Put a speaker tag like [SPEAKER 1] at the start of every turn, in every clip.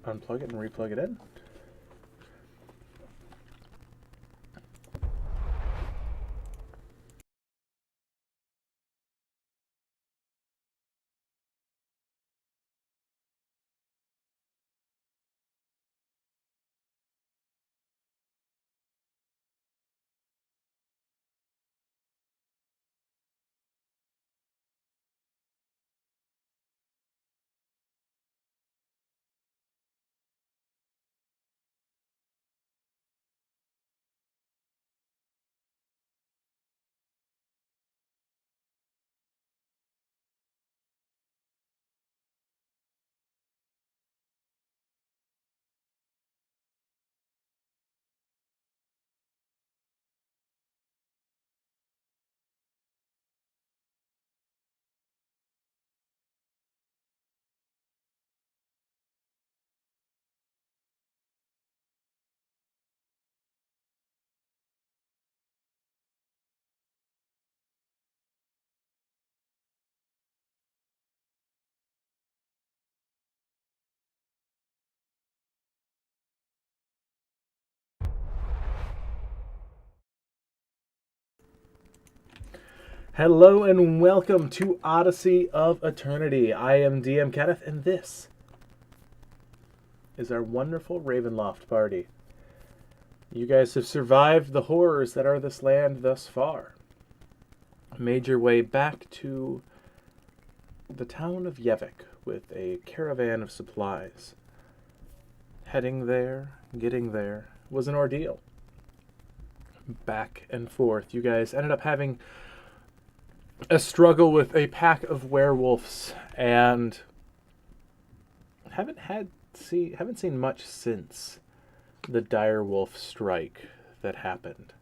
[SPEAKER 1] unplug it and replug it in. Hello and welcome to Odyssey of Eternity. I am DM Kenneth, and this is our wonderful Ravenloft party. You guys have survived the horrors that are this land thus far. Made your way back to the town of Yevik with a caravan of supplies. Heading there, getting there, was an ordeal. Back and forth. You guys ended up having a struggle with a pack of werewolves, and haven't seen much since the dire wolf strike that happened.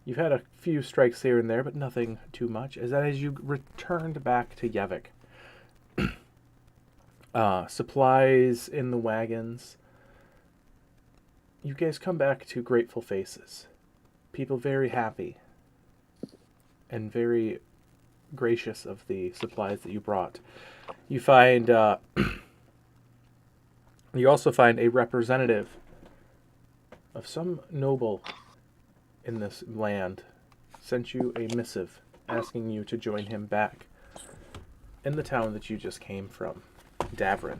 [SPEAKER 1] You've had a few strikes here and there, but nothing too much. As you returned back to Yevik, supplies in the wagons, you guys come back to grateful faces. People very happy and very gracious of the supplies that you brought. You find you also find a representative of some noble in this land sent you a missive asking you to join him back in the town that you just came from, Davrin.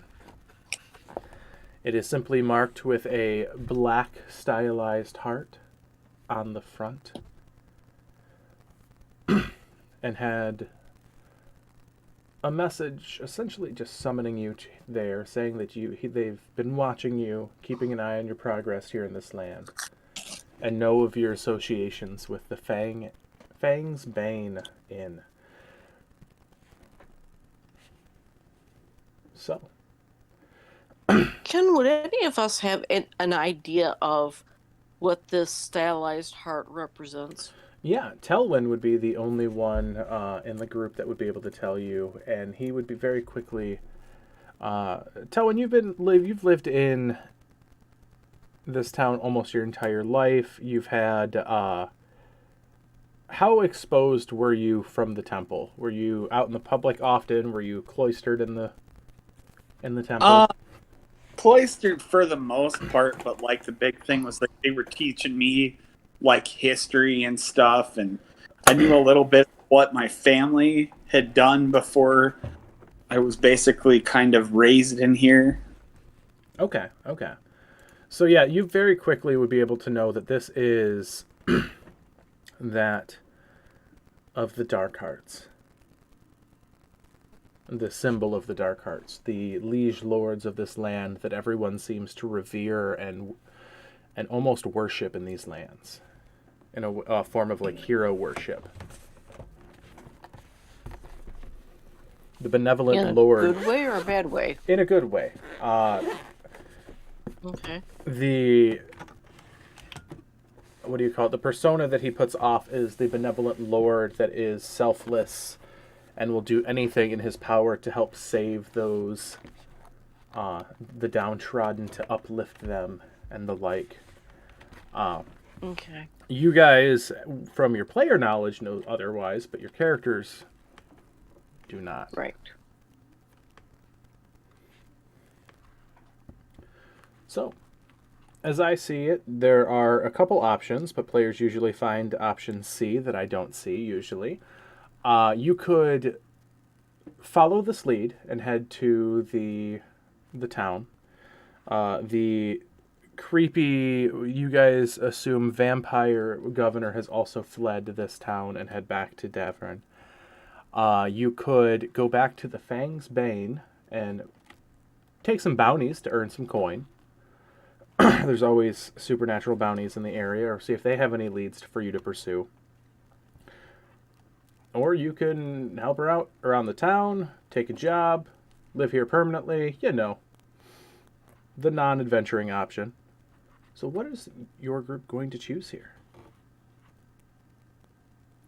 [SPEAKER 1] It is simply marked with a black stylized heart on the front and had a message essentially just summoning you there, saying that they've been watching you, keeping an eye on your progress here in this land, and know of your associations with the Fang's Bane Inn. So,
[SPEAKER 2] would any of us have an idea of what this stylized heart represents?
[SPEAKER 1] yeah, Telwyn would be the only one in the group that would be able to tell you, and he would be very quickly. Telwyn, you've lived in this town almost your entire life. You've had. How exposed were you from the temple? Were you out in the public often? Were you cloistered in the temple?
[SPEAKER 3] Cloistered for the most part, but like the big thing was like they were teaching me like history and stuff, and I knew a little bit what my family had done before I was basically kind of raised in here.
[SPEAKER 1] Okay. So yeah, you very quickly would be able to know that this is that of the Darkhearts. The symbol of the Darkhearts, the liege lords of this land that everyone seems to revere and almost worship in these lands, in a form of like hero worship. The benevolent lord.
[SPEAKER 2] In a good way or a bad way?
[SPEAKER 1] In a good way.
[SPEAKER 2] Okay.
[SPEAKER 1] The what do you call it? The persona that he puts off is the benevolent lord that is selfless and will do anything in his power to help save those, the downtrodden, to uplift them and the like.
[SPEAKER 2] Okay.
[SPEAKER 1] You guys, from your player knowledge, know otherwise, but your characters do not.
[SPEAKER 2] Right.
[SPEAKER 1] So, as I see it, there are a couple options, but players usually find option C that I don't see usually. You could follow this lead and head to the town. The creepy, you guys assume vampire governor has also fled this town and head back to Davern. You could go back to the Fang's Bane and take some bounties to earn some coin. There's always supernatural bounties in the area, or see if they have any leads for you to pursue. Or you can help her out around the town, take a job, live here permanently, the non-adventuring option. So what is your group going to choose here?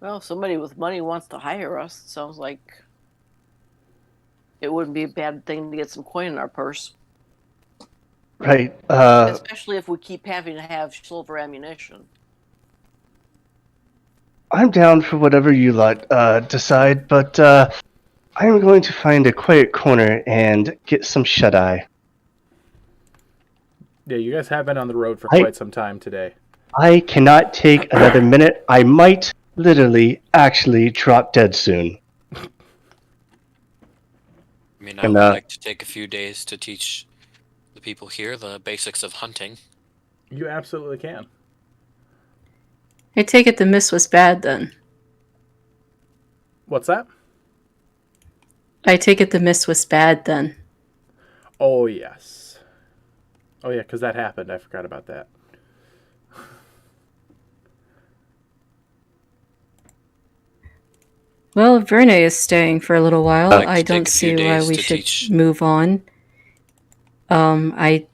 [SPEAKER 2] Well, somebody with money wants to hire us. Sounds like it wouldn't be a bad thing to get some coin in our purse.
[SPEAKER 4] Right.
[SPEAKER 2] Especially if we keep having to have silver ammunition.
[SPEAKER 4] I'm down for whatever you lot decide, but I'm going to find a quiet corner and get some shut-eye.
[SPEAKER 1] Yeah, you guys have been on the road for quite some time today.
[SPEAKER 4] I cannot take another minute. I might literally actually drop dead soon.
[SPEAKER 5] I mean, I would like to take a few days to teach the people here the basics of hunting.
[SPEAKER 1] You absolutely can.
[SPEAKER 6] I take it the miss was bad then.
[SPEAKER 1] What's that?
[SPEAKER 6] I take it the miss was bad then.
[SPEAKER 1] Oh, yes. Oh, yeah, because that happened. I forgot about that.
[SPEAKER 6] Well, Verne is staying for a little while.
[SPEAKER 5] I'd like to
[SPEAKER 6] I don't
[SPEAKER 5] take a few
[SPEAKER 6] see why
[SPEAKER 5] days
[SPEAKER 6] we
[SPEAKER 5] to
[SPEAKER 6] should
[SPEAKER 5] teach.
[SPEAKER 6] move on. I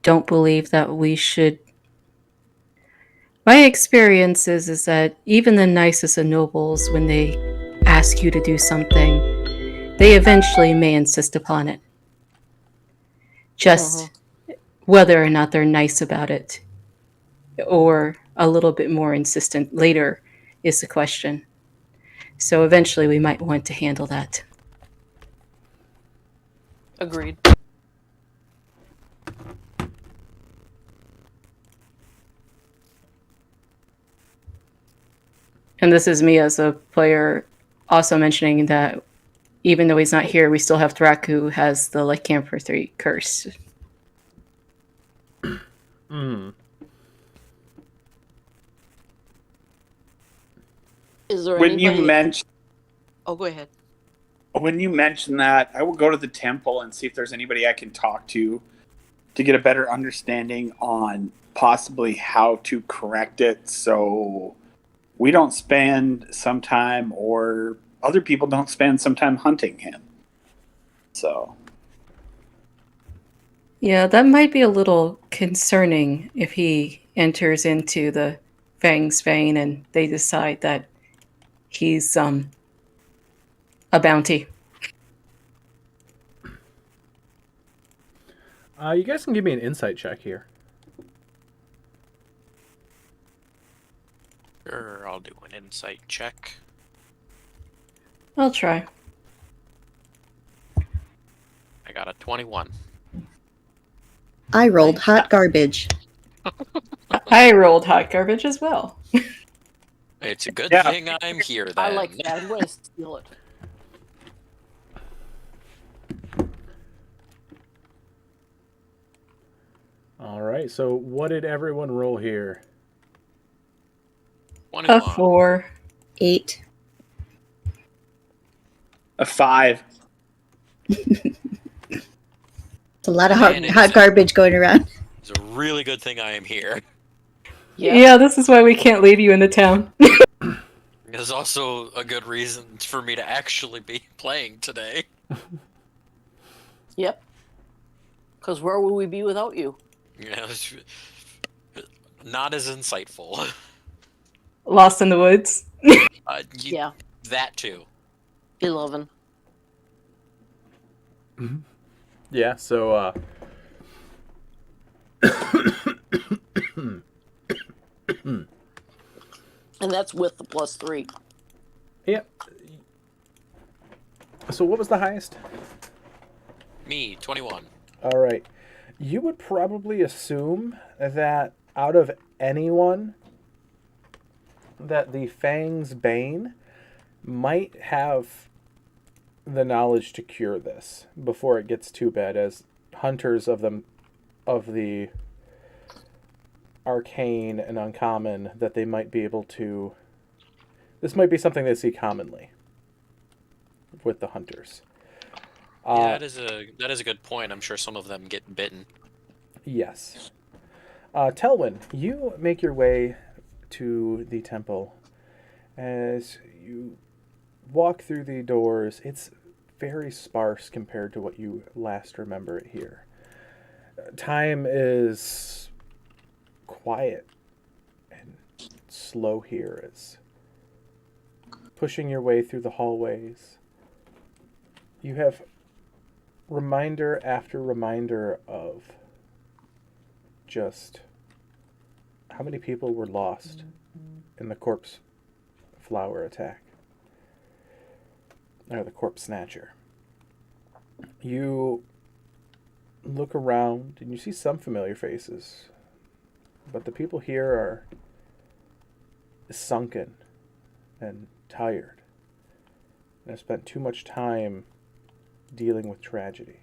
[SPEAKER 6] don't believe that we should. My experience is that even the nicest of nobles, when they ask you to do something, they eventually may insist upon it. Just whether or not they're nice about it, or a little bit more insistent later, is the question. So eventually we might want to handle that.
[SPEAKER 2] Agreed.
[SPEAKER 6] And this is me as a player also mentioning that even though he's not here, we still have Thrak who has the Lycanthropy 3 curse.
[SPEAKER 2] Is there
[SPEAKER 3] When
[SPEAKER 2] anybody...
[SPEAKER 3] you mention
[SPEAKER 2] Oh, go ahead.
[SPEAKER 3] When you mention that, I will go to the temple and see if there's anybody I can talk to get a better understanding on possibly how to correct it so we don't spend some time, or other people don't spend some time hunting him. So.
[SPEAKER 6] Yeah, that might be a little concerning if he enters into the Fang's Bane and they decide that he's a bounty.
[SPEAKER 1] You guys can give me an insight check here.
[SPEAKER 5] Sure, I'll do an insight check.
[SPEAKER 6] I'll try.
[SPEAKER 5] I got a 21.
[SPEAKER 7] I rolled hot garbage.
[SPEAKER 6] I rolled hot garbage as well.
[SPEAKER 5] It's a good
[SPEAKER 3] Yeah.
[SPEAKER 5] thing I'm here then.
[SPEAKER 2] I like that. I'm going to steal it.
[SPEAKER 1] All right, so what did everyone roll here?
[SPEAKER 5] 21.
[SPEAKER 6] A 4.
[SPEAKER 7] 8.
[SPEAKER 3] A 5.
[SPEAKER 7] It's a lot of
[SPEAKER 5] Man, it
[SPEAKER 7] hot
[SPEAKER 5] is
[SPEAKER 7] garbage going around.
[SPEAKER 5] It's a really good thing I am here.
[SPEAKER 6] Yeah, this is why we can't leave you in the town.
[SPEAKER 5] There's also a good reason for me to actually be playing today.
[SPEAKER 2] Yep. Because where would we be without you?
[SPEAKER 5] Yeah, it's not as insightful.
[SPEAKER 6] Lost in the woods.
[SPEAKER 2] Yeah.
[SPEAKER 5] That too.
[SPEAKER 2] 11.
[SPEAKER 1] Yeah, so
[SPEAKER 2] And that's with the +3.
[SPEAKER 1] yeah. So what was the highest?
[SPEAKER 5] Me, 21.
[SPEAKER 1] All right. You would probably assume that out of anyone, that the Fang's Bane might have the knowledge to cure this before it gets too bad, as hunters of the arcane and uncommon, that they might be able to. This might be something they see commonly with the hunters.
[SPEAKER 5] Yeah, that is a good point. I'm sure some of them get bitten.
[SPEAKER 1] Yes. Telwyn, you make your way to the temple. As you walk through the doors, it's very sparse compared to what you last remember it here. Time is quiet and slow here, as pushing your way through the hallways, you have reminder after reminder of just how many people were lost in the corpse flower attack, or the corpse snatcher. You look around and you see some familiar faces, but the people here are sunken and tired and have spent too much time dealing with tragedy.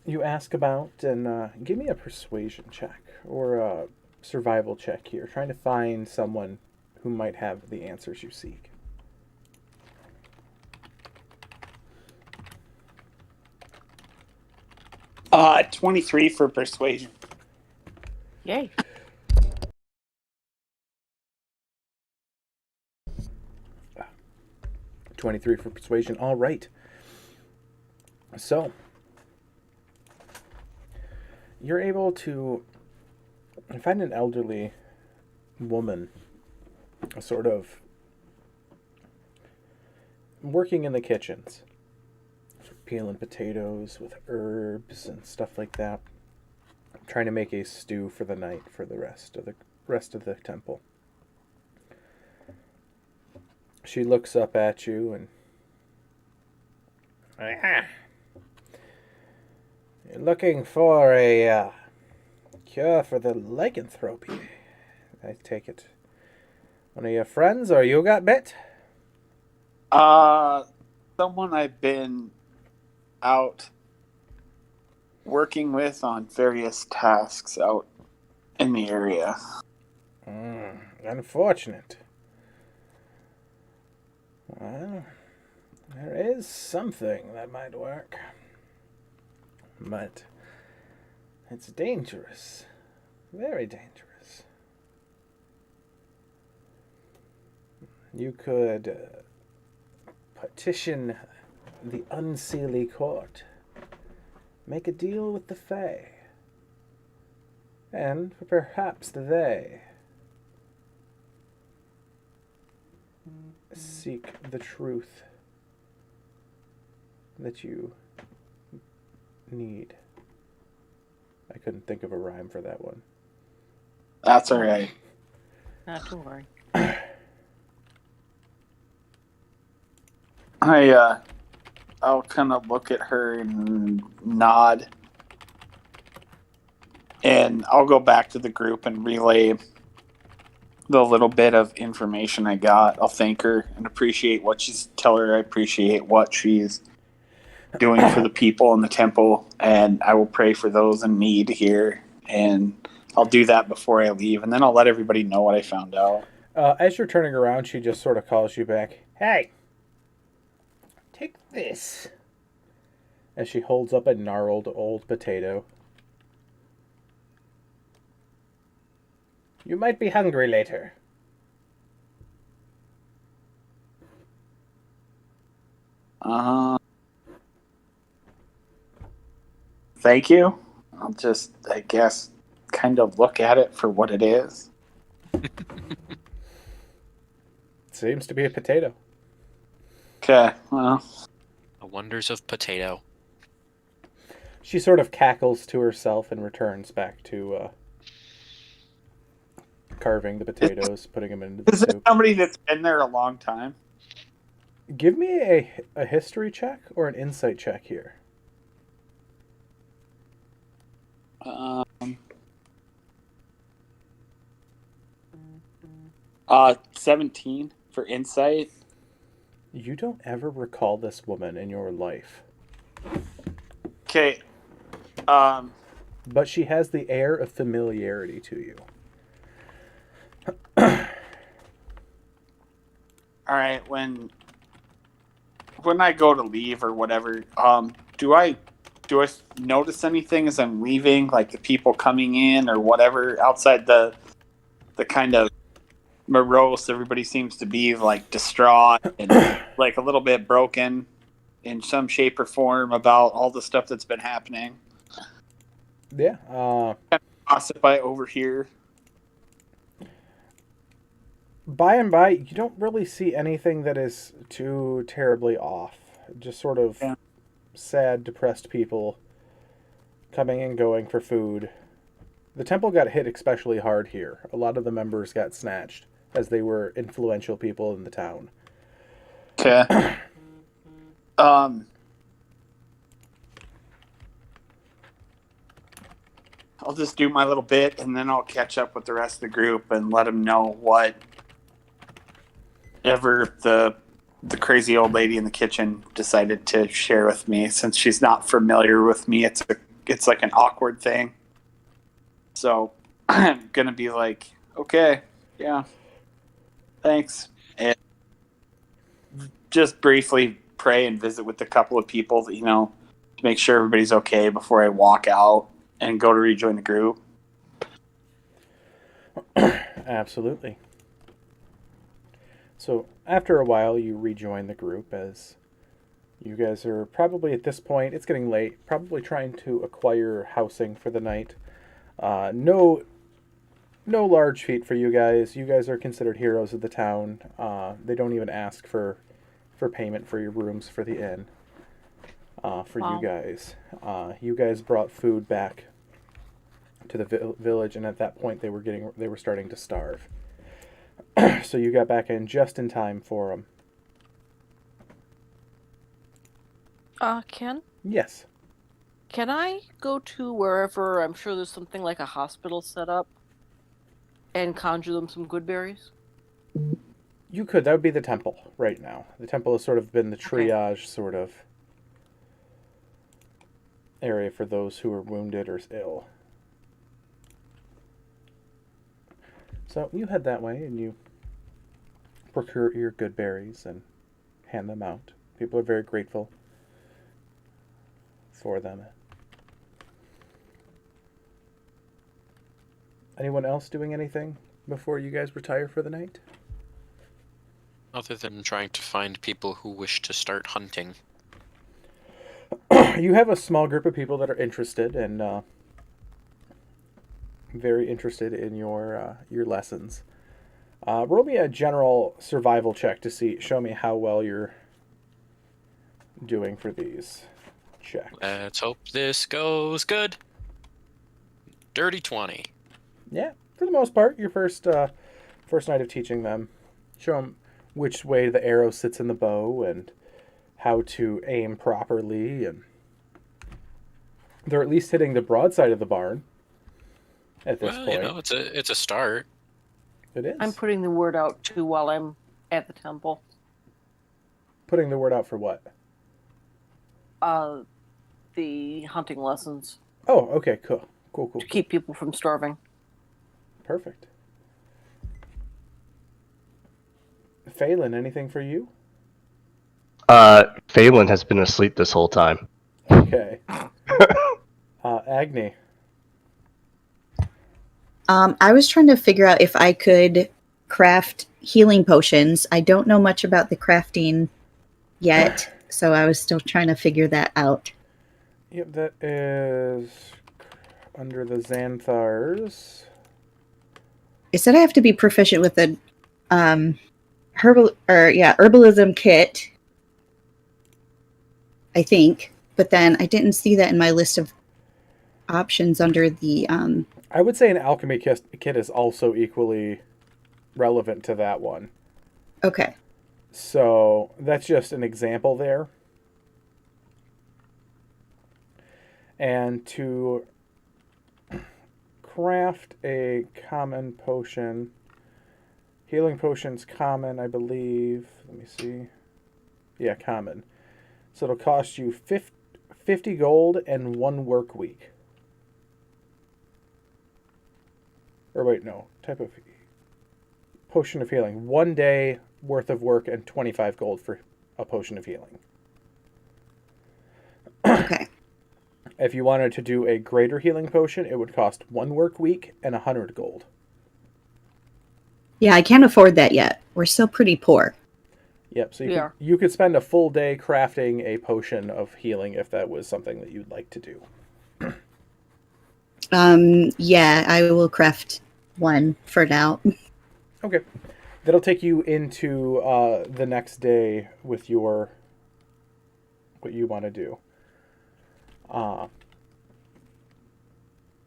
[SPEAKER 1] You ask about, and give me a persuasion check or a survival check here, trying to find someone who might have the answers you seek.
[SPEAKER 3] 23 for persuasion.
[SPEAKER 2] Yay.
[SPEAKER 1] Uh, 23 for persuasion. All right. So, you're able to find an elderly woman, sort of working in the kitchens, peeling potatoes with herbs and stuff like that, trying to make a stew for the night for the rest of the temple. She looks up at you and, you're looking for a cure for the lycanthropy, I take it. One of your friends, or you got bit?
[SPEAKER 3] Someone I've been out working with on various tasks out in the area.
[SPEAKER 1] Unfortunate. Well, there is something that might work. But it's dangerous. Very dangerous. You could petition the Unseelie Court, make a deal with the Fae, and perhaps they seek the truth that you need. I couldn't think of a rhyme for that one.
[SPEAKER 3] That's all right.
[SPEAKER 2] Not to worry.
[SPEAKER 3] I'll kind of look at her and nod, and I'll go back to the group and relay the little bit of information I got. I'll thank her and tell her I appreciate what she's doing for the people in the temple, and I will pray for those in need here, and I'll do that before I leave, and then I'll let everybody know what I found out.
[SPEAKER 1] As you're turning around, she just sort of calls you back. Hey! Take this. As she holds up a gnarled old potato. You might be hungry later.
[SPEAKER 3] Thank you. I'll just, I guess, kind of look at it for what it is.
[SPEAKER 1] Seems to be a potato.
[SPEAKER 3] Okay, well.
[SPEAKER 5] The wonders of potato.
[SPEAKER 1] She sort of cackles to herself and returns back to carving the potatoes, putting them into the
[SPEAKER 3] Is it
[SPEAKER 1] soup.
[SPEAKER 3] somebody that's been there a long time?
[SPEAKER 1] Give me a history check or an insight check here.
[SPEAKER 3] 17 for insight.
[SPEAKER 1] You don't ever recall this woman in your life.
[SPEAKER 3] Okay.
[SPEAKER 1] But she has the air of familiarity to you.
[SPEAKER 3] All right, when I go to leave or whatever, do I notice anything as I'm leaving, like the people coming in or whatever outside the kind of morose everybody seems to be, like distraught and like a little bit broken in some shape or form about all the stuff that's been happening?
[SPEAKER 1] Yeah.
[SPEAKER 3] Gossip I overhear.
[SPEAKER 1] By and by, you don't really see anything that is too terribly off. Just sort of sad, depressed people coming and going for food. The temple got hit especially hard here. A lot of the members got snatched as they were influential people in the town.
[SPEAKER 3] Okay. I'll just do my little bit and then I'll catch up with the rest of the group and let them know whatever the crazy old lady in the kitchen decided to share with me. Since she's not familiar with me, it's like an awkward thing. So I'm gonna be like, okay, yeah, thanks, and just briefly pray and visit with a couple of people, to make sure everybody's okay before I walk out and go to rejoin the group.
[SPEAKER 1] Absolutely. So after a while, you rejoin the group as you guys are probably at this point, it's getting late, probably trying to acquire housing for the night. No large feat for you guys. You guys are considered heroes of the town. They don't even ask for payment for your rooms for the inn. You guys. You guys brought food back to the village, and at that point they were starting to starve. So you got back in just in time for them.
[SPEAKER 2] Ken?
[SPEAKER 1] Yes.
[SPEAKER 2] Can I go to wherever, I'm sure there's something like a hospital set up, and conjure them some good berries?
[SPEAKER 1] You could. That would be the temple right now. The temple has sort of been the triage sort of area for those who are wounded or ill. So you head that way and you procure your good berries and hand them out. People are very grateful for them. Anyone else doing anything before you guys retire for the night?
[SPEAKER 5] Other than trying to find people who wish to start hunting.
[SPEAKER 1] You have a small group of people that are interested and very interested in your lessons. Roll me a general survival check to show me how well you're doing for these checks.
[SPEAKER 5] Let's hope this goes good. Dirty 20.
[SPEAKER 1] Yeah, for the most part, your first night of teaching them. Show them which way the arrow sits in the bow and how to aim properly, and they're at least hitting the broadside of the barn at this point.
[SPEAKER 5] It's a start.
[SPEAKER 1] It is.
[SPEAKER 2] I'm putting the word out too while I'm at the temple.
[SPEAKER 1] Putting the word out for what?
[SPEAKER 2] The hunting lessons.
[SPEAKER 1] Oh, okay, cool.
[SPEAKER 2] To keep people from starving.
[SPEAKER 1] Perfect. Phelan, anything for you?
[SPEAKER 4] Phelan has been asleep this whole time.
[SPEAKER 1] Okay. Agni.
[SPEAKER 7] I was trying to figure out if I could craft healing potions. I don't know much about the crafting yet, so I was still trying to figure that out.
[SPEAKER 1] Yep, that is under the Xanthars.
[SPEAKER 7] It said I have to be proficient with the herbalism kit, I think, but then I didn't see that in my list of options under the
[SPEAKER 1] I would say an alchemy kit is also equally relevant to that one.
[SPEAKER 7] Okay.
[SPEAKER 1] So that's just an example there. And to craft a common potion, healing potion's common, I believe. Let me see. Yeah, common. So it'll cost you 50 gold and 1 work week. Or wait, no. Type of potion of healing. 1 day worth of work and 25 gold for a potion of healing.
[SPEAKER 7] Okay.
[SPEAKER 1] If you wanted to do a greater healing potion, it would cost 1 work week and 100 gold.
[SPEAKER 7] Yeah, I can't afford that yet. We're still pretty poor.
[SPEAKER 1] Yep, so
[SPEAKER 2] Yeah.
[SPEAKER 1] you could spend a full day crafting a potion of healing if that was something that you'd like to do.
[SPEAKER 7] Yeah, I will craft one for now.
[SPEAKER 1] Okay. That'll take you into the next day with your what you want to do.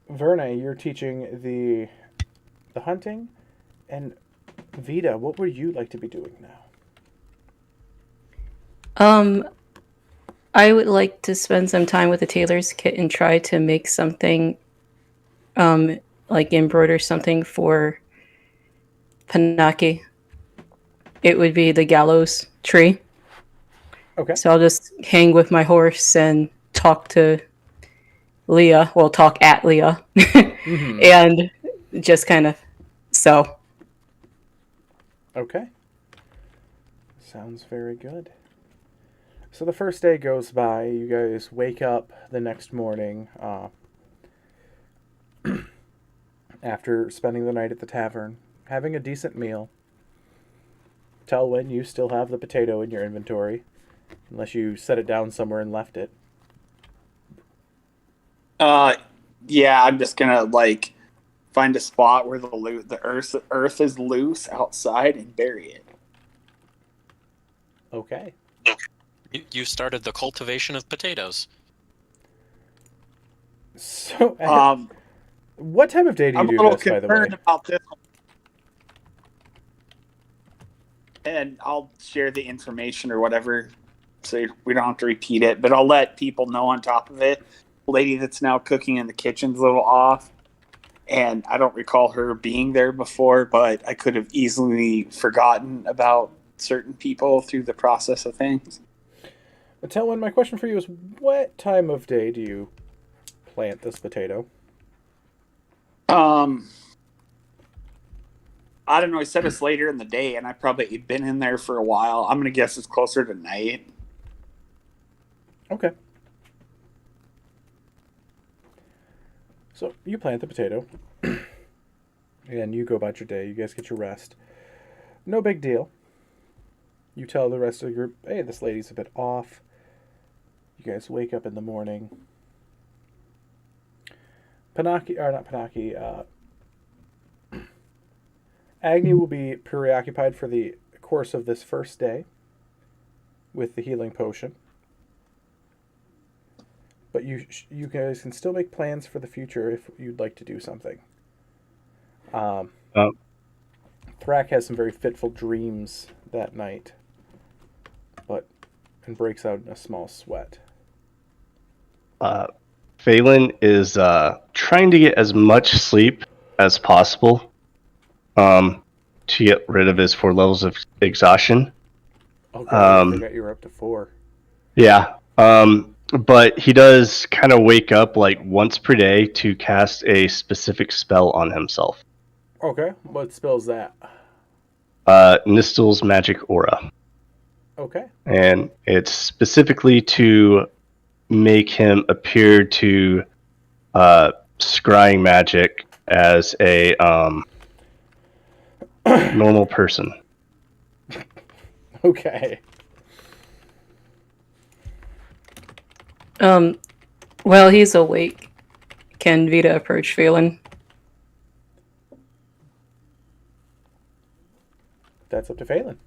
[SPEAKER 1] Verne, you're teaching the hunting, and Vita, what would you like to be doing now?
[SPEAKER 6] I would like to spend some time with the tailor's kit and try to make something, like embroider something for Panaki. It would be the Gallows Tree.
[SPEAKER 1] Okay.
[SPEAKER 6] So I'll just hang with my horse and talk to Leah. Well, talk at Leah.
[SPEAKER 1] Mm-hmm.
[SPEAKER 6] And just kind of so.
[SPEAKER 1] Okay. Sounds very good. So the first day goes by. You guys wake up the next morning after spending the night at the tavern, having a decent meal. Telwyn, you still have the potato in your inventory, unless you set it down somewhere and left it.
[SPEAKER 3] Yeah, I'm just gonna find a spot where the earth is loose outside and bury it.
[SPEAKER 1] Okay.
[SPEAKER 5] You started the cultivation of potatoes.
[SPEAKER 1] So, what time of day do you
[SPEAKER 3] I'm
[SPEAKER 1] do
[SPEAKER 3] a little
[SPEAKER 1] this, by the way?
[SPEAKER 3] concerned about this one. And I'll share the information or whatever so we don't have to repeat it, but I'll let people know on top of it. The lady that's now cooking in the kitchen's a little off, and I don't recall her being there before, but I could have easily forgotten about certain people through the process of things.
[SPEAKER 1] Telwyn, my question for you is, what time of day do you plant this potato?
[SPEAKER 3] I don't know. He said it's later in the day, and I've probably been in there for a while. I'm going to guess it's closer to night.
[SPEAKER 1] Okay. So you plant the potato, and you go about your day. You guys get your rest. No big deal. You tell the rest of the group, hey, this lady's a bit off. You guys wake up in the morning. Agni will be preoccupied for the course of this first day with the healing potion. But you guys can still make plans for the future if you'd like to do something. Thrak has some very fitful dreams that night, and breaks out in a small sweat.
[SPEAKER 4] Phelan is trying to get as much sleep as possible to get rid of his 4 levels of exhaustion.
[SPEAKER 1] Okay, I forgot you were up to 4.
[SPEAKER 4] Yeah. But he does kind of wake up once per day to cast a specific spell on himself.
[SPEAKER 1] Okay, what spell's that?
[SPEAKER 4] Nistel's Magic Aura.
[SPEAKER 1] Okay.
[SPEAKER 4] And it's specifically to make him appear to scrying magic as a normal person.
[SPEAKER 1] Okay.
[SPEAKER 6] While he's awake, can Vita approach Phelan?
[SPEAKER 1] That's up to Phelan.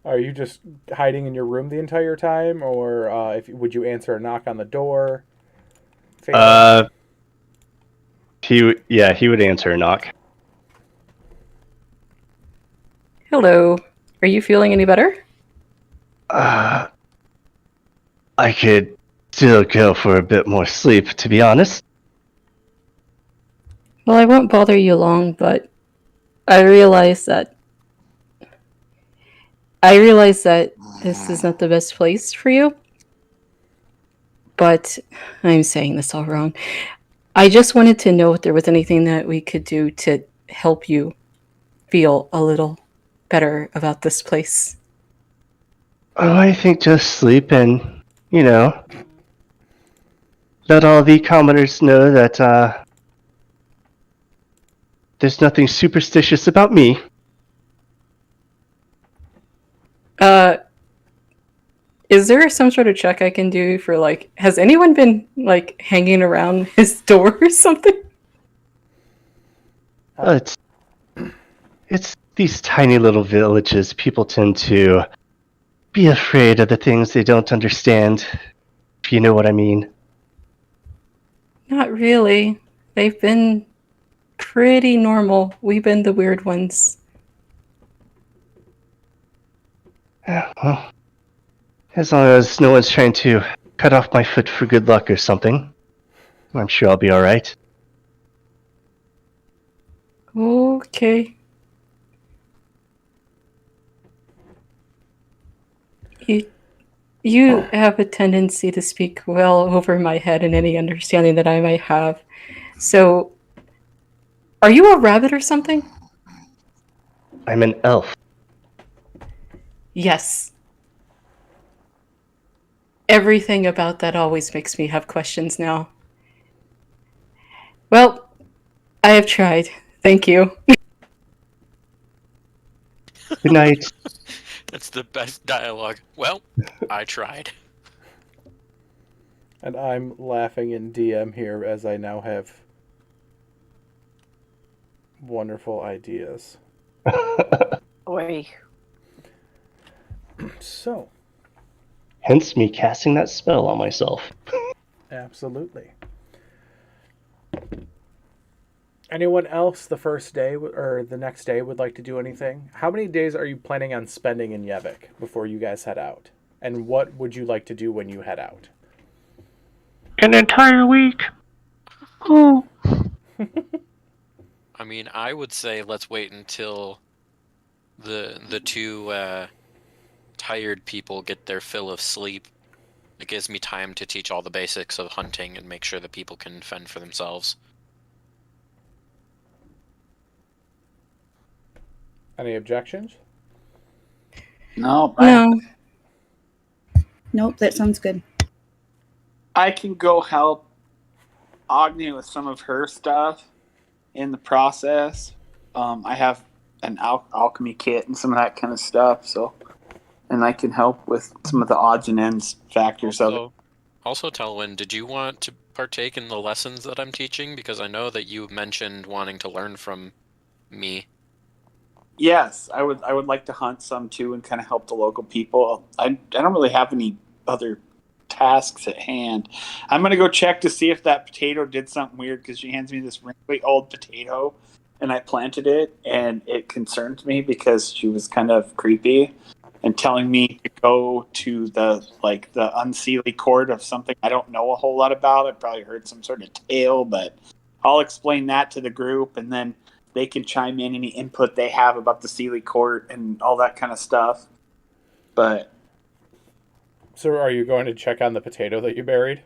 [SPEAKER 1] Are you just hiding in your room the entire time, or would you answer a knock on the door? Phelan?
[SPEAKER 4] He would answer a knock.
[SPEAKER 6] Hello. Are you feeling any better?
[SPEAKER 4] I could still go for a bit more sleep, to be honest.
[SPEAKER 6] Well, I won't bother you long, but I realize that this is not the best place for you. But I'm saying this all wrong. I just wanted to know if there was anything that we could do to help you feel a little better about this place.
[SPEAKER 4] Oh, I think just sleep and, let all the commoners know that there's nothing superstitious about me.
[SPEAKER 6] Is there some sort of check I can do for, like, has anyone been, like, hanging around his door or something?
[SPEAKER 4] It's these tiny little villages. People tend to be afraid of the things they don't understand, if you know what I mean.
[SPEAKER 6] Not really. They've been pretty normal. We've been the weird ones.
[SPEAKER 4] Yeah, well, as long as no one's trying to cut off my foot for good luck or something, I'm sure I'll be alright.
[SPEAKER 6] Okay. You have a tendency to speak well over my head and any understanding that I might have. So, are you a rabbit or something?
[SPEAKER 4] I'm an elf.
[SPEAKER 6] Yes. Everything about that always makes me have questions now. Well, I have tried. Thank you.
[SPEAKER 4] Good night.
[SPEAKER 5] That's the best dialogue. Well, I tried.
[SPEAKER 1] And I'm laughing in DM here as I now have wonderful ideas.
[SPEAKER 2] Oi.
[SPEAKER 1] So,
[SPEAKER 4] Hence me casting that spell on myself.
[SPEAKER 1] absolutely. Anyone else the first day or the next day would like to do anything? How many days are you planning on spending in Yevik before you guys head out? And what would you like to do when you head out?
[SPEAKER 4] An entire week. Oh.
[SPEAKER 5] I mean, I would say let's wait until the two tired people get their fill of sleep. It gives me time to teach all the basics of hunting and make sure that people can fend for themselves.
[SPEAKER 1] Any objections?
[SPEAKER 3] No,
[SPEAKER 6] No.
[SPEAKER 7] Nope, that sounds good.
[SPEAKER 3] I can go help Agni with some of her stuff in the process. I have an alchemy kit and some of that kind of stuff, so, and I can help with some of the odds and ends factors of it.
[SPEAKER 5] Also, Telwyn, did you want to partake in the lessons that I'm teaching? Because I know that you mentioned wanting to learn from me.
[SPEAKER 3] Yes, I would like to hunt some too and kind of help the local people. I don't really have any other tasks at hand. I'm going to go check to see if that potato did something weird because she hands me this really old potato and I planted it and it concerned me because she was kind of creepy and telling me to go to the unseelie court of something I don't know a whole lot about. I probably heard some sort of tale, but I'll explain that to the group and then they can chime in any input they have about the Sealy Court and all that kind of stuff. But
[SPEAKER 1] So are you going to check on the potato that you buried?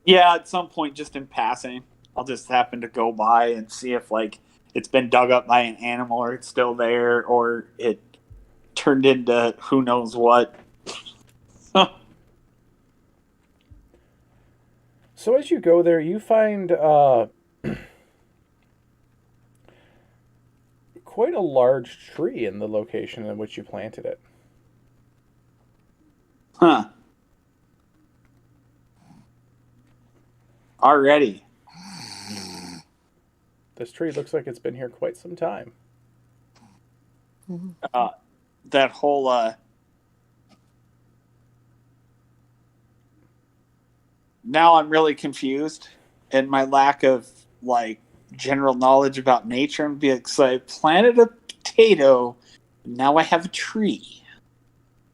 [SPEAKER 3] yeah, at some point, just in passing, I'll just happen to go by and see if it's been dug up by an animal or it's still there or it turned into who knows what.
[SPEAKER 1] So as you go there, you find quite a large tree in the location in which you planted it.
[SPEAKER 3] Huh. Already.
[SPEAKER 1] This tree looks like it's been here quite some time.
[SPEAKER 3] That whole now I'm really confused and my lack of general knowledge about nature and be like, so I planted a potato Now I have a tree.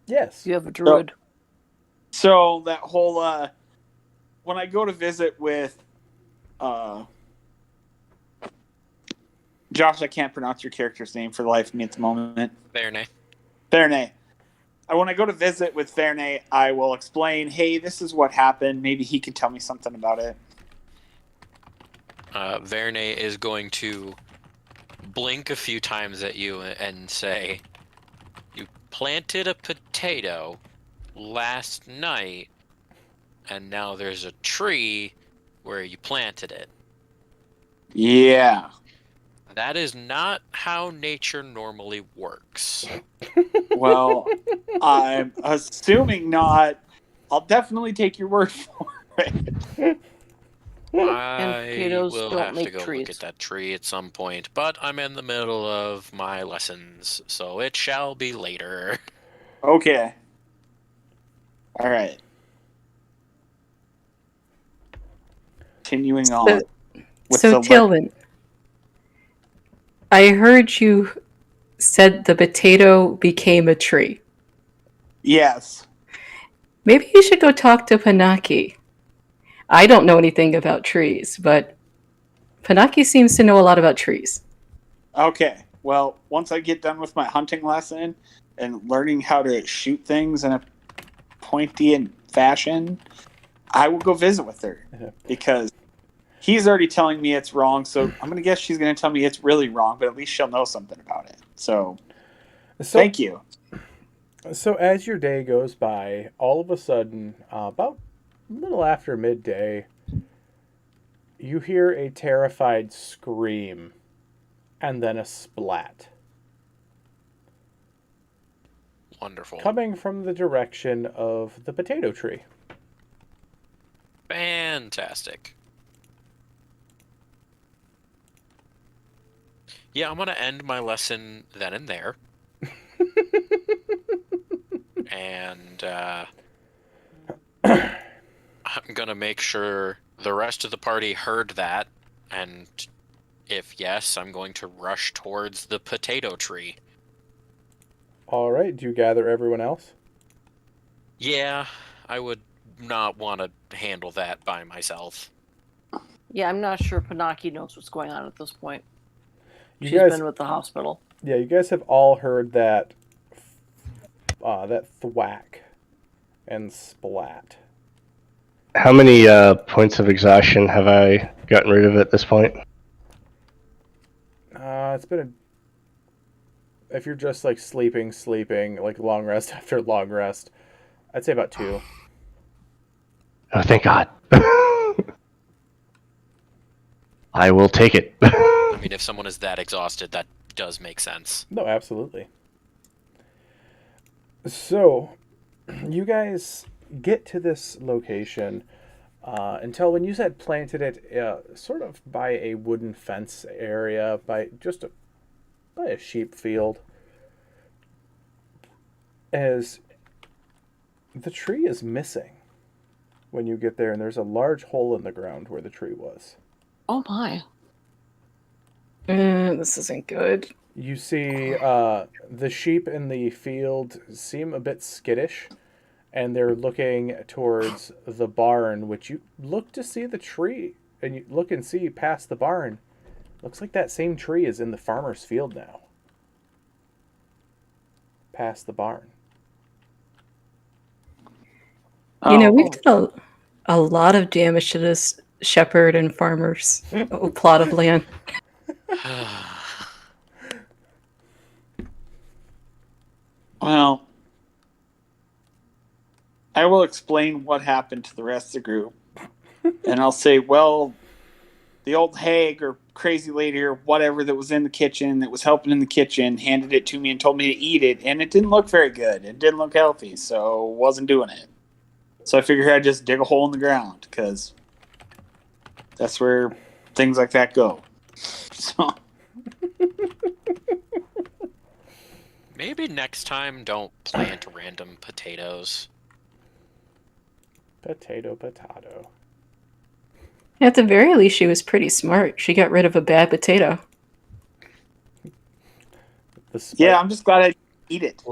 [SPEAKER 1] Yes.
[SPEAKER 2] You have a druid.
[SPEAKER 3] So that whole when I go to visit with Josh, I can't pronounce your character's name for the life of me at the moment.
[SPEAKER 5] Vernay.
[SPEAKER 3] Vernay. When I go to visit with Vernay, I will explain, hey, this is what happened. Maybe he can tell me something about it.
[SPEAKER 5] Vernay is going to blink a few times at you and say, "You planted a potato last night, and now there's a tree where you planted it.
[SPEAKER 3] Yeah.
[SPEAKER 5] That is not how nature normally works."
[SPEAKER 3] Well, I'm assuming not. I'll definitely take your word for it.
[SPEAKER 5] I
[SPEAKER 2] potatoes
[SPEAKER 5] will
[SPEAKER 2] don't
[SPEAKER 5] have to
[SPEAKER 2] make
[SPEAKER 5] go look
[SPEAKER 2] trees.
[SPEAKER 5] at that tree at some point, but I'm in the middle of my lessons, so it shall be later.
[SPEAKER 3] Okay. All right. Continuing on.
[SPEAKER 6] So Telmin, I heard you said the potato became a tree.
[SPEAKER 3] Yes.
[SPEAKER 6] Maybe you should go talk to Panaki. I don't know anything about trees, but Panaki seems to know a lot about trees.
[SPEAKER 3] Okay. Well, once I get done with my hunting lesson and learning how to shoot things in a pointy fashion, I will go visit with her because he's already telling me it's wrong. So I'm going to guess she's going to tell me it's really wrong, but at least she'll know something about it. So thank you.
[SPEAKER 1] So as your day goes by, all of a sudden, about a little after midday, you hear a terrified scream and then a splat.
[SPEAKER 5] Wonderful.
[SPEAKER 1] Coming from the direction of the potato tree.
[SPEAKER 5] Fantastic. Yeah, I'm going to end my lesson then and there. And I'm going to make sure the rest of the party heard that. And if yes, I'm going to rush towards the potato tree.
[SPEAKER 1] All right. Do you gather everyone else?
[SPEAKER 5] Yeah, I would not want to handle that by myself.
[SPEAKER 2] Yeah, I'm not sure Panaki knows what's going on at this point.
[SPEAKER 1] You
[SPEAKER 2] She's
[SPEAKER 1] guys,
[SPEAKER 2] been with the hospital.
[SPEAKER 1] yeah, you guys have all heard that thwack and splat.
[SPEAKER 4] How many points of exhaustion have I gotten rid of at this point?
[SPEAKER 1] It's been if you're just like sleeping, like long rest after long rest, I'd say about 2.
[SPEAKER 4] Oh, thank God. I will take it.
[SPEAKER 5] I mean, if someone is that exhausted, that does make sense.
[SPEAKER 1] No, absolutely. So, you guys get to this location until when you said planted it, sort of by a wooden fence area, by a sheep field, as the tree is missing when you get there, and there's a large hole in the ground where the tree was.
[SPEAKER 2] Oh my.
[SPEAKER 6] This isn't good.
[SPEAKER 1] You see the sheep in the field seem a bit skittish, and they're looking towards the barn, which you look to see the tree, and you look and see past the barn. Looks like that same tree is in the farmer's field now. Past the barn.
[SPEAKER 6] You know, we've done a lot of damage to this shepherd and farmer's plot of land.
[SPEAKER 3] Well, I will explain what happened to the rest of the group. And I'll say, well, the old hag or crazy lady or whatever that was in the kitchen, that was helping in the kitchen, handed it to me and told me to eat it. And it didn't look very good. It didn't look healthy, so wasn't doing it. So I figured I'd just dig a hole in the ground, because that's where things like that go. So
[SPEAKER 5] Maybe next time don't plant random potatoes.
[SPEAKER 1] Potato.
[SPEAKER 6] At the very least, she was pretty smart. She got rid of a bad potato.
[SPEAKER 3] Yeah, I'm just glad I didn't eat it.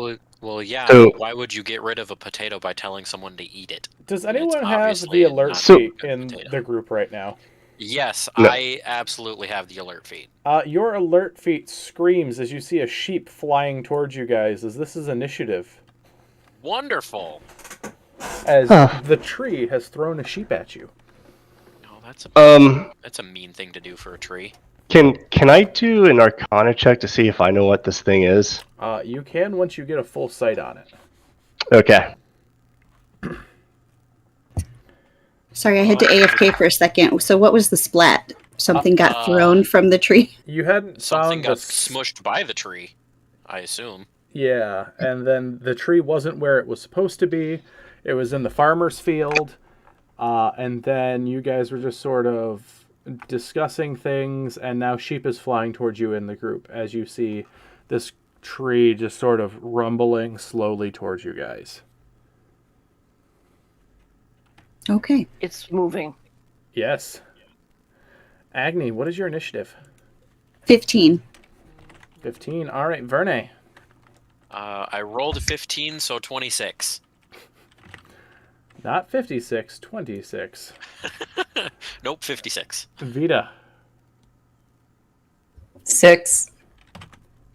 [SPEAKER 5] Well, yeah.
[SPEAKER 4] So-
[SPEAKER 5] Why would you get rid of a potato by telling someone to eat it?
[SPEAKER 1] Does
[SPEAKER 5] It's
[SPEAKER 1] anyone have
[SPEAKER 5] obviously
[SPEAKER 1] the alert
[SPEAKER 5] not a
[SPEAKER 1] feat
[SPEAKER 5] good
[SPEAKER 1] in
[SPEAKER 5] potato.
[SPEAKER 1] the group right now?
[SPEAKER 5] Yes,
[SPEAKER 4] No.
[SPEAKER 5] I absolutely have the alert feat.
[SPEAKER 1] Your alert feat screams as you see a sheep flying towards you guys, as this is initiative.
[SPEAKER 5] Wonderful.
[SPEAKER 1] As
[SPEAKER 4] Huh.
[SPEAKER 1] the tree has thrown a sheep at you.
[SPEAKER 5] Oh, that's a mean thing to do for a tree.
[SPEAKER 4] Can I do an Arcana check to see if I know what this thing is?
[SPEAKER 1] You can once you get a full sight on it.
[SPEAKER 4] Okay.
[SPEAKER 7] Sorry, I had to AFK for a second. So what was the splat? Something got thrown from the tree?
[SPEAKER 1] You hadn't
[SPEAKER 5] Something
[SPEAKER 1] found
[SPEAKER 5] got
[SPEAKER 1] the
[SPEAKER 5] smushed by the tree, I assume.
[SPEAKER 1] Yeah, and then the tree wasn't where it was supposed to be. It was in the farmer's field. And then you guys were just sort of discussing things, and now sheep is flying towards you in the group as you see this tree just sort of rumbling slowly towards you guys.
[SPEAKER 7] Okay.
[SPEAKER 2] It's moving.
[SPEAKER 1] Yes. Agni, what is your initiative?
[SPEAKER 7] 15.
[SPEAKER 1] 15. All right, Verne.
[SPEAKER 5] I rolled a 15, so 26.
[SPEAKER 1] Not 56, 26.
[SPEAKER 5] Nope, 56.
[SPEAKER 1] Vita.
[SPEAKER 6] 6.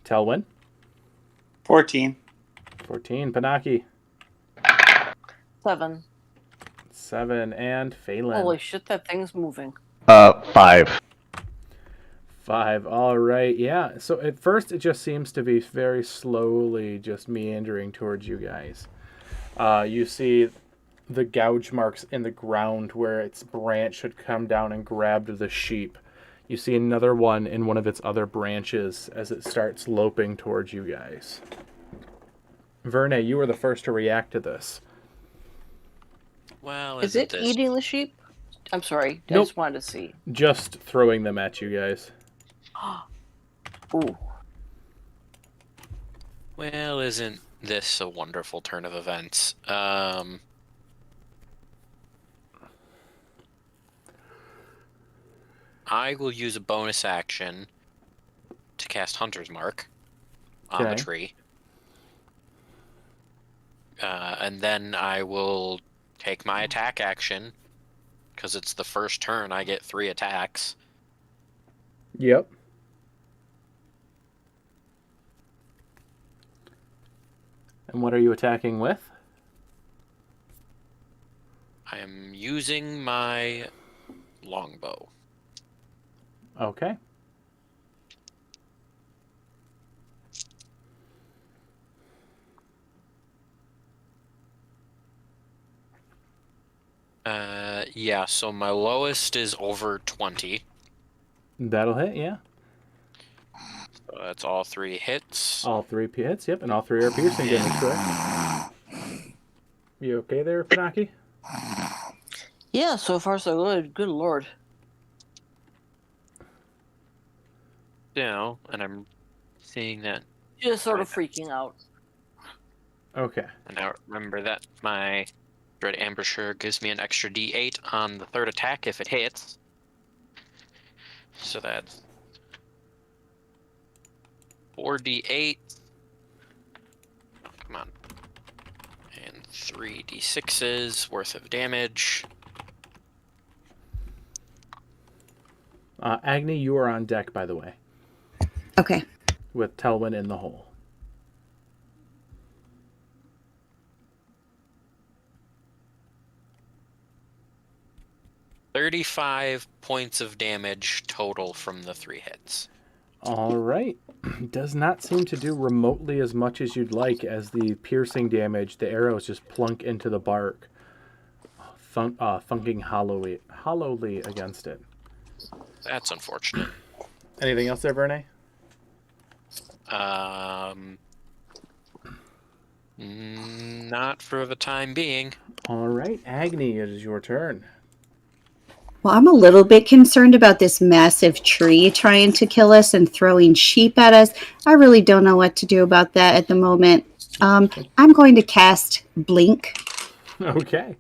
[SPEAKER 1] Telwyn.
[SPEAKER 3] 14.
[SPEAKER 1] 14. Panaki.
[SPEAKER 2] 7.
[SPEAKER 1] 7. And Phelan.
[SPEAKER 2] Holy shit, that thing's moving.
[SPEAKER 4] 5.
[SPEAKER 1] 5. All right. Yeah. So at first, it just seems to be very slowly just meandering towards you guys. You see the gouge marks in the ground where its branch should come down and grabbed the sheep. You see another one in one of its other branches as it starts loping towards you guys. Verne, you were the first to react to this.
[SPEAKER 5] Well,
[SPEAKER 2] Is
[SPEAKER 5] isn't
[SPEAKER 2] it
[SPEAKER 5] this...
[SPEAKER 2] eating the sheep? I'm sorry. I
[SPEAKER 1] Nope.
[SPEAKER 2] just wanted to see.
[SPEAKER 1] Just throwing them at you guys.
[SPEAKER 2] Ooh.
[SPEAKER 5] Well, isn't this a wonderful turn of events? I will use a bonus action to cast Hunter's Mark on the
[SPEAKER 1] Okay.
[SPEAKER 5] tree. And then I will take my attack action, because it's the first turn, I get 3 attacks.
[SPEAKER 1] Yep. And what are you attacking with?
[SPEAKER 5] I am using my longbow.
[SPEAKER 1] Okay.
[SPEAKER 5] Yeah, so my lowest is over 20.
[SPEAKER 1] That'll hit, yeah.
[SPEAKER 5] So that's all 3 hits.
[SPEAKER 1] All 3 hits, yep, and all 3 are piercing damage, correct? You okay there, Panaki?
[SPEAKER 2] Yeah, so far so good. Good lord.
[SPEAKER 5] You know, and I'm seeing that.
[SPEAKER 2] Just sort of freaking out.
[SPEAKER 1] Okay.
[SPEAKER 5] And I remember that my Dread Ambusher gives me an extra d8 on the 3rd attack if it hits. So that's 4d8. Oh, come on. And 3d6s worth of damage.
[SPEAKER 1] Agni, you are on deck, by the way,
[SPEAKER 7] Okay.
[SPEAKER 1] with Telwyn in the hole.
[SPEAKER 5] $35 points of damage total from the 3 hits.
[SPEAKER 1] All right. Does not seem to do remotely as much as you'd like, as the piercing damage, the arrows just plunk into the bark, thunking hollowly against it.
[SPEAKER 5] That's unfortunate.
[SPEAKER 1] Anything else there, Verne?
[SPEAKER 5] Not for the time being.
[SPEAKER 1] All right, Agni, it is your turn.
[SPEAKER 7] Well, I'm a little bit concerned about this massive tree trying to kill us and throwing sheep at us. I really don't know what to do about that at the moment. I'm going to cast Blink.
[SPEAKER 1] Okay.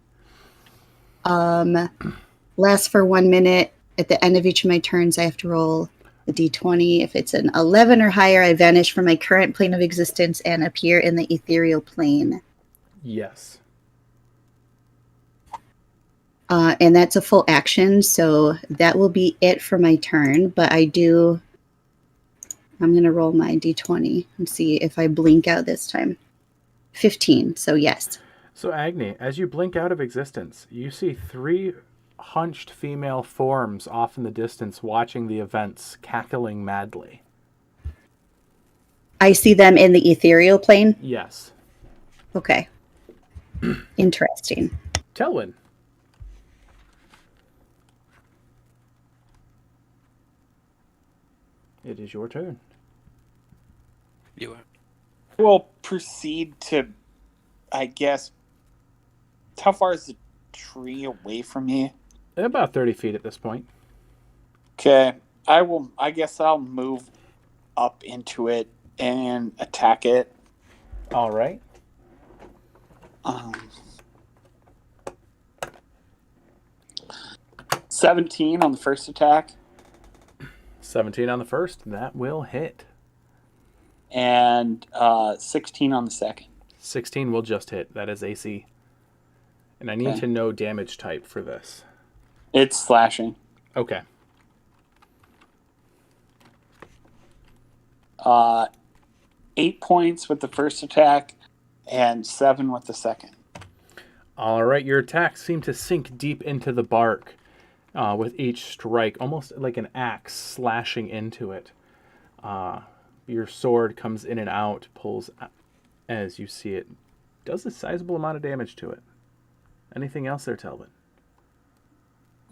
[SPEAKER 7] Lasts for 1 minute. At the end of each of my turns, I have to roll the d20. If it's an 11 or higher, I vanish from my current plane of existence and appear in the ethereal plane.
[SPEAKER 1] Yes.
[SPEAKER 7] And that's a full action, so that will be it for my turn. But I'm going to roll my d20 and see if I blink out this time. 15, so yes.
[SPEAKER 1] So, Agni, as you blink out of existence, you see 3 hunched female forms off in the distance watching the events, cackling madly.
[SPEAKER 7] I see them in the ethereal plane?
[SPEAKER 1] Yes.
[SPEAKER 7] Okay. Interesting.
[SPEAKER 1] Telwyn. It is your turn.
[SPEAKER 5] You are.
[SPEAKER 3] We'll proceed to, I guess, how far is the tree away from me?
[SPEAKER 1] About 30 feet at this point.
[SPEAKER 3] Okay, I guess I'll move up into it and attack it.
[SPEAKER 1] All right.
[SPEAKER 3] 17 on the first attack.
[SPEAKER 1] 17 on the first. That will hit.
[SPEAKER 3] And 16 on the second.
[SPEAKER 1] 16 will just hit. That is AC. And I need to know damage type for this.
[SPEAKER 3] It's slashing.
[SPEAKER 1] Okay.
[SPEAKER 3] 8 points with the first attack and 7 with the second.
[SPEAKER 1] All right. Your attacks seem to sink deep into the bark with each strike, almost like an axe slashing into it. Your sword comes in and out, pulls as you see it. Does a sizable amount of damage to it. Anything else there, Telvin?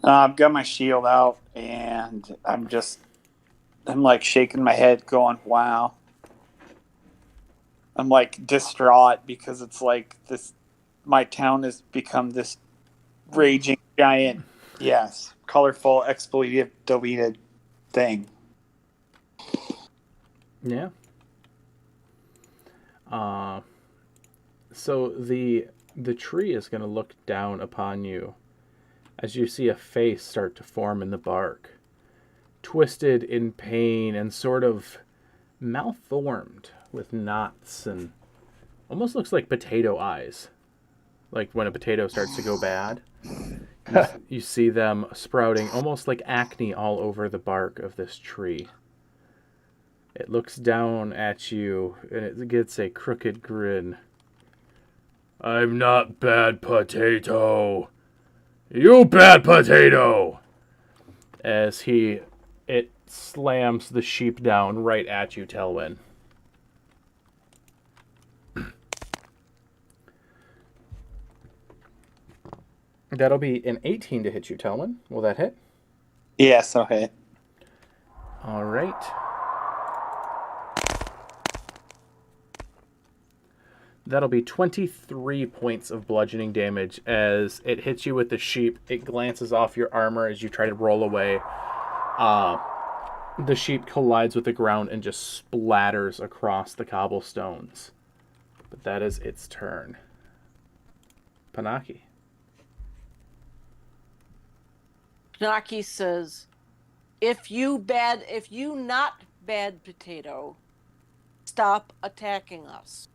[SPEAKER 3] I've got my shield out, and I'm like shaking my head going, wow. I'm like distraught because it's like this, my town has become this raging giant, yes, colorful, expletive, deleted thing.
[SPEAKER 1] Yeah. So the tree is going to look down upon you as you see a face start to form in the bark, twisted in pain and sort of malformed with knots and almost looks like potato eyes. Like when a potato starts to go bad, you see them sprouting almost like acne all over the bark of this tree. It looks down at you and it gets a crooked grin. I'm not bad potato. You bad potato! As it slams the sheep down right at you, Telwyn. That'll be an 18 to hit you, Telmin. Will that hit?
[SPEAKER 3] Yes, I'll hit.
[SPEAKER 1] All right. That'll be 23 points of bludgeoning damage as it hits you with the sheep. It glances off your armor as you try to roll away. The sheep collides with the ground and just splatters across the cobblestones. But that is its turn. Panaki.
[SPEAKER 2] Panaki says, if you not bad potato, stop attacking us.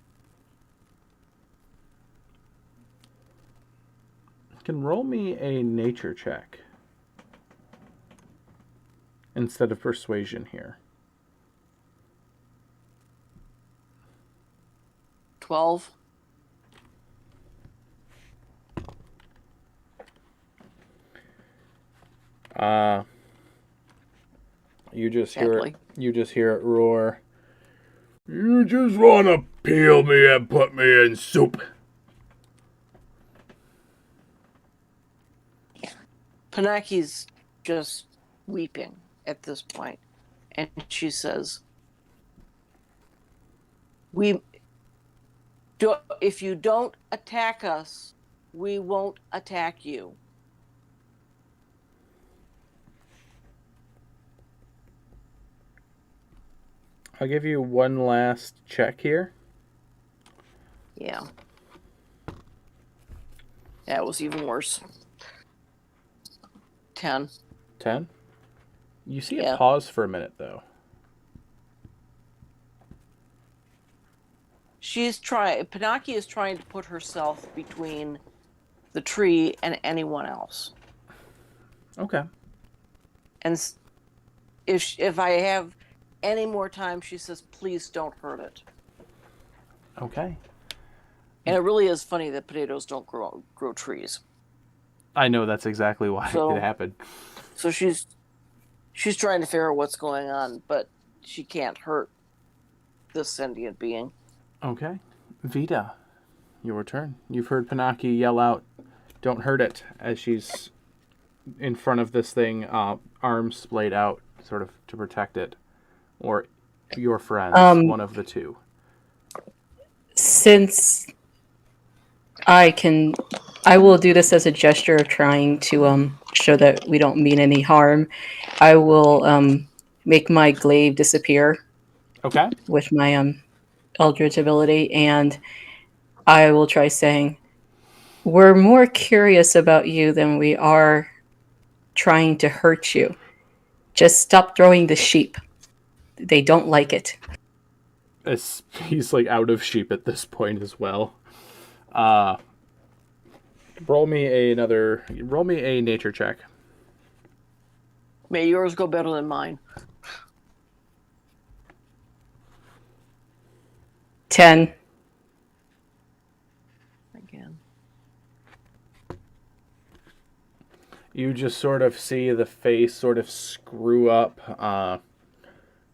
[SPEAKER 1] Can roll me a nature check instead of persuasion here.
[SPEAKER 2] 12.
[SPEAKER 1] You just
[SPEAKER 2] Sadly.
[SPEAKER 1] hear it roar. You just want to peel me and put me in soup.
[SPEAKER 2] Panaki's just weeping at this point, and she says, if you don't attack us, we won't attack you.
[SPEAKER 1] I'll give you one last check here.
[SPEAKER 2] Yeah. That was even worse. 10.
[SPEAKER 1] 10? You see
[SPEAKER 2] Yeah.
[SPEAKER 1] it pause for a minute, though.
[SPEAKER 2] Pinocchio is trying to put herself between the tree and anyone else.
[SPEAKER 1] Okay.
[SPEAKER 2] And if I have any more time, she says, please don't hurt it.
[SPEAKER 1] Okay.
[SPEAKER 2] And it really is funny that potatoes don't grow trees.
[SPEAKER 1] I know that's exactly why it happened.
[SPEAKER 2] So she's trying to figure out what's going on, but she can't hurt this sentient being.
[SPEAKER 1] Okay. Vita, your turn. You've heard Pinocchio yell out, "Don't hurt it," as she's in front of this thing, arms splayed out, sort of to protect it. Or your friends, one of the two.
[SPEAKER 6] Since I will do this as a gesture of trying to show that we don't mean any harm. I will make my glaive disappear.
[SPEAKER 1] Okay.
[SPEAKER 6] With my Eldritch ability, and I will try saying, "We're more curious about you than we are trying to hurt you. Just stop throwing the sheep. They don't like it."
[SPEAKER 1] He's like out of sheep at this point as well. Roll me a nature check.
[SPEAKER 2] May yours go better than mine.
[SPEAKER 6] 10.
[SPEAKER 2] Again.
[SPEAKER 1] You just sort of see the face sort of screw up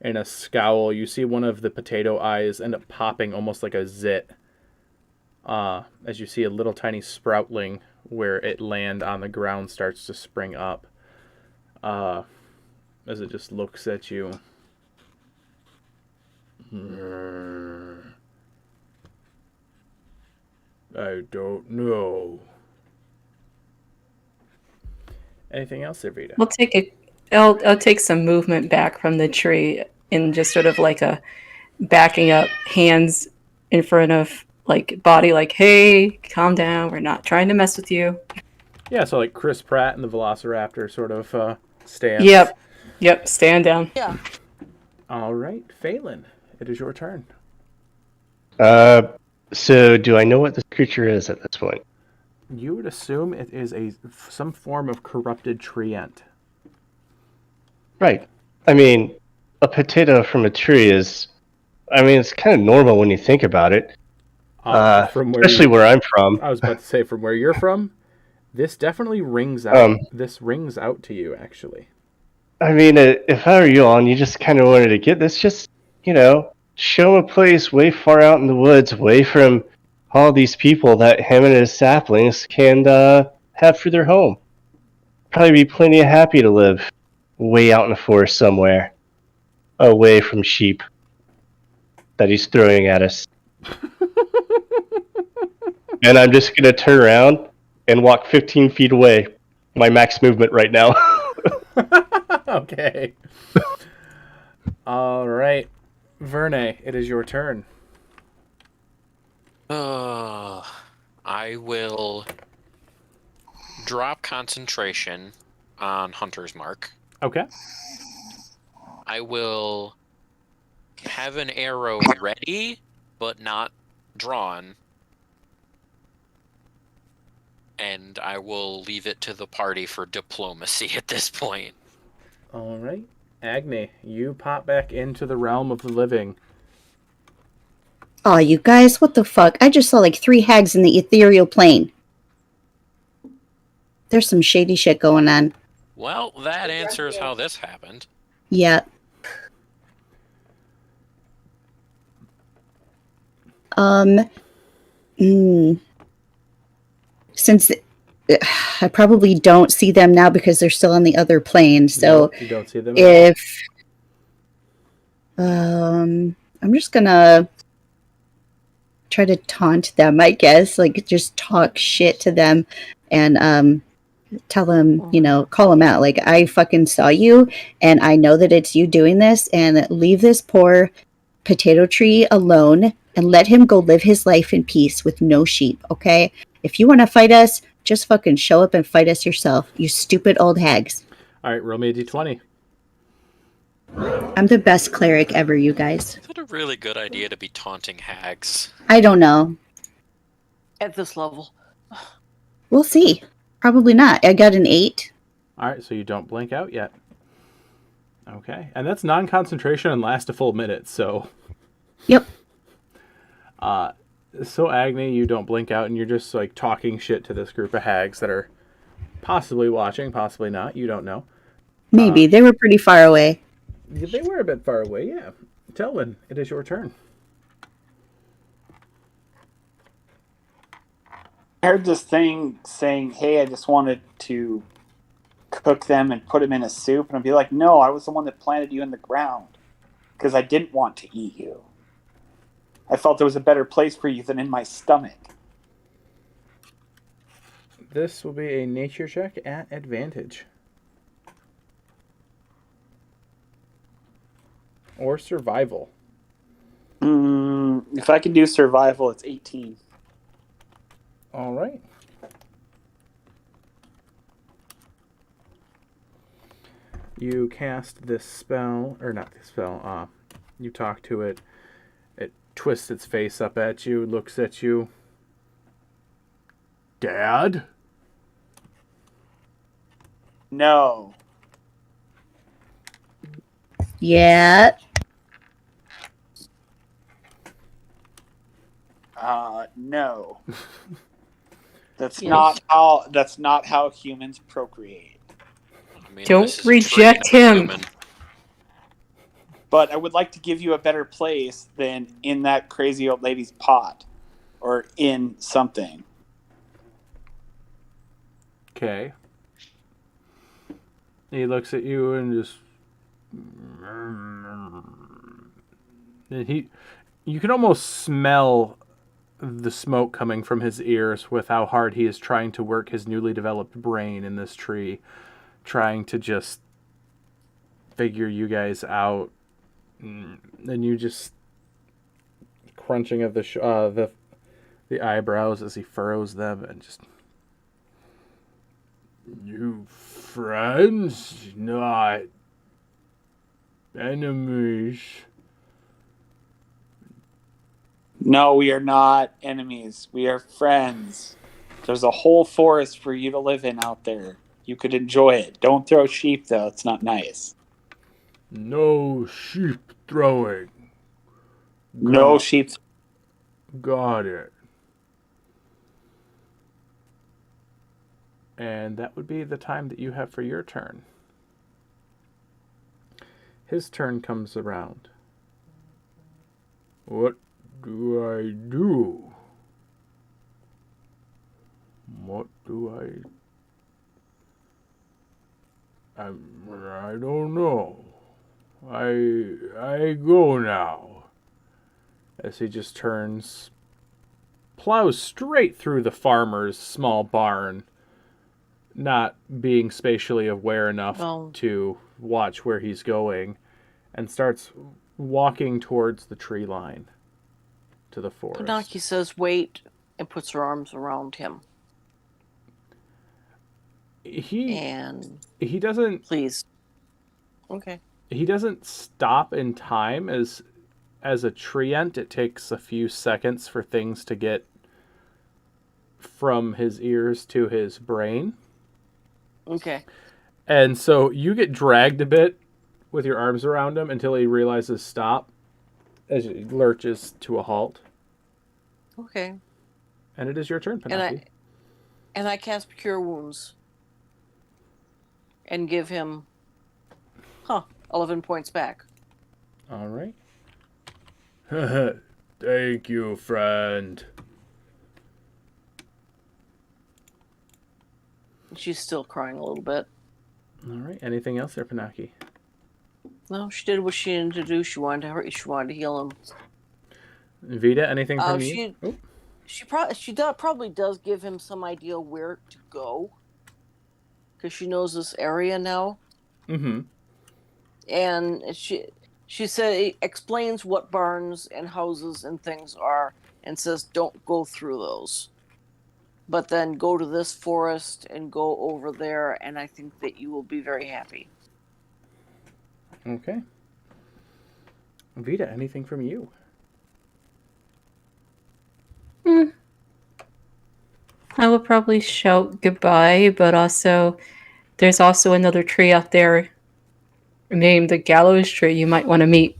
[SPEAKER 1] in a scowl. You see one of the potato eyes end up popping almost like a zit as you see a little tiny sproutling where it land on the ground starts to spring up as it just looks at you. I don't know. Anything else, Vita?
[SPEAKER 6] I'll take some movement back from the tree and just sort of like a backing up, hands in front of like body, like, "Hey, calm down. We're not trying to mess with you."
[SPEAKER 1] Yeah, so like Chris Pratt and the Velociraptor sort of stance.
[SPEAKER 6] Yep. Stand down.
[SPEAKER 2] Yeah.
[SPEAKER 1] All right, Phelan, it is your turn.
[SPEAKER 4] So do I know what this creature is at this point?
[SPEAKER 1] You would assume it is some form of corrupted treant.
[SPEAKER 4] Right. I mean, a potato from a tree is, it's kind of normal when you think about it. Especially where I'm from.
[SPEAKER 1] I was about to say, from where you're from, this definitely rings out. This rings out to you, actually.
[SPEAKER 4] If I were you all and you just kind of wanted to get this, just, show him a place way far out in the woods, away from all these people that him and his saplings can have for their home. Probably be plenty happy to live way out in the forest somewhere, away from sheep that he's throwing at us. And I'm just going to turn around and walk 15 feet away. My max movement right now.
[SPEAKER 1] Okay. All right. Verne, it is your turn.
[SPEAKER 5] I will drop concentration on Hunter's Mark.
[SPEAKER 1] Okay.
[SPEAKER 5] I will have an arrow ready, but not drawn. And I will leave it to the party for diplomacy at this point.
[SPEAKER 1] All right. Agni, you pop back into the realm of the living.
[SPEAKER 7] Aw, you guys, what the fuck? I just saw like 3 hags in the ethereal plane. There's some shady shit going on.
[SPEAKER 5] Well, that answers how this happened.
[SPEAKER 7] Yeah. Since I probably don't see them now because they're still on the other plane, so
[SPEAKER 1] you don't see them
[SPEAKER 7] if I'm just gonna try to taunt them, I guess, like just talk shit to them and tell them, call them out, like, I fucking saw you and I know that it's you doing this, and leave this poor potato tree alone and let him go live his life in peace with no sheep, okay? If you want to fight us, just fucking show up and fight us yourself, you stupid old hags.
[SPEAKER 1] All right, roll me a d20.
[SPEAKER 7] I'm the best cleric ever, you guys.
[SPEAKER 5] Is it a really good idea to be taunting hags?
[SPEAKER 7] I don't know.
[SPEAKER 2] At this level.
[SPEAKER 7] We'll see. Probably not. I got an 8.
[SPEAKER 1] All right, so you don't blink out yet. Okay, and that's non-concentration and lasts a full minute. So,
[SPEAKER 7] Yep.
[SPEAKER 1] so Agni, you don't blink out, and you're just like talking shit to this group of hags that are possibly watching, possibly not. You don't know.
[SPEAKER 7] Maybe. They were pretty far away.
[SPEAKER 1] They were a bit far away. Yeah. Telmin, it is your turn.
[SPEAKER 3] I heard this thing saying, "Hey, I just wanted to cook them and put them in a soup," and I'd be like, "No, I was the one that planted you in the ground because I didn't want to eat you. I felt there was a better place for you than in my stomach."
[SPEAKER 1] This will be a nature check at advantage. Or survival.
[SPEAKER 3] If I can do survival, it's 18.
[SPEAKER 1] All right. You cast this spell, or not this spell, you talk to it. It twists its face up at you, looks at you. Dad?
[SPEAKER 3] No.
[SPEAKER 7] Yeah.
[SPEAKER 3] No. That's
[SPEAKER 2] Yes.
[SPEAKER 3] not how humans procreate.
[SPEAKER 5] I mean,
[SPEAKER 6] Don't
[SPEAKER 5] this is a
[SPEAKER 6] reject
[SPEAKER 5] tree, not a
[SPEAKER 6] him.
[SPEAKER 5] human.
[SPEAKER 3] But I would like to give you a better place than in that crazy old lady's pot or in something.
[SPEAKER 1] Okay. He looks at you and just... And you can almost smell the smoke coming from his ears with how hard he is trying to work his newly developed brain in this tree, trying to just figure you guys out. And you just crunching of the eyebrows as he furrows them, and just, you friends, not enemies.
[SPEAKER 3] No, we are not enemies. We are friends. There's a whole forest for you to live in out there. You could enjoy it. Don't throw sheep, though. It's not nice.
[SPEAKER 1] No sheep throwing.
[SPEAKER 3] No sheep.
[SPEAKER 1] Got it. And that would be the time that you have for your turn. His turn comes around. What do I do? What do I don't know. I go now. As he just turns, plows straight through the farmer's small barn, not being spatially aware enough to watch where he's going, and starts walking towards the tree line to the forest.
[SPEAKER 2] Panaki says wait and puts her arms around him.
[SPEAKER 1] He doesn't...
[SPEAKER 2] Please. Okay.
[SPEAKER 1] He doesn't stop in time. As a treant, it takes a few seconds for things to get from his ears to his brain.
[SPEAKER 2] Okay.
[SPEAKER 1] And so you get dragged a bit with your arms around him until he realizes stop, as he lurches to a halt.
[SPEAKER 2] Okay.
[SPEAKER 1] And it is your turn, Panaki.
[SPEAKER 2] And I cast Cure Wounds. And give him 11 points back.
[SPEAKER 1] All right. Thank you, friend.
[SPEAKER 2] She's still crying a little bit.
[SPEAKER 1] All right. Anything else there, Panaki?
[SPEAKER 2] No, she did what she needed to do. She wanted to heal him.
[SPEAKER 1] Vita, anything from you?
[SPEAKER 2] She probably does give him some idea where to go, because she knows this area now.
[SPEAKER 1] Mm-hmm.
[SPEAKER 2] And she said, explains what barns and houses and things are, and says don't go through those, but then go to this forest and go over there, and I think that you will be very happy.
[SPEAKER 1] Okay. Vita, anything from you?
[SPEAKER 6] I would probably shout goodbye, but also there's also another tree out there named the Gallows Tree you might want to meet.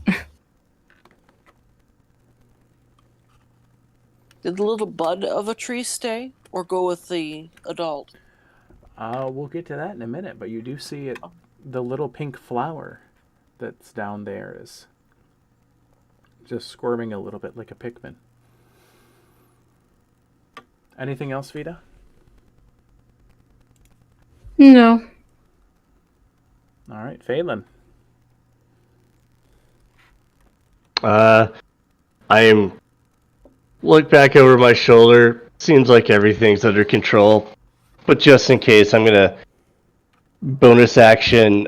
[SPEAKER 2] Did the little bud of a tree stay, or go with the adult?
[SPEAKER 1] We'll get to that in a minute, but you do see it. The little pink flower that's down there is just squirming a little bit like a Pikmin. Anything else, Vita?
[SPEAKER 6] No.
[SPEAKER 1] All right, Phelan.
[SPEAKER 4] I am look back over my shoulder. Seems like everything's under control, but just in case, I'm gonna bonus action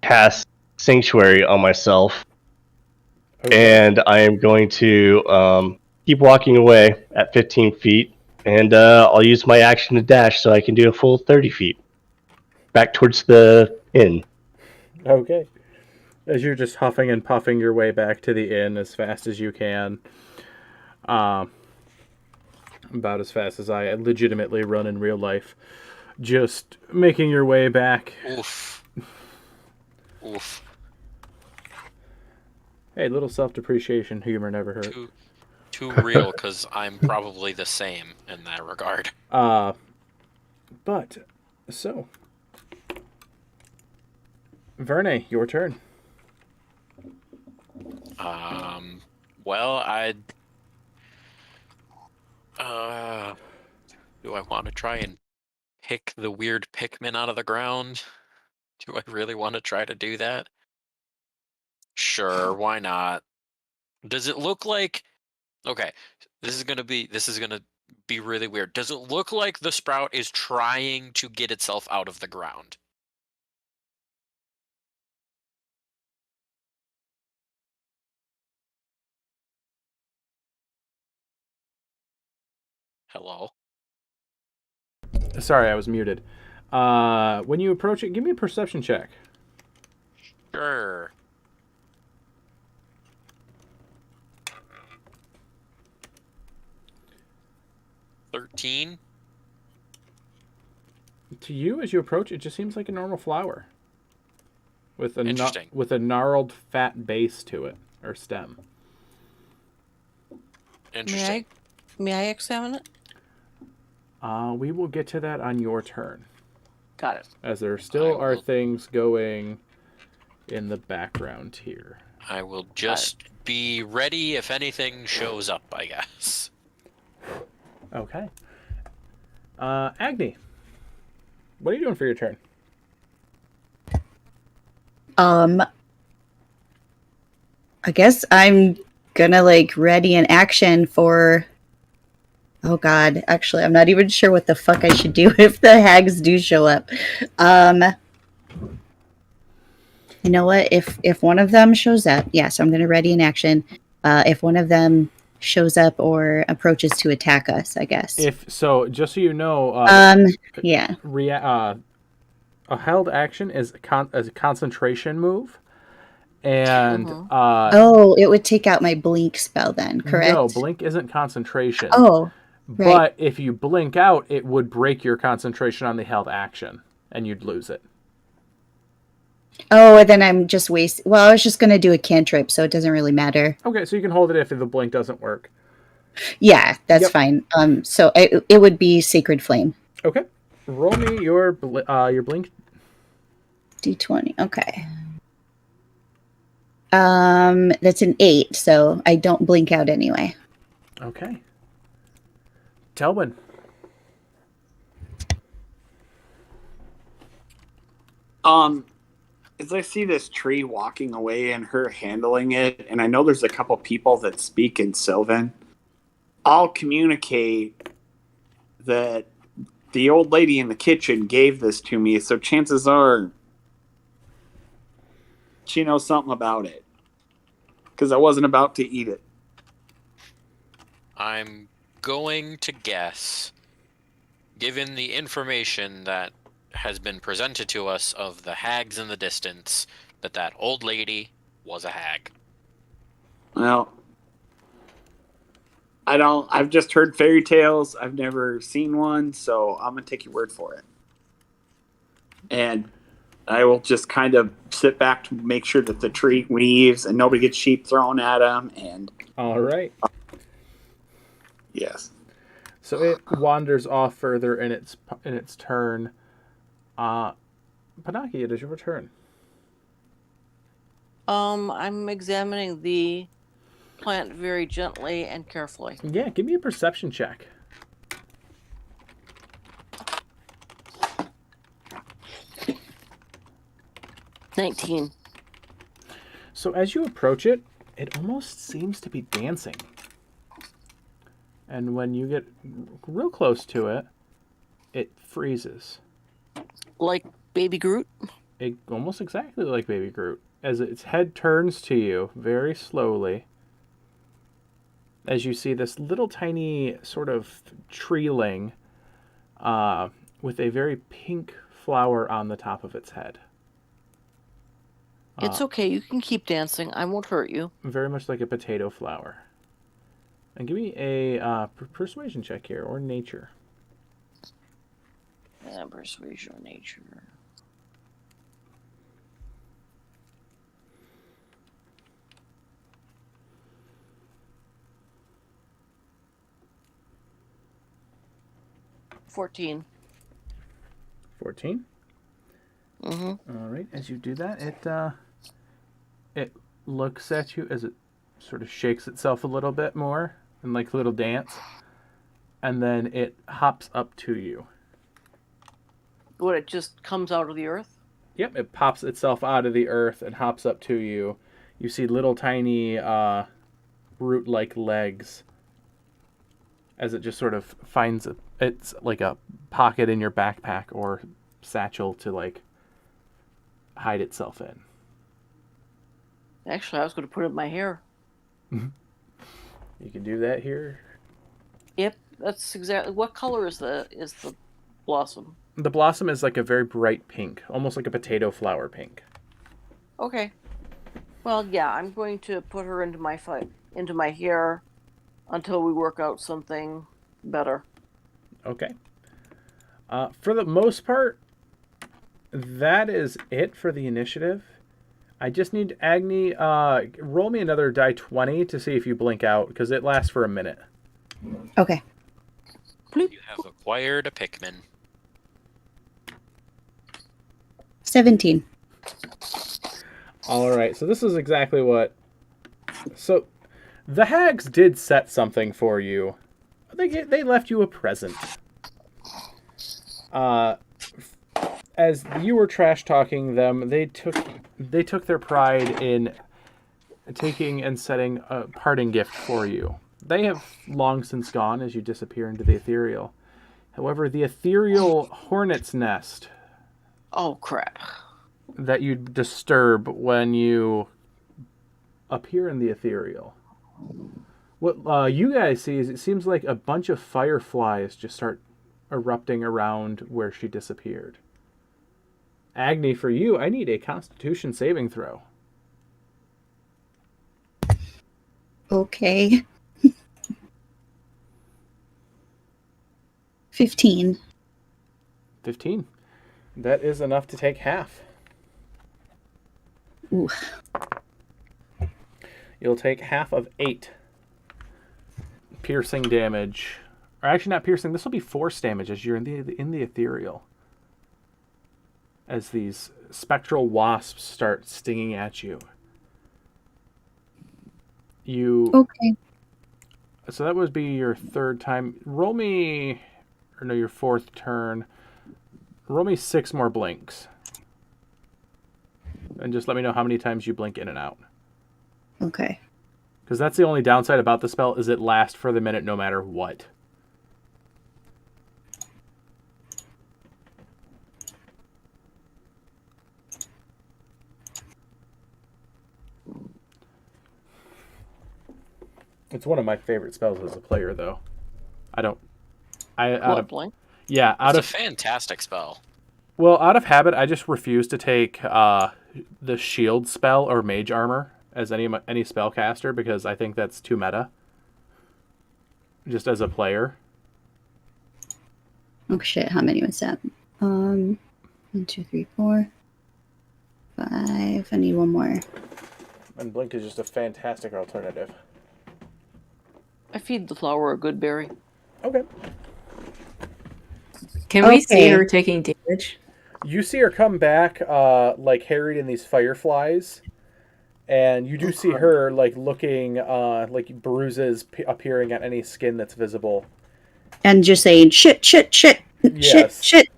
[SPEAKER 4] cast Sanctuary on myself, and I am going to keep walking away at 15 feet, and I'll use my action to dash so I can do a full 30 feet back towards the inn.
[SPEAKER 1] Okay. As you're just huffing and puffing your way back to the inn as fast as you can. About as fast as I legitimately run in real life. Just making your way back.
[SPEAKER 5] Oof. Oof.
[SPEAKER 1] Hey, little self-depreciation humor never hurt.
[SPEAKER 5] Too real, because I'm probably the same in that regard.
[SPEAKER 1] But, so. Verne, your turn.
[SPEAKER 5] Well, do I want to try and pick the weird Pikmin out of the ground? Do I really want to try to do that? Sure, why not? Does it look like... Okay, this is gonna be really weird. Does it look like the sprout is trying to get itself out of the ground? Hello?
[SPEAKER 1] Sorry, I was muted. When you approach it, give me a perception check.
[SPEAKER 5] Sure. $13?
[SPEAKER 1] To you, as you approach, it just seems like a normal flower. With a
[SPEAKER 5] Interesting.
[SPEAKER 1] with a gnarled, fat base to it, or stem.
[SPEAKER 5] Interesting.
[SPEAKER 2] May I examine it?
[SPEAKER 1] We will get to that on your turn.
[SPEAKER 2] Got it.
[SPEAKER 1] As there still are
[SPEAKER 5] will-
[SPEAKER 1] things going in the background here.
[SPEAKER 5] I will just be ready if anything shows up, I guess.
[SPEAKER 1] Okay. Agni, what are you doing for your turn?
[SPEAKER 7] I guess I'm gonna ready an action for. Oh God, actually, I'm not even sure what the fuck I should do if the hags do show up. You know what? If one of them shows up, so I'm gonna ready an action. If one of them shows up or approaches to attack us, I guess.
[SPEAKER 1] If so, just so you know,
[SPEAKER 7] yeah.
[SPEAKER 1] A held action is a concentration move, and
[SPEAKER 7] it would take out my blink spell then, correct?
[SPEAKER 1] No, blink isn't concentration.
[SPEAKER 7] Oh, right.
[SPEAKER 1] But if you blink out, it would break your concentration on the held action, and you'd lose it.
[SPEAKER 7] Oh, and then I'm just wasting. Well, I was just gonna do a cantrip, so it doesn't really matter.
[SPEAKER 1] Okay, so you can hold it if the blink doesn't work.
[SPEAKER 7] Yeah, that's fine. So it would be Sacred Flame.
[SPEAKER 1] Okay, roll me your blink.
[SPEAKER 7] D20. Okay. That's an 8, so I don't blink out anyway.
[SPEAKER 1] Okay. Telmin.
[SPEAKER 3] As I see this tree walking away and her handling it, and I know there's a couple people that speak in Sylvan, I'll communicate that the old lady in the kitchen gave this to me, so chances are she knows something about it. Because I wasn't about to eat it.
[SPEAKER 5] I'm going to guess, given the information that has been presented to us of the hags in the distance, that old lady was a hag.
[SPEAKER 3] Well, I've just heard fairy tales. I've never seen one, so I'm going to take your word for it. And I will just kind of sit back to make sure that the tree weaves and nobody gets sheep thrown at them. And
[SPEAKER 1] All right.
[SPEAKER 3] yes.
[SPEAKER 1] So it wanders off further in its turn. Panaki, it is your turn.
[SPEAKER 2] I'm examining the plant very gently and carefully.
[SPEAKER 1] Yeah, give me a perception check.
[SPEAKER 2] $19.
[SPEAKER 1] So as you approach it, it almost seems to be dancing. And when you get real close to it, it freezes.
[SPEAKER 2] Like Baby Groot?
[SPEAKER 1] Almost exactly like Baby Groot. As its head turns to you very slowly, as you see this little tiny sort of treeling with a very pink flower on the top of its head.
[SPEAKER 2] It's okay. You can keep dancing. I won't hurt you.
[SPEAKER 1] Very much like a potato flower. And give me a persuasion check here, or nature.
[SPEAKER 2] Persuasion or nature. $14.
[SPEAKER 1] 14.
[SPEAKER 2] Mm-hmm.
[SPEAKER 1] All right. As you do that, it looks at you as it sort of shakes itself a little bit more in like a little dance, and then it hops up to you.
[SPEAKER 2] What, it just comes out of the earth?
[SPEAKER 1] Yep, it pops itself out of the earth and hops up to you. You see little tiny root-like legs as it just sort of finds it's like a pocket in your backpack or satchel to like hide itself in.
[SPEAKER 2] Actually, I was going to put it in my hair.
[SPEAKER 1] You can do that here.
[SPEAKER 2] Yep, that's exactly. What color is the blossom?
[SPEAKER 1] The blossom is like a very bright pink, almost like a potato flower pink.
[SPEAKER 2] Okay. Well, yeah, I'm going to put her into my hair until we work out something better.
[SPEAKER 1] Okay. For the most part, that is it for the initiative. I just need Agni, roll me another die 20 to see if you blink out, because it lasts for a minute.
[SPEAKER 7] Okay.
[SPEAKER 5] You have acquired a Pikmin.
[SPEAKER 7] 17.
[SPEAKER 1] All right, so this is exactly what... So, the hags did set something for you. They left you a present. As you were trash-talking them, they took their pride in taking and setting a parting gift for you. They have long since gone as you disappear into the ethereal. However, the ethereal hornet's nest
[SPEAKER 2] Oh, crap.
[SPEAKER 1] that you disturb when you appear in the ethereal. What you guys see is it seems like a bunch of fireflies just start erupting around where she disappeared. Agni, for you, I need a Constitution saving throw.
[SPEAKER 7] Okay. 15.
[SPEAKER 1] 15. That is enough to take half.
[SPEAKER 7] Ooh.
[SPEAKER 1] You'll take half of 8 piercing damage. Or actually not piercing, this will be force damage as you're in the ethereal. As these spectral wasps start stinging at you.
[SPEAKER 7] Okay.
[SPEAKER 1] So that would be your third time. Roll me, or no, your fourth turn. Roll me 6 more blinks. And just let me know how many times you blink in and out.
[SPEAKER 7] Okay.
[SPEAKER 1] Because that's the only downside about the spell, is it lasts for the minute no matter what. It's one of my favorite spells as a player, though.
[SPEAKER 2] Blink?
[SPEAKER 1] Yeah,
[SPEAKER 5] It's a fantastic spell.
[SPEAKER 1] Well, out of habit, I just refuse to take the shield spell or mage armor as any spellcaster because I think that's too meta. Just as a player.
[SPEAKER 7] Oh shit! How many was that? 1, 2, 3, 4, 5. I need one more.
[SPEAKER 1] And Blink is just a fantastic alternative.
[SPEAKER 2] I feed the flower a good berry.
[SPEAKER 1] Okay.
[SPEAKER 6] Can we see
[SPEAKER 7] Okay.
[SPEAKER 6] her taking damage?
[SPEAKER 1] You see her come back, like harried in these fireflies, and you do see her like looking, like bruises appearing on any skin that's visible.
[SPEAKER 7] And just saying shit, shit, shit,
[SPEAKER 1] Yes.
[SPEAKER 7] shit,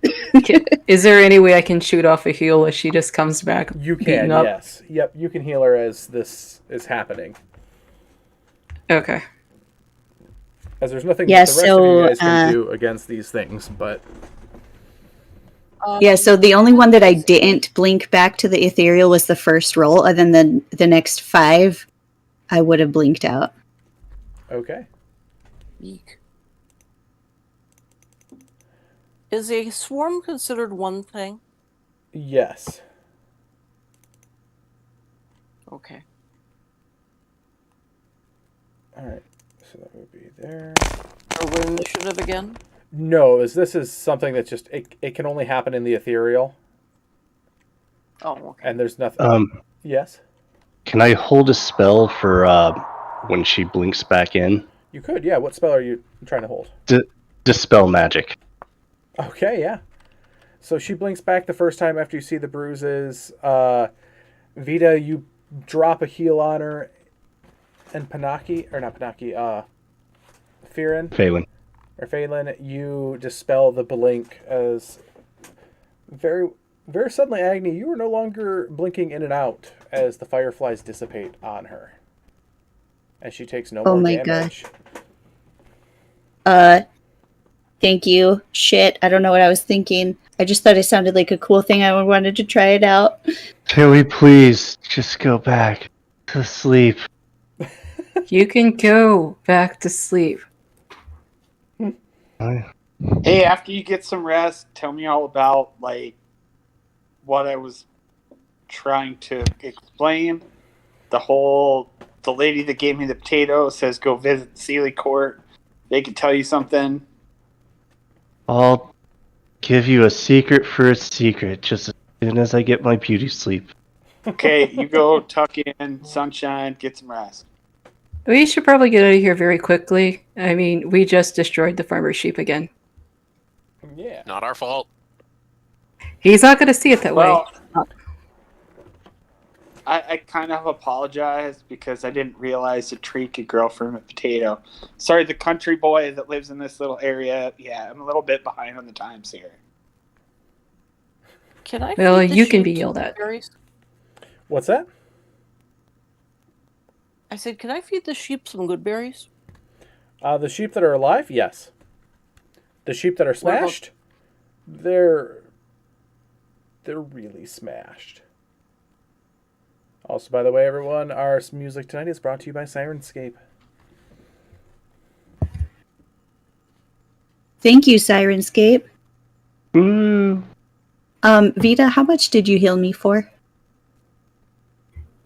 [SPEAKER 7] shit.
[SPEAKER 6] Is there any way I can shoot off a heal as she just comes back?
[SPEAKER 1] You
[SPEAKER 6] beaten
[SPEAKER 1] can,
[SPEAKER 6] up?
[SPEAKER 1] yes. Yep, you can heal her as this is happening.
[SPEAKER 6] Okay.
[SPEAKER 1] As there's nothing
[SPEAKER 7] Yeah,
[SPEAKER 1] that the rest of you
[SPEAKER 7] so,
[SPEAKER 1] guys can do against these things, but
[SPEAKER 7] Yeah, so the only one that I didn't blink back to the ethereal was the first roll, and then the next 5 I would have blinked out.
[SPEAKER 1] okay.
[SPEAKER 2] Eek. Is a swarm considered one thing?
[SPEAKER 1] Yes.
[SPEAKER 2] Okay.
[SPEAKER 1] Alright, so that would be there.
[SPEAKER 2] Are we initiative again?
[SPEAKER 1] No, this is something that just, it can only happen in the ethereal,
[SPEAKER 2] Oh, okay.
[SPEAKER 1] and there's nothing. Yes?
[SPEAKER 4] Can I hold a spell for when she blinks back in?
[SPEAKER 1] You could, yeah. What spell are you trying to hold?
[SPEAKER 4] Dispel magic.
[SPEAKER 1] Okay, yeah. So she blinks back the first time after you see the bruises. Vita, you drop a heal on her, and Panaki, or not Panaki,
[SPEAKER 4] Phelan.
[SPEAKER 1] Phelan, you dispel the blink as very, very suddenly, Agni, you are no longer blinking in and out as the fireflies dissipate on her. And she takes no
[SPEAKER 7] Oh
[SPEAKER 1] more
[SPEAKER 7] my
[SPEAKER 1] damage.
[SPEAKER 7] Thank you. Shit, I don't know what I was thinking. I just thought it sounded like a cool thing. I wanted to try it out.
[SPEAKER 4] Can we please just go back to sleep?
[SPEAKER 6] You can go back to sleep.
[SPEAKER 3] Hey, after you get some rest, tell me all about like what I was trying to explain. The lady that gave me the potato says go visit Sealy Court. They can tell you something.
[SPEAKER 4] I'll give you a secret for a secret just as soon as I get my beauty sleep.
[SPEAKER 3] Okay, you go tuck in, sunshine, get some rest.
[SPEAKER 6] We should probably get out of here very quickly. I mean, we just destroyed the farmer's sheep again.
[SPEAKER 1] Yeah.
[SPEAKER 5] Not our fault.
[SPEAKER 6] He's not going to see it that way.
[SPEAKER 3] Well, I kind of apologize because I didn't realize a tree could grow from a potato. Sorry, the country boy that lives in this little area. Yeah, I'm a little bit behind on the times here.
[SPEAKER 2] Can I?
[SPEAKER 6] Well,
[SPEAKER 2] feed the
[SPEAKER 6] you can
[SPEAKER 2] sheep
[SPEAKER 6] be
[SPEAKER 2] some
[SPEAKER 6] yelled at.
[SPEAKER 2] berries?
[SPEAKER 1] What's that?
[SPEAKER 2] I said, can I feed the sheep some good berries?
[SPEAKER 1] The sheep that are alive, yes. The sheep that are
[SPEAKER 2] What about-
[SPEAKER 1] smashed, they're really smashed. Also, by the way, everyone, our music tonight is brought to you by Sirenscape.
[SPEAKER 7] Thank you, Sirenscape.
[SPEAKER 4] Ooh.
[SPEAKER 7] Vita, how much did you heal me for?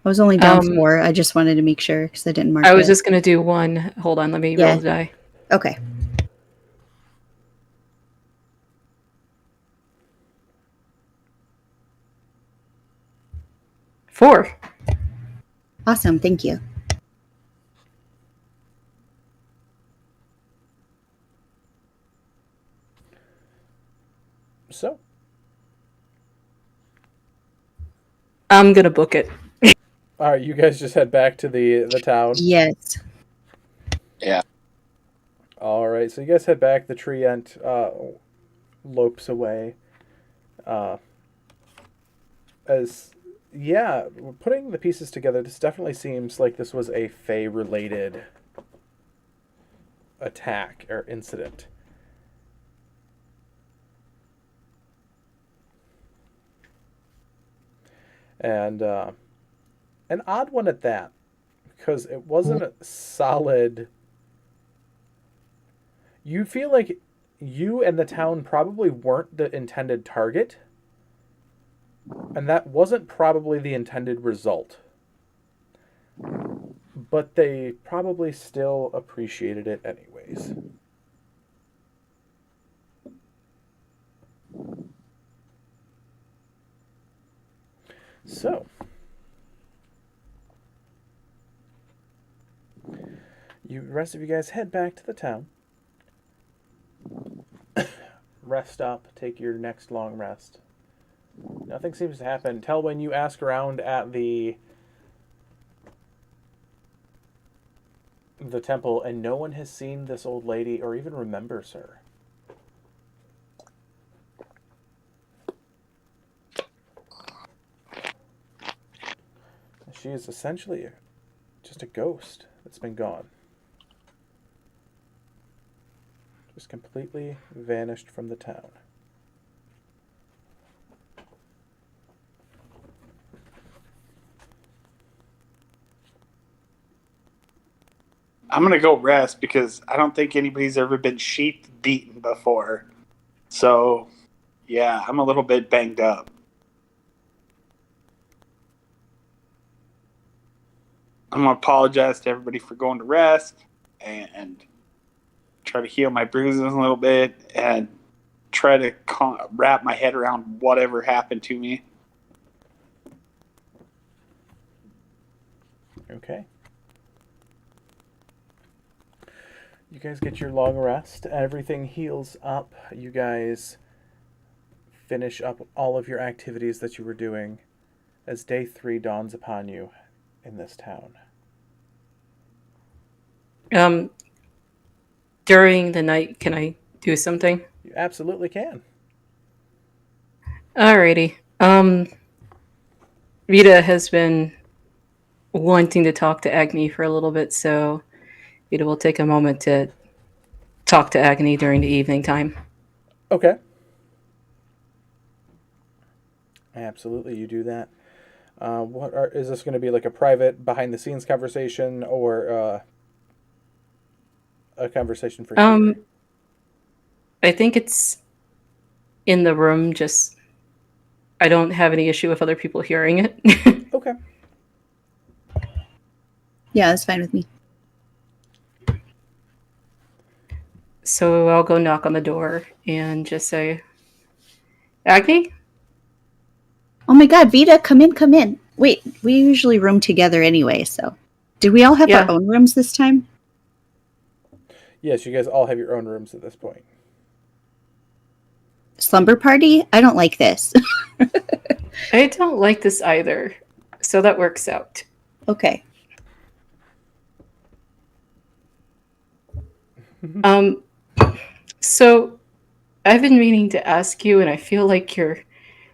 [SPEAKER 7] I was only down 4. I just wanted to make sure because I didn't mark it.
[SPEAKER 6] I was just going to do 1. Hold on, let me roll the die.
[SPEAKER 7] Okay.
[SPEAKER 6] Four.
[SPEAKER 7] Awesome, thank you.
[SPEAKER 1] So,
[SPEAKER 6] I'm going to book it.
[SPEAKER 1] all right, you guys just head back to the town.
[SPEAKER 7] Yes.
[SPEAKER 3] Yeah.
[SPEAKER 1] All right, so you guys head back. The tree ant lopes away. Putting the pieces together, this definitely seems like this was a Fae-related attack or incident. And an odd one at that, because it wasn't a solid. You feel like you and the town probably weren't the intended target, and that wasn't probably the intended result. but they probably still appreciated it anyways. So, the rest of you guys head back to the town. Rest up, take your next long rest. Nothing seems to happen. Telmin, you ask around at the temple, and no one has seen this old lady or even remembers her. She is essentially just a ghost that's been gone. Just completely vanished from the town.
[SPEAKER 3] I'm gonna go rest because I don't think anybody's ever been sheep beaten before. So, yeah, I'm a little bit banged up. I'm gonna apologize to everybody for going to rest and try to heal my bruises a little bit and try to wrap my head around whatever happened to me.
[SPEAKER 1] Okay. You guys get your long rest. Everything heals up. You guys finish up all of your activities that you were doing as day 3 dawns upon you in this town.
[SPEAKER 6] During the night, can I do something?
[SPEAKER 1] You absolutely can.
[SPEAKER 6] Alrighty. Vita has been wanting to talk to Agni for a little bit, so Vita will take a moment to talk to Agni during the evening time.
[SPEAKER 1] Okay. Absolutely, you do that. Is this going to be like a private, behind-the-scenes conversation, or a conversation for here?
[SPEAKER 6] I think it's in the room. Just I don't have any issue with other people hearing it.
[SPEAKER 1] Okay.
[SPEAKER 7] Yeah, that's fine with me.
[SPEAKER 6] So I'll go knock on the door and just say, Agni?
[SPEAKER 7] Oh my god, Vita, come in, come in. Wait, we usually room together anyway, so. Did we all have
[SPEAKER 6] Yeah.
[SPEAKER 7] our own rooms this time?
[SPEAKER 1] Yes, you guys all have your own rooms at this point.
[SPEAKER 7] Slumber party? I don't like this.
[SPEAKER 6] I don't like this either. So that works out.
[SPEAKER 7] Okay.
[SPEAKER 6] So I've been meaning to ask you, and I feel like you're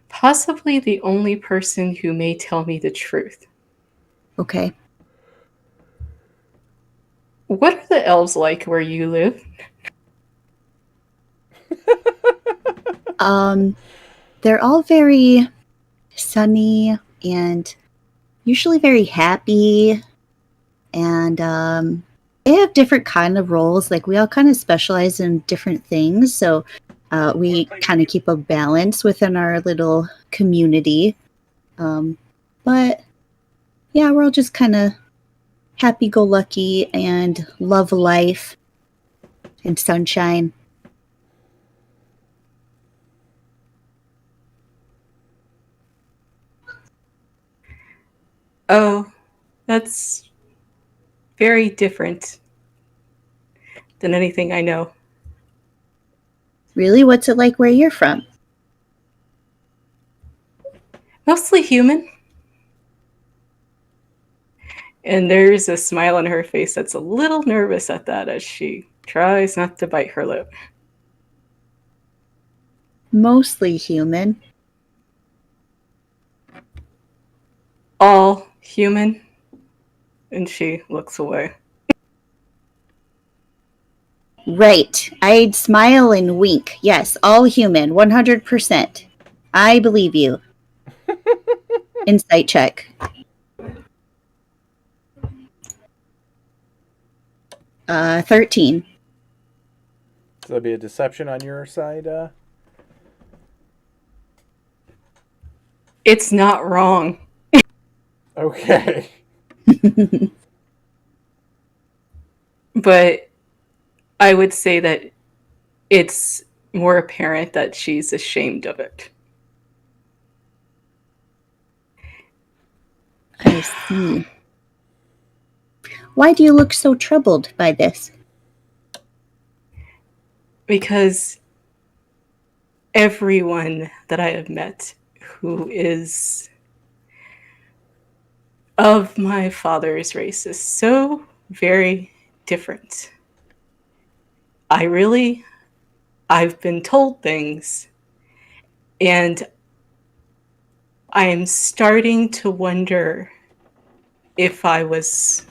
[SPEAKER 6] possibly the only person who may tell me the truth.
[SPEAKER 7] Okay.
[SPEAKER 6] What are the elves like where you live?
[SPEAKER 7] They're all very sunny and usually very happy, and they have different kind of roles. Like, we all kind of specialize in different things, so we kind of keep a balance within our little community. But yeah, we're all just kind of happy-go-lucky and love life and sunshine.
[SPEAKER 6] Oh, that's very different than anything I know.
[SPEAKER 7] Really? What's it like where you're from?
[SPEAKER 6] Mostly human. And there's a smile on her face that's a little nervous at that as she tries not to bite her lip.
[SPEAKER 7] Mostly human.
[SPEAKER 6] All human. And she looks away.
[SPEAKER 7] Right. I'd smile and wink. Yes, all human, 100%. I believe you. Insight check. 13.
[SPEAKER 1] So there'll be a deception on your side.
[SPEAKER 6] It's not wrong.
[SPEAKER 1] Okay.
[SPEAKER 6] But I would say that it's more apparent that she's ashamed of it.
[SPEAKER 7] I see. Why do you look so troubled by this?
[SPEAKER 6] Because everyone that I have met who is of my father's race is so very different. I've been told things, and I'm starting to wonder if I was.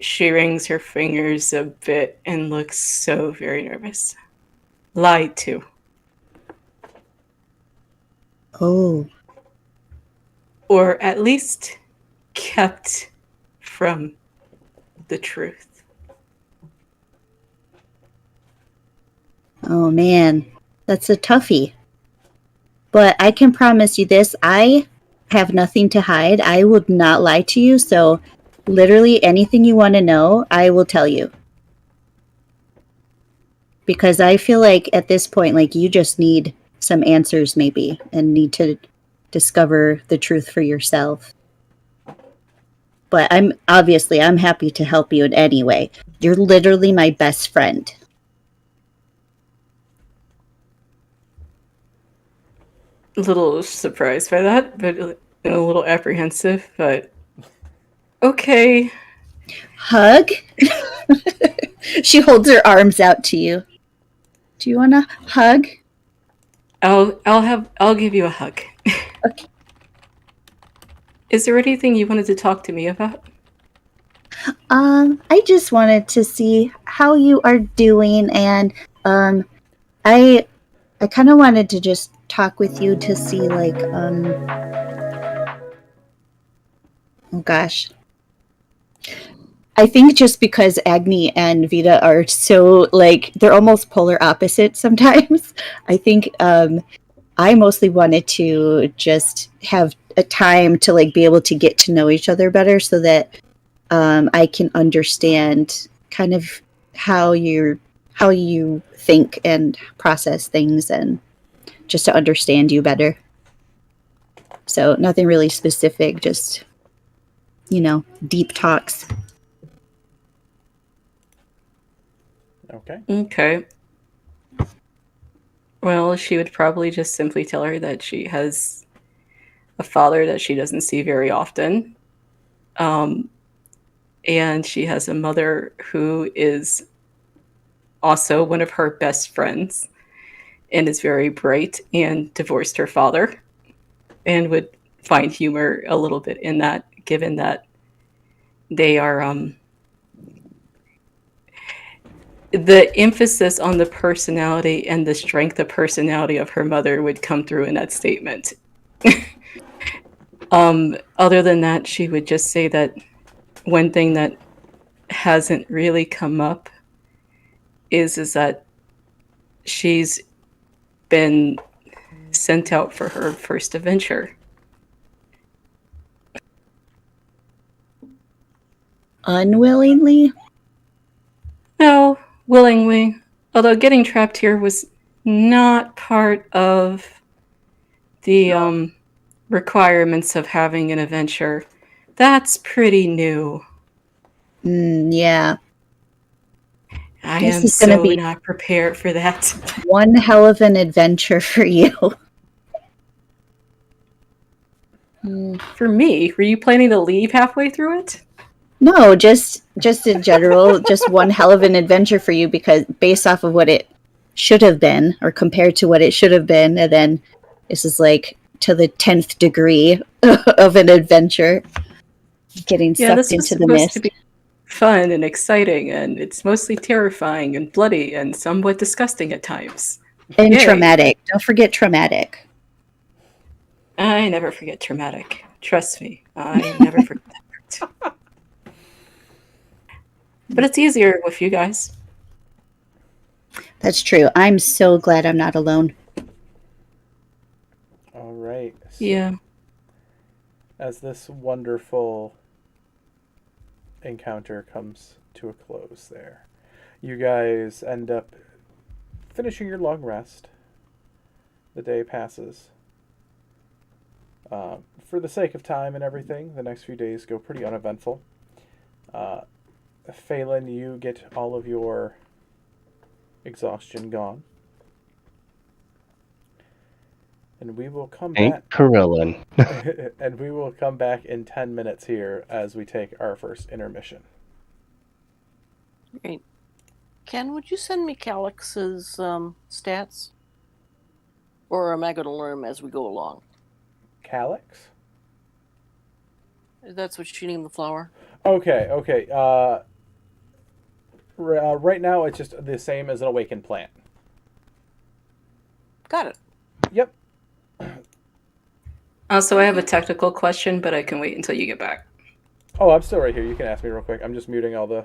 [SPEAKER 6] She wrings her fingers a bit and looks so very nervous. Lied to.
[SPEAKER 7] Oh,
[SPEAKER 6] Or at least kept from the truth.
[SPEAKER 7] oh man, that's a toughie. But I can promise you this, I have nothing to hide. I would not lie to you, so literally anything you want to know, I will tell you. Because I feel like at this point, like you just need some answers maybe and need to discover the truth for yourself. But I'm happy to help you in any way. You're literally my best friend.
[SPEAKER 6] A little surprised by that, but a little apprehensive, but okay.
[SPEAKER 7] Hug? She holds her arms out to you. Do you want to hug?
[SPEAKER 6] I'll give you a hug.
[SPEAKER 7] Okay.
[SPEAKER 6] Is there anything you wanted to talk to me about?
[SPEAKER 7] I just wanted to see how you are doing, and I kind of wanted to just talk with you to see, like, oh gosh. I think just because Agni and Vita are so, like, they're almost polar opposites sometimes. I think I mostly wanted to just have a time to, like, be able to get to know each other better so that I can understand kind of how you think and process things, and just to understand you better. So nothing really specific, just, deep talks.
[SPEAKER 1] Okay.
[SPEAKER 6] Okay. Well, she would probably just simply tell her that she has a father that she doesn't see very often. And she has a mother who is also one of her best friends and is very bright and divorced her father, and would find humor a little bit in that, given that they are the emphasis on the personality and the strength of personality of her mother would come through in that statement. Other than that, she would just say that one thing that hasn't really come up is that she's been sent out for her first adventure.
[SPEAKER 7] Unwillingly?
[SPEAKER 6] No, willingly. Although getting trapped here was not part of the requirements of having an adventure. That's pretty new.
[SPEAKER 7] Yeah.
[SPEAKER 6] I
[SPEAKER 7] This
[SPEAKER 6] am
[SPEAKER 7] is going to
[SPEAKER 6] so
[SPEAKER 7] be
[SPEAKER 6] not prepared for that.
[SPEAKER 7] one hell of an adventure for you.
[SPEAKER 6] For me, were you planning to leave halfway through it?
[SPEAKER 7] No, just in general, just one hell of an adventure for you, because based off of what it should have been, or compared to what it should have been, and then this is like to the 10th degree of an adventure, getting
[SPEAKER 6] Yeah,
[SPEAKER 7] sucked
[SPEAKER 6] this was
[SPEAKER 7] into the
[SPEAKER 6] supposed to
[SPEAKER 7] mist.
[SPEAKER 6] be fun and exciting, and it's mostly terrifying and bloody and somewhat disgusting at times.
[SPEAKER 7] And
[SPEAKER 6] Yay.
[SPEAKER 7] traumatic. Don't forget traumatic.
[SPEAKER 6] I never forget traumatic. Trust me, I never forget that part. But it's easier with you guys.
[SPEAKER 7] That's true. I'm so glad I'm not alone.
[SPEAKER 1] All right. So
[SPEAKER 6] Yeah.
[SPEAKER 1] as this wonderful encounter comes to a close there. You guys end up finishing your long rest. The day passes. For the sake of time and everything, the next few days go pretty uneventful. Phelan, you get all of your exhaustion gone. And we will come
[SPEAKER 4] Ain't
[SPEAKER 1] back.
[SPEAKER 4] Corellin.
[SPEAKER 1] And we will come back in 10 minutes here as we take our first intermission.
[SPEAKER 2] Great. Ken, would you send me Calix's stats? Or am I going to learn them as we go along?
[SPEAKER 1] Calyx?
[SPEAKER 2] That's what she named the flower.
[SPEAKER 1] Okay. Right now, it's just the same as an awakened plant.
[SPEAKER 2] Got it.
[SPEAKER 1] Yep.
[SPEAKER 6] Also, I have a technical question, but I can wait until you get back.
[SPEAKER 1] Oh, I'm still right here. You can ask me real quick. I'm just muting all the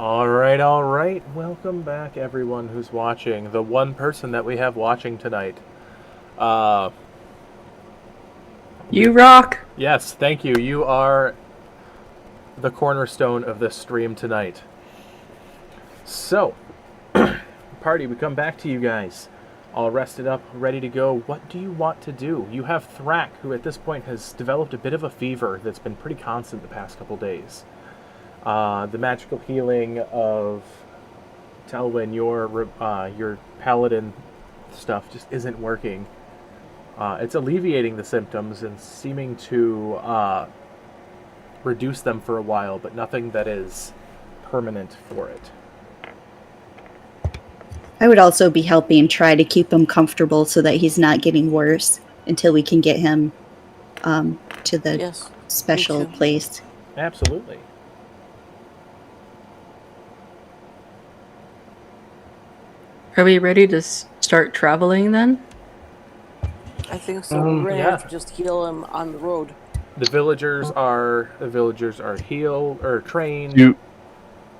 [SPEAKER 1] All right. Welcome back, everyone who's watching. The one person that we have watching tonight.
[SPEAKER 6] You rock.
[SPEAKER 1] Yes, thank you. You are the cornerstone of this stream tonight. So, party, we come back to you guys. All rested up, ready to go. What do you want to do? You have Thrak, who at this point has developed a bit of a fever that's been pretty constant the past couple days. The magical healing of Telmin, your paladin stuff just isn't working. It's alleviating the symptoms and seeming to reduce them for a while, but nothing that is permanent for it.
[SPEAKER 7] I would also be helping try to keep him comfortable so that he's not getting worse until we can get him to the
[SPEAKER 2] Yes.
[SPEAKER 7] special
[SPEAKER 2] Me too.
[SPEAKER 7] place.
[SPEAKER 1] Absolutely.
[SPEAKER 6] Are we ready to start traveling then?
[SPEAKER 2] I think so. We're gonna
[SPEAKER 1] yeah.
[SPEAKER 2] have to just heal him on the road.
[SPEAKER 1] The villagers are healed or trained.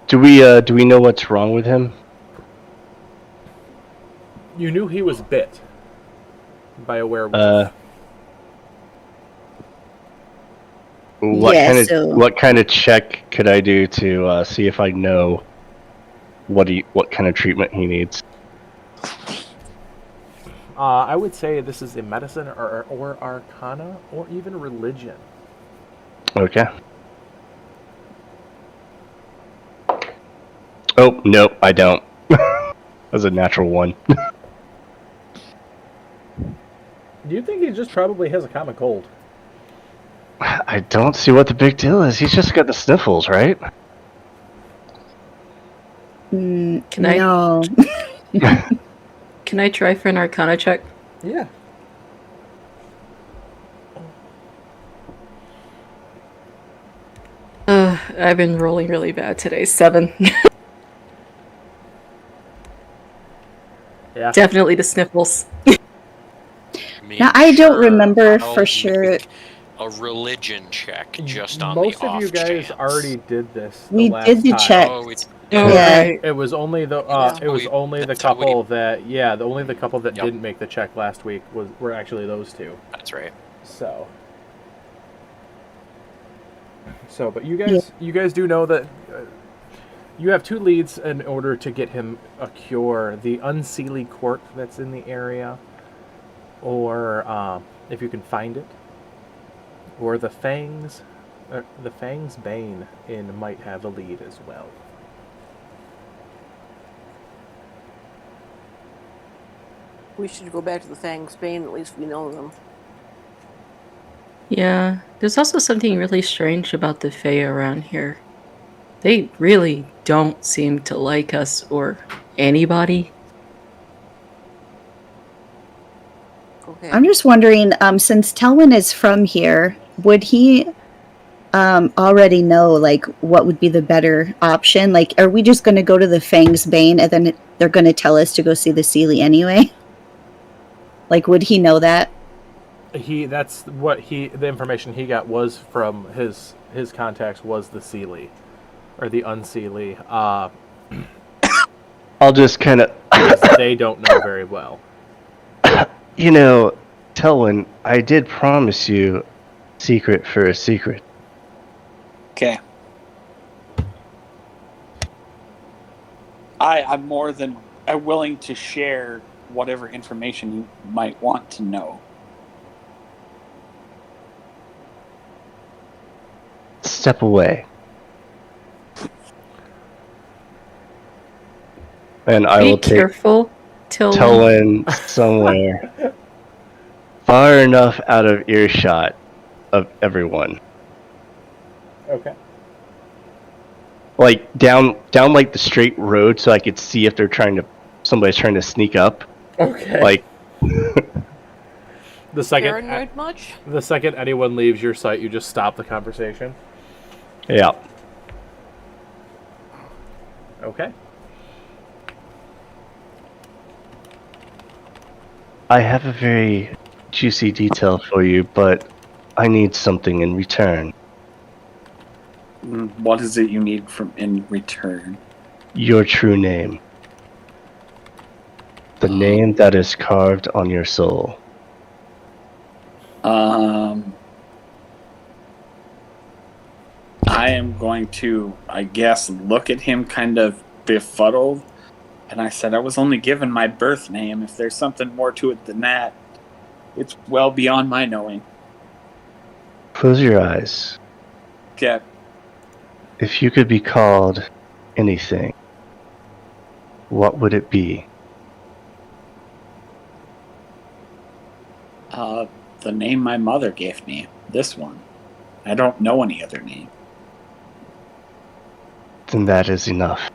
[SPEAKER 4] Do we know what's wrong with him?
[SPEAKER 1] You knew he was bit by a werewolf.
[SPEAKER 4] What kind of check could I do to see if I know what kind of treatment he needs?
[SPEAKER 1] I would say this is a medicine or arcana or even religion.
[SPEAKER 4] Okay. Oh, nope, I don't. That's a natural one.
[SPEAKER 1] Do you think he just probably has a common cold?
[SPEAKER 4] I don't see what the big deal is. He's just got the sniffles, right?
[SPEAKER 6] Can
[SPEAKER 7] No.
[SPEAKER 6] Can I try for an Arcana check?
[SPEAKER 1] Yeah.
[SPEAKER 6] I've been rolling really bad today. 7.
[SPEAKER 1] Yeah.
[SPEAKER 6] Definitely the sniffles.
[SPEAKER 7] Now, I don't remember for sure.
[SPEAKER 5] A religion check just on
[SPEAKER 1] Most
[SPEAKER 5] the
[SPEAKER 1] of you
[SPEAKER 5] off
[SPEAKER 1] guys
[SPEAKER 5] chance.
[SPEAKER 1] already did this.
[SPEAKER 7] We
[SPEAKER 1] last
[SPEAKER 7] did the
[SPEAKER 1] time.
[SPEAKER 7] check.
[SPEAKER 5] Oh, we
[SPEAKER 7] Yeah.
[SPEAKER 6] Right.
[SPEAKER 1] It was only the
[SPEAKER 5] That's how
[SPEAKER 1] couple that
[SPEAKER 5] Yep.
[SPEAKER 1] didn't make the check last week were actually those two.
[SPEAKER 5] That's right.
[SPEAKER 1] So, but you guys do know that you have 2 leads in order to get him a cure: the Unseelie Court that's in the area, or if you can find it, or the Fang's Bane might have a lead as well.
[SPEAKER 2] We should go back to the Fang's Bane. At least we know them.
[SPEAKER 6] Yeah, there's also something really strange about the Fae around here. They really don't seem to like us or anybody.
[SPEAKER 2] Okay.
[SPEAKER 7] I'm just wondering, since Telmin is from here, would he already know, like, what would be the better option? Like, are we just going to go to the Fang's Bane and then they're going to tell us to go see the Seelie anyway? Like, would he know that?
[SPEAKER 1] The information he got was from his contacts was the Seelie, or the Unseelie.
[SPEAKER 4] I'll just kind of...
[SPEAKER 1] They don't know very well.
[SPEAKER 4] You know, Telwyn, I did promise you secret for a secret.
[SPEAKER 3] Okay. I'm more than willing to share whatever information you might want to know.
[SPEAKER 4] Step away. And I will
[SPEAKER 6] Be
[SPEAKER 4] take
[SPEAKER 6] careful, Telmin.
[SPEAKER 4] Telwyn somewhere far enough out of earshot of everyone.
[SPEAKER 1] Okay.
[SPEAKER 4] Like down like the straight road so I could see if somebody's trying to sneak up.
[SPEAKER 1] Okay.
[SPEAKER 4] Like
[SPEAKER 1] the second
[SPEAKER 2] Paranoid much?
[SPEAKER 1] the second anyone leaves your sight, you just stop the conversation.
[SPEAKER 4] yeah.
[SPEAKER 1] Okay.
[SPEAKER 4] I have a very juicy detail for you, but I need something in return.
[SPEAKER 3] What is it you need in return?
[SPEAKER 4] your true name. The name that is carved on your soul.
[SPEAKER 3] I am going to, I guess, look at him kind of befuddled. And I said, I was only given my birth name. If there's something more to it than that, it's well beyond my knowing.
[SPEAKER 4] Close your eyes.
[SPEAKER 3] Okay.
[SPEAKER 4] If you could be called anything, what would it be?
[SPEAKER 3] The name my mother gave me. This one. I don't know any other name.
[SPEAKER 4] Then that is enough.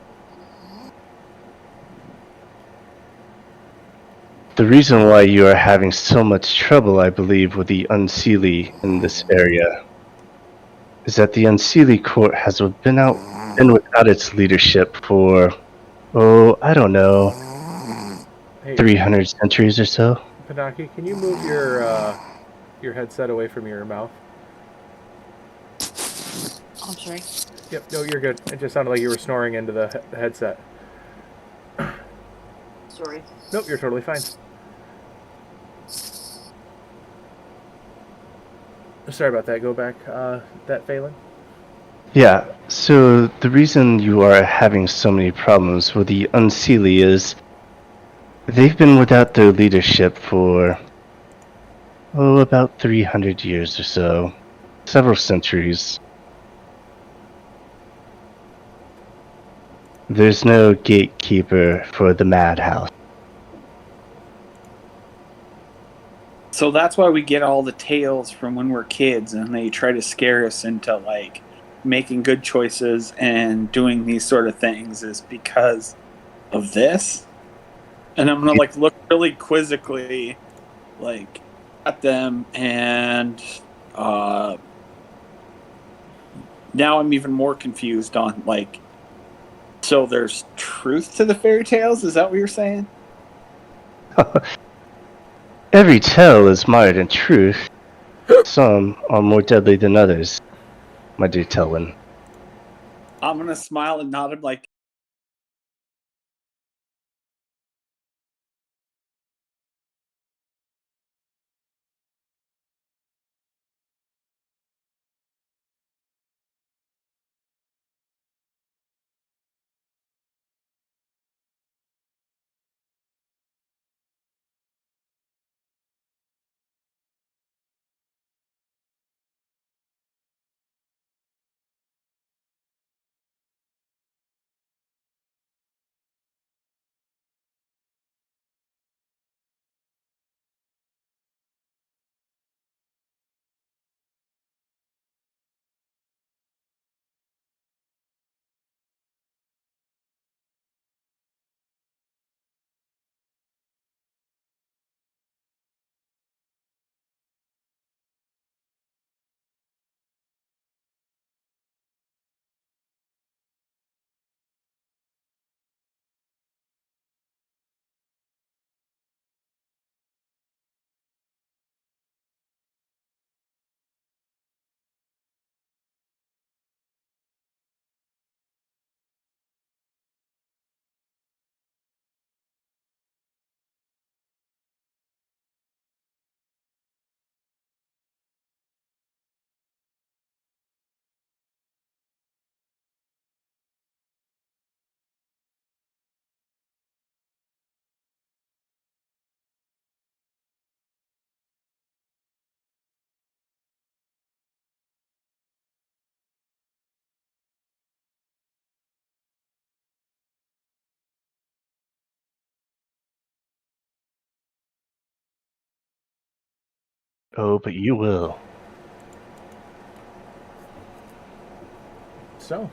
[SPEAKER 4] The reason why you are having so much trouble, I believe, with the Unseelie in this area is that the Unseelie court has been without its leadership for, I don't know,
[SPEAKER 1] Hey,
[SPEAKER 4] 300 centuries or so.
[SPEAKER 1] Panaki, can you move your headset away from your mouth?
[SPEAKER 2] I'm sorry.
[SPEAKER 1] Yep, no, you're good. It just sounded like you were snoring into the headset.
[SPEAKER 2] Sorry.
[SPEAKER 1] Nope, you're totally fine. Sorry about that. Go back. That Phelan?
[SPEAKER 4] Yeah, so the reason you are having so many problems with the Unseelie is they've been without their leadership for, about 300 years or so. Several centuries. There's no gatekeeper for the madhouse.
[SPEAKER 3] So that's why we get all the tales from when we're kids, and they try to scare us into like making good choices and doing these sort of things, is because of this. And I'm gonna like look really quizzically like at them, and now I'm even more confused on like, so there's truth to the fairy tales? Is that what you're saying?
[SPEAKER 4] Every tale is mired in truth. Some are more deadly than others, my dear Telmin.
[SPEAKER 3] I'm gonna smile and nod him like,
[SPEAKER 4] Oh, but you will.
[SPEAKER 1] So,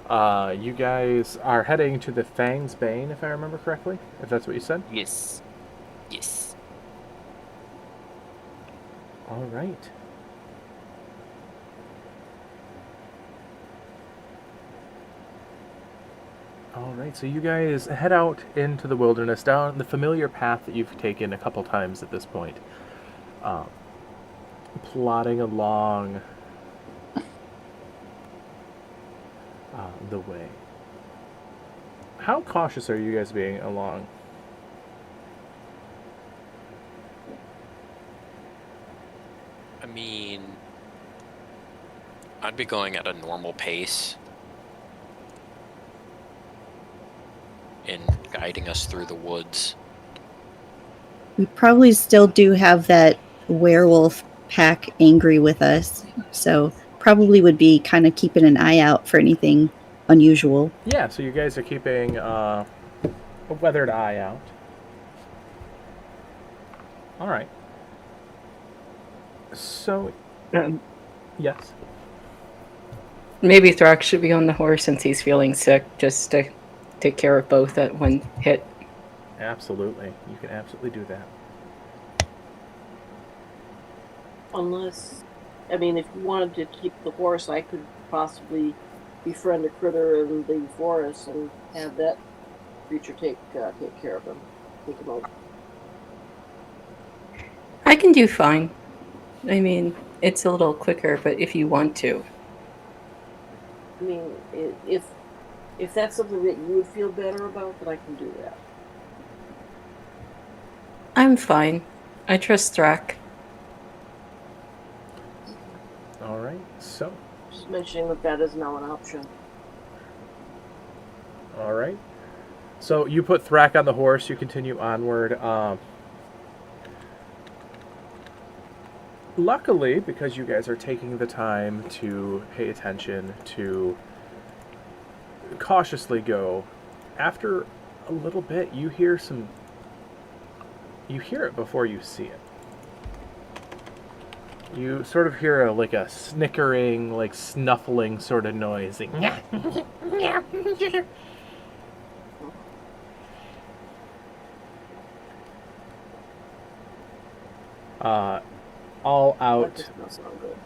[SPEAKER 1] you guys are heading to the Fang's Bane, if I remember correctly. If that's what you said.
[SPEAKER 5] Yes. Yes.
[SPEAKER 1] All right. All right, so you guys head out into the wilderness, down the familiar path that you've taken a couple times at this point. Plodding along the way. How cautious are you guys being along?
[SPEAKER 5] I mean, I'd be going at a normal pace in guiding us through the woods.
[SPEAKER 7] We probably still do have that werewolf pack angry with us, so probably would be kind of keeping an eye out for anything unusual.
[SPEAKER 1] Yeah, so you guys are keeping a weathered eye out. All right. So, yes.
[SPEAKER 6] Maybe Thrax should be on the horse since he's feeling sick, just to take care of both at one hit.
[SPEAKER 1] Absolutely. You can absolutely do that.
[SPEAKER 2] Unless, I mean, if you wanted to keep the horse, I could possibly befriend a critter in the forest and have that creature take care of him, take him out.
[SPEAKER 6] I can do fine. I mean, it's a little quicker, but if you want to.
[SPEAKER 2] I mean, if that's something that you would feel better about, then I can do that.
[SPEAKER 6] I'm fine. I trust Thrak.
[SPEAKER 1] All right. So,
[SPEAKER 2] Just mentioning that is now an option.
[SPEAKER 1] all right. So you put Thrak on the horse. You continue onward. Luckily, because you guys are taking the time to pay attention, to cautiously go, after a little bit, you hear it before you see it. You sort of hear a snickering, snuffling sort of noise. All
[SPEAKER 2] That
[SPEAKER 1] out,
[SPEAKER 2] does not sound good.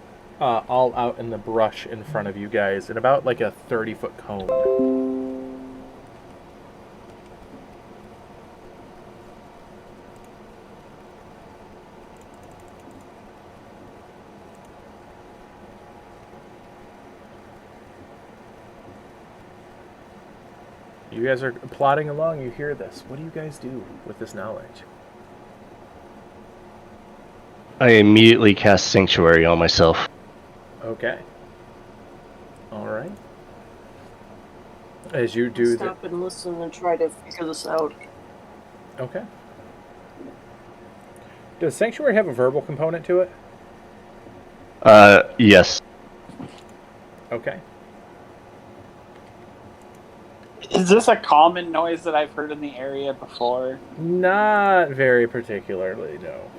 [SPEAKER 1] all out in the brush in front of you guys, in about like a 30-foot cone. You guys are plodding along. You hear this. What do you guys do with this knowledge?
[SPEAKER 4] I immediately cast Sanctuary on myself.
[SPEAKER 1] Okay. All right. As you do
[SPEAKER 2] Stop and listen and try to figure this out.
[SPEAKER 1] Okay. Does Sanctuary have a verbal component to it?
[SPEAKER 4] Yes.
[SPEAKER 1] Okay.
[SPEAKER 3] Is this a common noise that I've heard in the area before?
[SPEAKER 1] Not very particularly, no.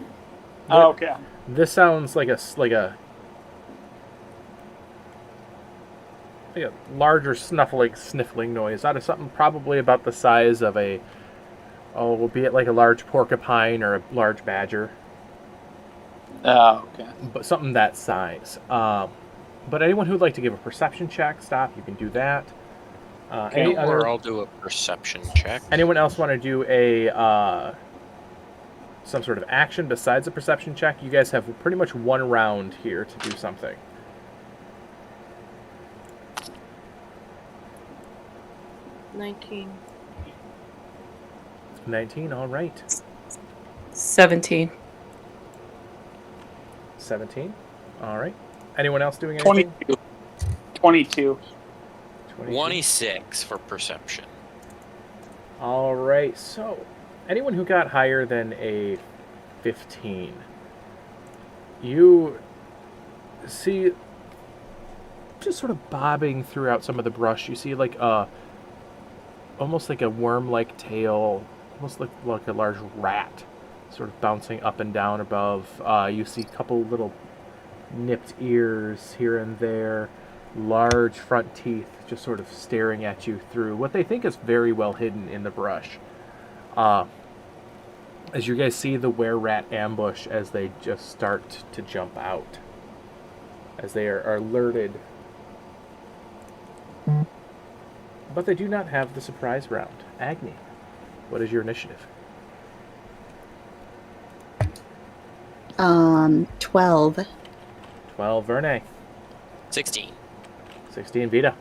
[SPEAKER 3] Oh, okay.
[SPEAKER 1] This sounds like a larger sniffling noise out of something probably about the size of be it like a large porcupine or a large badger.
[SPEAKER 3] Oh, okay.
[SPEAKER 1] But something that size. But anyone who'd like to give a perception check, stop. You can do that.
[SPEAKER 5] Or I'll do a perception check.
[SPEAKER 1] Anyone else want to do a some sort of action besides a perception check? You guys have pretty much one round here to do something.
[SPEAKER 2] 19.
[SPEAKER 1] 19, all right.
[SPEAKER 6] 17.
[SPEAKER 1] 17, all right. Anyone else doing anything?
[SPEAKER 3] 22.
[SPEAKER 5] 26 for perception.
[SPEAKER 1] All right, so anyone who got higher than a 15, you see just sort of bobbing throughout some of the brush. You see almost like a worm-like tail, almost like a large rat sort of bouncing up and down above. You see a couple little nipped ears here and there, large front teeth just sort of staring at you through what they think is very well hidden in the brush. As you guys see the were-rat ambush as they just start to jump out, as they are alerted. But they do not have the surprise round. Agni, what is your initiative?
[SPEAKER 7] 12.
[SPEAKER 1] 12, Verne.
[SPEAKER 5] 16.
[SPEAKER 1] 16, Vita.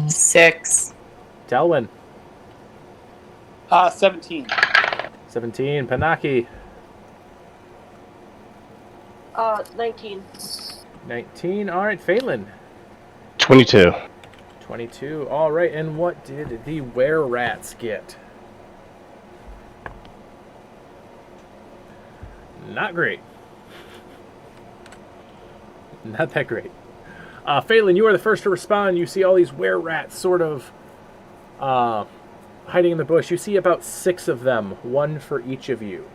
[SPEAKER 6] 6.
[SPEAKER 1] Telwyn.
[SPEAKER 3] 17.
[SPEAKER 1] 17. Panaki.
[SPEAKER 2] 19.
[SPEAKER 1] 19. All right, Phelan.
[SPEAKER 4] 22.
[SPEAKER 1] 22. All right, and what did the were-rats get? Not great. Not that great. Phelan, you are the first to respond. You see all these were-rats sort of hiding in the bush. You see about 6 of them, one for each of you.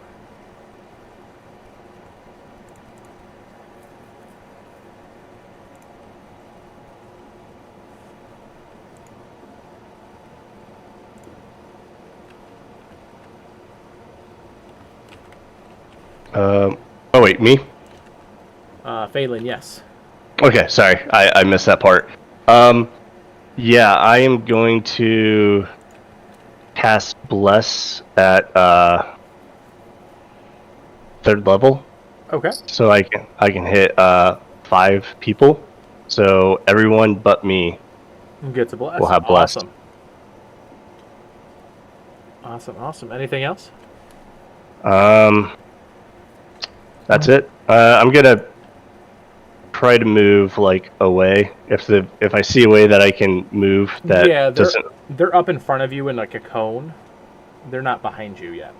[SPEAKER 4] Oh, wait, me?
[SPEAKER 1] Phelan, yes.
[SPEAKER 4] Okay, sorry. I missed that part. Yeah, I am going to cast Bless at 3rd level.
[SPEAKER 1] Okay.
[SPEAKER 4] So I can hit 5 people. So everyone but me
[SPEAKER 1] Gets a bless.
[SPEAKER 4] will have blessed.
[SPEAKER 1] Awesome. Anything else?
[SPEAKER 4] That's it. I'm gonna try to move like away if I see a way that I can move that doesn't.
[SPEAKER 1] They're up in front of you in like a cone. They're not behind you yet.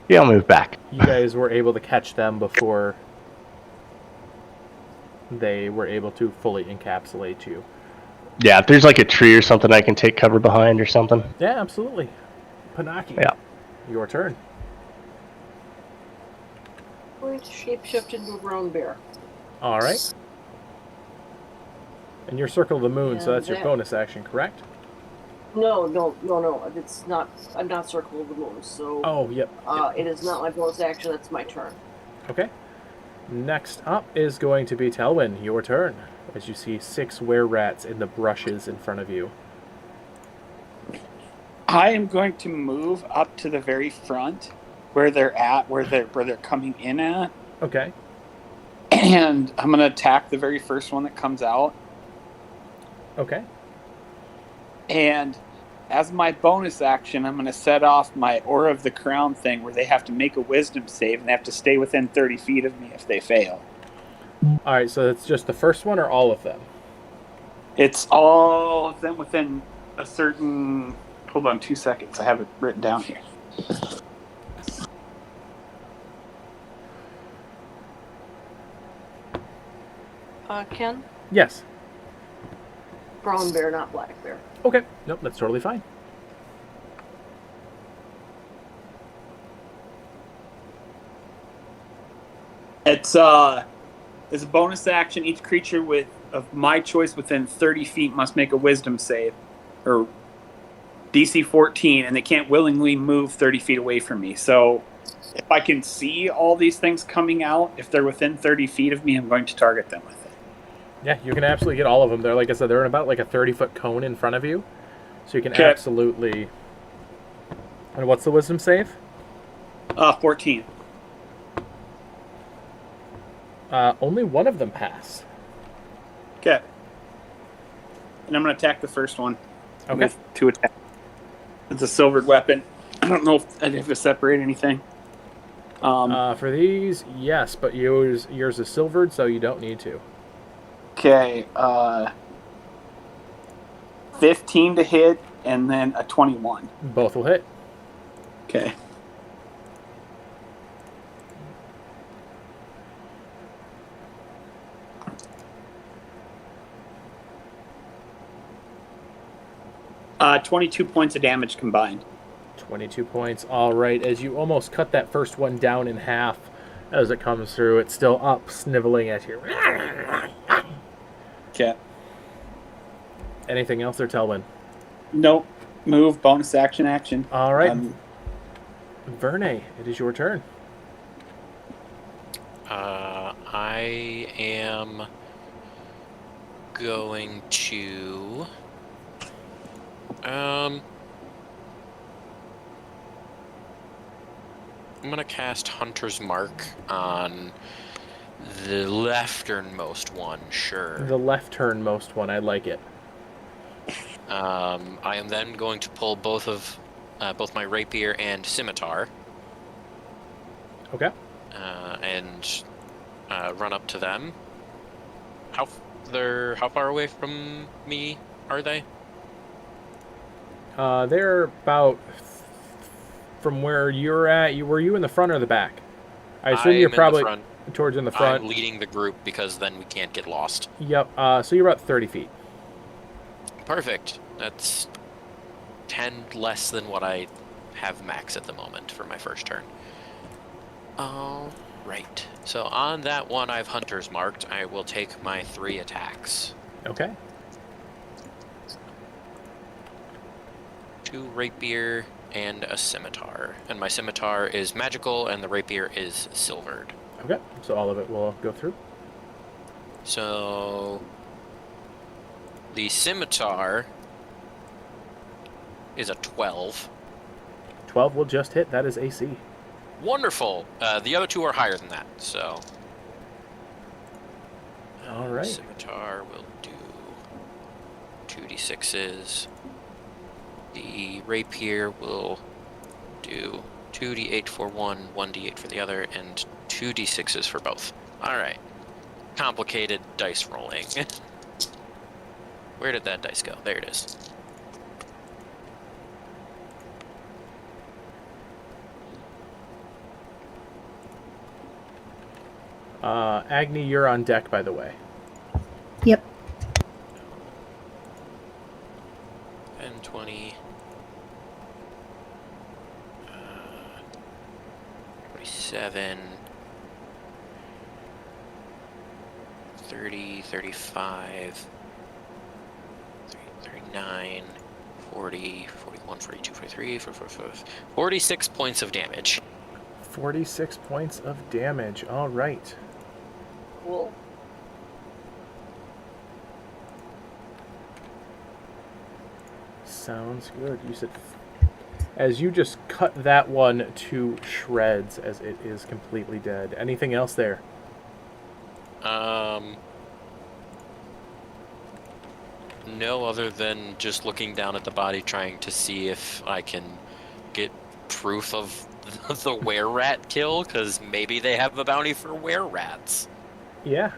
[SPEAKER 4] Yeah, I'll move back.
[SPEAKER 1] You guys were able to catch them before they were able to fully encapsulate you.
[SPEAKER 4] Yeah, if there's like a tree or something I can take cover behind or something.
[SPEAKER 1] Yeah, absolutely. Panaki.
[SPEAKER 4] Yeah.
[SPEAKER 1] Your turn.
[SPEAKER 2] Going to shapeshift into a brown bear.
[SPEAKER 1] All right. And you're Circle of the Moon, so that's your
[SPEAKER 2] that-
[SPEAKER 1] bonus action, correct?
[SPEAKER 2] No. It's not. I'm not Circle of the Moon, so.
[SPEAKER 1] Oh, yep.
[SPEAKER 2] It is not my bonus action. That's my turn.
[SPEAKER 1] Okay. Next up is going to be Telwyn. Your turn. As you see 6 were-rats in the brushes in front of you.
[SPEAKER 3] I am going to move up to the very front where they're at, where they're coming in at.
[SPEAKER 1] Okay.
[SPEAKER 3] And I'm going to attack the very first one that comes out.
[SPEAKER 1] Okay.
[SPEAKER 3] And as my bonus action, I'm going to set off my Aura of the Crown thing where they have to make a wisdom save and they have to stay within 30 feet of me if they fail.
[SPEAKER 1] All right, so it's just the first one or all of them?
[SPEAKER 3] It's all of them within a certain... Hold on 2 seconds. I have it written down here.
[SPEAKER 2] Ken?
[SPEAKER 1] Yes.
[SPEAKER 2] Brown bear, not black bear.
[SPEAKER 1] Okay. Nope, that's totally fine.
[SPEAKER 3] It's as a bonus action, each creature of my choice within 30 feet must make a wisdom save, or DC 14, and they can't willingly move 30 feet away from me. So if I can see all these things coming out, if they're within 30 feet of me, I'm going to target them with it.
[SPEAKER 1] Yeah, you can absolutely get all of them. They're, like I said, they're in about like a 30-foot cone in front of you. So you can
[SPEAKER 3] Okay.
[SPEAKER 1] absolutely... And what's the wisdom save?
[SPEAKER 3] 14.
[SPEAKER 1] Only one of them pass.
[SPEAKER 3] Okay. And I'm going to attack the first one.
[SPEAKER 1] Okay.
[SPEAKER 3] With 2 attacks. It's a silvered weapon. I don't know if I have to separate anything.
[SPEAKER 1] For these, yes, but yours is silvered, so you don't need to.
[SPEAKER 3] Okay. 15 to hit, and then a 21.
[SPEAKER 1] Both will hit.
[SPEAKER 3] Okay. Uh, 22 points of damage combined.
[SPEAKER 1] 22 points. All right, as you almost cut that first one down in half as it comes through, it's still up, sniveling at you.
[SPEAKER 3] Okay.
[SPEAKER 1] Anything else or Telwyn?
[SPEAKER 3] Nope. Move, bonus action.
[SPEAKER 1] All right. Verne, it is your turn.
[SPEAKER 5] I am going to... I'm gonna cast Hunter's Mark on the lefternmost one, sure.
[SPEAKER 1] The left turnmost one, I like it.
[SPEAKER 5] I am then going to pull both my rapier and scimitar.
[SPEAKER 1] Okay.
[SPEAKER 5] And run up to them. How far away from me are they?
[SPEAKER 1] They're about from where you're at. Were you in the front or the back? I assume you're probably
[SPEAKER 5] in the front.
[SPEAKER 1] towards in the front.
[SPEAKER 5] I'm leading the group because then we can't get lost.
[SPEAKER 1] Yep. So you're about 30 feet.
[SPEAKER 5] Perfect. That's 10 less than what I have max at the moment for my first turn. All right. So on that one I've hunters marked. I will take my 3 attacks.
[SPEAKER 1] Okay.
[SPEAKER 5] 2 rapier and a scimitar. And my scimitar is magical and the rapier is silvered.
[SPEAKER 1] Okay. So all of it will go through.
[SPEAKER 5] So the scimitar is a 12.
[SPEAKER 1] 12 will just hit. That is AC.
[SPEAKER 5] Wonderful. The other 2 are higher than that, so.
[SPEAKER 1] All right.
[SPEAKER 5] Scimitar will do 2d6s. The rapier will do 2d8 for one, 1d8 for the other, and 2d6s for both. All right. Complicated dice rolling. Where did that dice go? There it is.
[SPEAKER 1] Agni, you're on deck, by the way.
[SPEAKER 7] Yep.
[SPEAKER 5] 10, 20, 27, 30, 35, 39, 40, 41, 42, 43, 44, 46 points of damage.
[SPEAKER 1] 46 points of damage. All right.
[SPEAKER 2] Cool.
[SPEAKER 1] Sounds good. You said as you just cut that one to shreds as it is completely dead. Anything else there?
[SPEAKER 5] No, other than just looking down at the body, trying to see if I can get proof of the were-rat kill, because maybe they have a bounty for were-rats.
[SPEAKER 1] Yeah.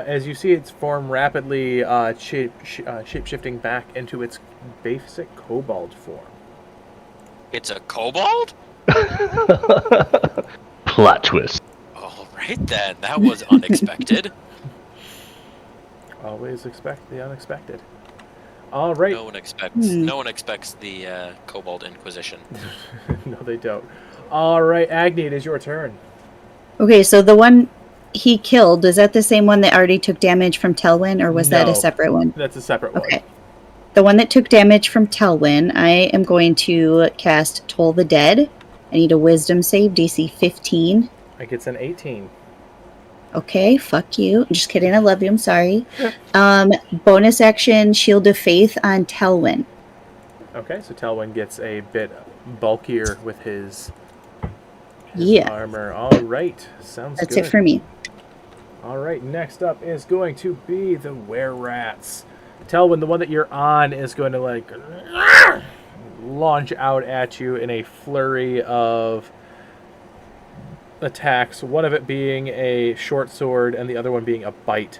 [SPEAKER 1] As you see its form rapidly shape-shifting back into its basic kobold form.
[SPEAKER 5] It's a kobold?
[SPEAKER 4] Plot twist.
[SPEAKER 5] All right then, that was unexpected.
[SPEAKER 1] Always expect the unexpected. All right.
[SPEAKER 5] No one expects the Kobold Inquisition.
[SPEAKER 1] No, they don't. All right, Agni, it is your turn.
[SPEAKER 7] Okay, so the one he killed, is that the same one that already took damage from Telwyn, or was that
[SPEAKER 1] No.
[SPEAKER 7] a separate one?
[SPEAKER 1] That's a separate one.
[SPEAKER 7] Okay. The one that took damage from Telwyn, I am going to cast Toll the Dead. I need a Wisdom save, DC 15.
[SPEAKER 1] It gets an 18.
[SPEAKER 7] Okay, fuck you. Just kidding, I love you, I'm sorry. Bonus action, Shield of Faith on Telwyn.
[SPEAKER 1] Okay, so Telwyn gets a bit bulkier with his
[SPEAKER 7] Yeah.
[SPEAKER 1] armor. All right, sounds
[SPEAKER 7] That's
[SPEAKER 1] good.
[SPEAKER 7] it for me.
[SPEAKER 1] All right, next up is going to be the were-rats. Telwyn, the one that you're on, is going to like launch out at you in a flurry of attacks, one of it being a short sword and the other one being a bite.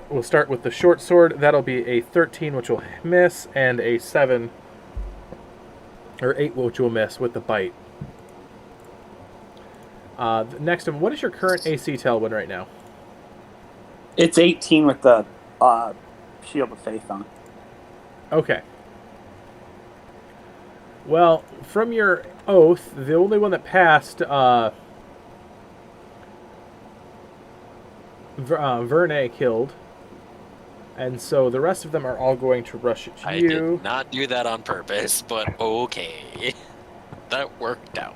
[SPEAKER 1] We'll start with the short sword. That'll be a 13, which will miss, and a 7 or 8, which will miss with the bite. Next, what is your current AC, Telwyn, right now?
[SPEAKER 3] It's 18 with the Shield of Faith on.
[SPEAKER 1] Okay. Well, from your oath, the only one that passed, Verne killed. And so the rest of them are all going to rush at
[SPEAKER 5] I
[SPEAKER 1] you.
[SPEAKER 5] did not do that on purpose, but okay. That worked out.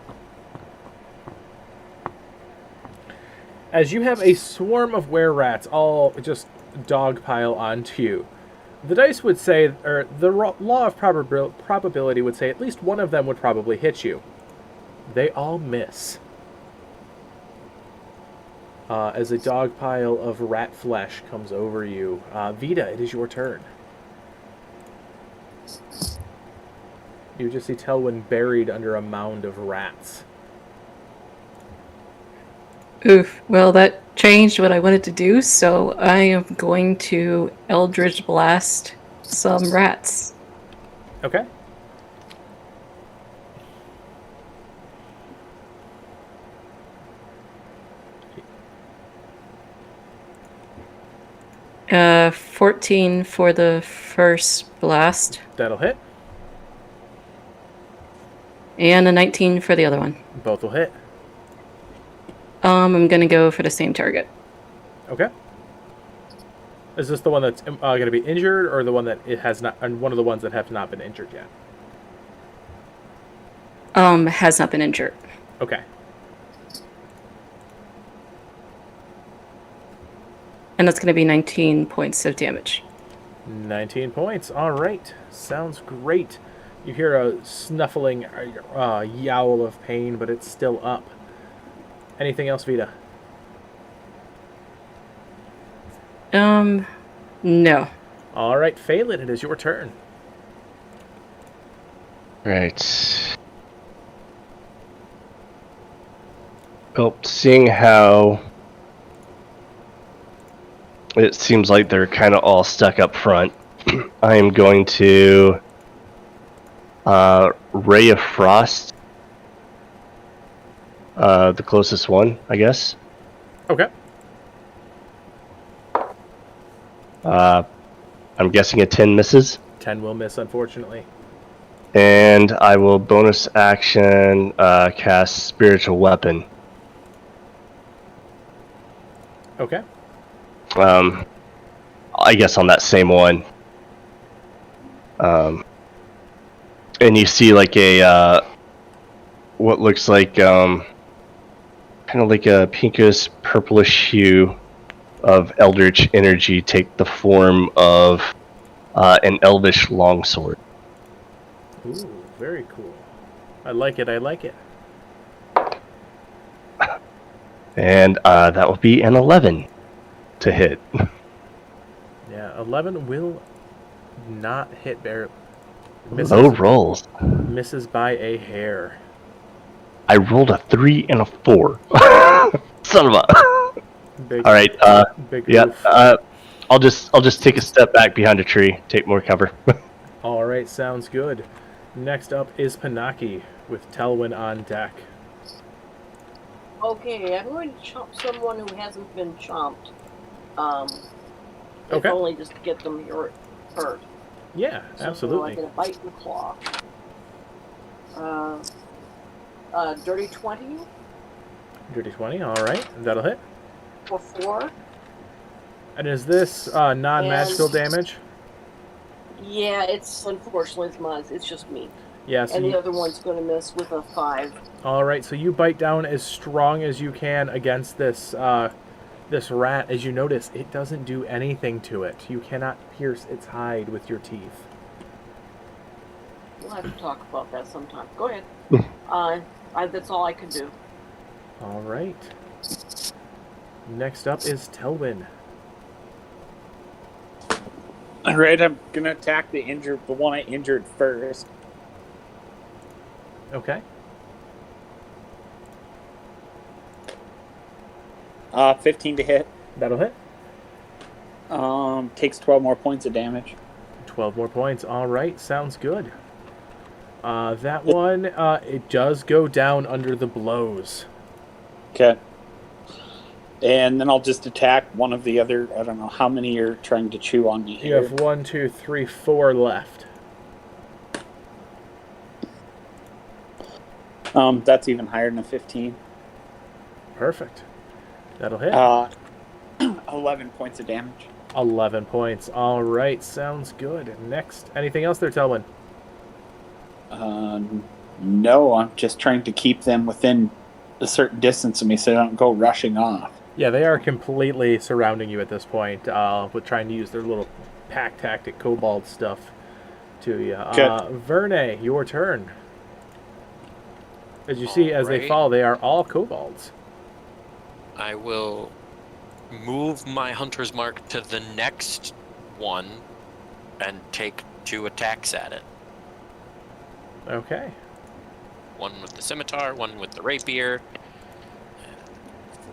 [SPEAKER 1] As you have a swarm of were-rats all just dogpile onto you, the dice would say, or the law of probability would say at least one of them would probably hit you. They all miss. As a dogpile of rat flesh comes over you. Vita, it is your turn. You just see Telwyn buried under a mound of rats.
[SPEAKER 6] Oof. Well, that changed what I wanted to do, so I am going to Eldritch Blast some rats.
[SPEAKER 1] Okay.
[SPEAKER 6] Uh, 14 for the first blast,
[SPEAKER 1] That'll hit.
[SPEAKER 6] and a 19 for the other one.
[SPEAKER 1] Both will hit.
[SPEAKER 6] I'm gonna go for the same target.
[SPEAKER 1] Okay. Is this the one that's going to be injured, or the one that it has not, and one of the ones that have not been injured yet?
[SPEAKER 6] Has not been injured.
[SPEAKER 1] Okay.
[SPEAKER 6] And that's gonna be 19 points of damage.
[SPEAKER 1] 19 points. All right. Sounds great. You hear a snuffling yowl of pain, but it's still up. Anything else, Vita?
[SPEAKER 6] No.
[SPEAKER 1] All right, Phelan, it is your turn.
[SPEAKER 4] Right. Well, seeing how it seems like they're kind of all stuck up front, I am going to Ray of Frost, the closest one, I guess.
[SPEAKER 1] Okay.
[SPEAKER 4] I'm guessing a 10 misses.
[SPEAKER 1] 10 will miss, unfortunately.
[SPEAKER 4] And I will bonus action cast Spiritual Weapon.
[SPEAKER 1] Okay.
[SPEAKER 4] I guess on that same one. And you see like a what looks like kind of like a pinkish purplish hue of eldritch energy take the form of an elvish longsword.
[SPEAKER 1] Ooh, very cool. I like it, I like it.
[SPEAKER 4] And that will be an 11 to hit.
[SPEAKER 1] Yeah, 11 will not hit barely.
[SPEAKER 4] Low rolls.
[SPEAKER 1] Misses by a hair.
[SPEAKER 4] I rolled a 3 and a 4. Son of a.
[SPEAKER 1] Big,
[SPEAKER 4] All right.
[SPEAKER 1] big
[SPEAKER 4] Yeah.
[SPEAKER 1] oof.
[SPEAKER 4] I'll just take a step back behind a tree, take more cover.
[SPEAKER 1] All right, sounds good. Next up is Panaki with Telwyn on deck.
[SPEAKER 2] Okay, I'm going to chomp someone who hasn't been chomped.
[SPEAKER 1] Okay.
[SPEAKER 2] If only just to get them hurt.
[SPEAKER 1] Yeah,
[SPEAKER 2] So
[SPEAKER 1] absolutely.
[SPEAKER 2] I get a bite and claw. Dirty 20
[SPEAKER 1] Dirty 20, all right. That'll hit.
[SPEAKER 2] for 4.
[SPEAKER 1] And is this non-magical damage?
[SPEAKER 2] Yeah, it's unfortunately it's just me.
[SPEAKER 1] Yeah, so
[SPEAKER 2] And the
[SPEAKER 1] you,
[SPEAKER 2] other one's going to miss with a 5.
[SPEAKER 1] all right, so you bite down as strong as you can against this this rat. As you notice, it doesn't do anything to it. You cannot pierce its hide with your teeth.
[SPEAKER 2] We'll have to talk about that sometime. Go ahead. That's all I can do.
[SPEAKER 1] All right. Next up is Telwyn.
[SPEAKER 3] All right, I'm gonna attack the one I injured first.
[SPEAKER 1] Okay.
[SPEAKER 3] 15 to hit.
[SPEAKER 1] That'll hit.
[SPEAKER 3] Takes 12 more points of damage.
[SPEAKER 1] 12 more points. All right, sounds good. That one, it does go down under the blows.
[SPEAKER 3] Okay. And then I'll just attack one of the other. I don't know how many you're trying to chew on me
[SPEAKER 1] You
[SPEAKER 3] here.
[SPEAKER 1] have 1, 2, 3, 4 left.
[SPEAKER 3] That's even higher than a 15.
[SPEAKER 1] Perfect. That'll hit.
[SPEAKER 3] 11 points of damage.
[SPEAKER 1] 11 points. All right, sounds good. Next, anything else there, Telwyn?
[SPEAKER 3] No, I'm just trying to keep them within a certain distance of me so they don't go rushing off.
[SPEAKER 1] Yeah, they are completely surrounding you at this point, with trying to use their little pack tactic kobold stuff to you. Verne, your turn. As you see, as they
[SPEAKER 5] Alright.
[SPEAKER 1] fall, they are all kobolds.
[SPEAKER 5] I will move my hunter's mark to the next one and take 2 attacks at it.
[SPEAKER 1] Okay.
[SPEAKER 5] One with the scimitar, one with the rapier.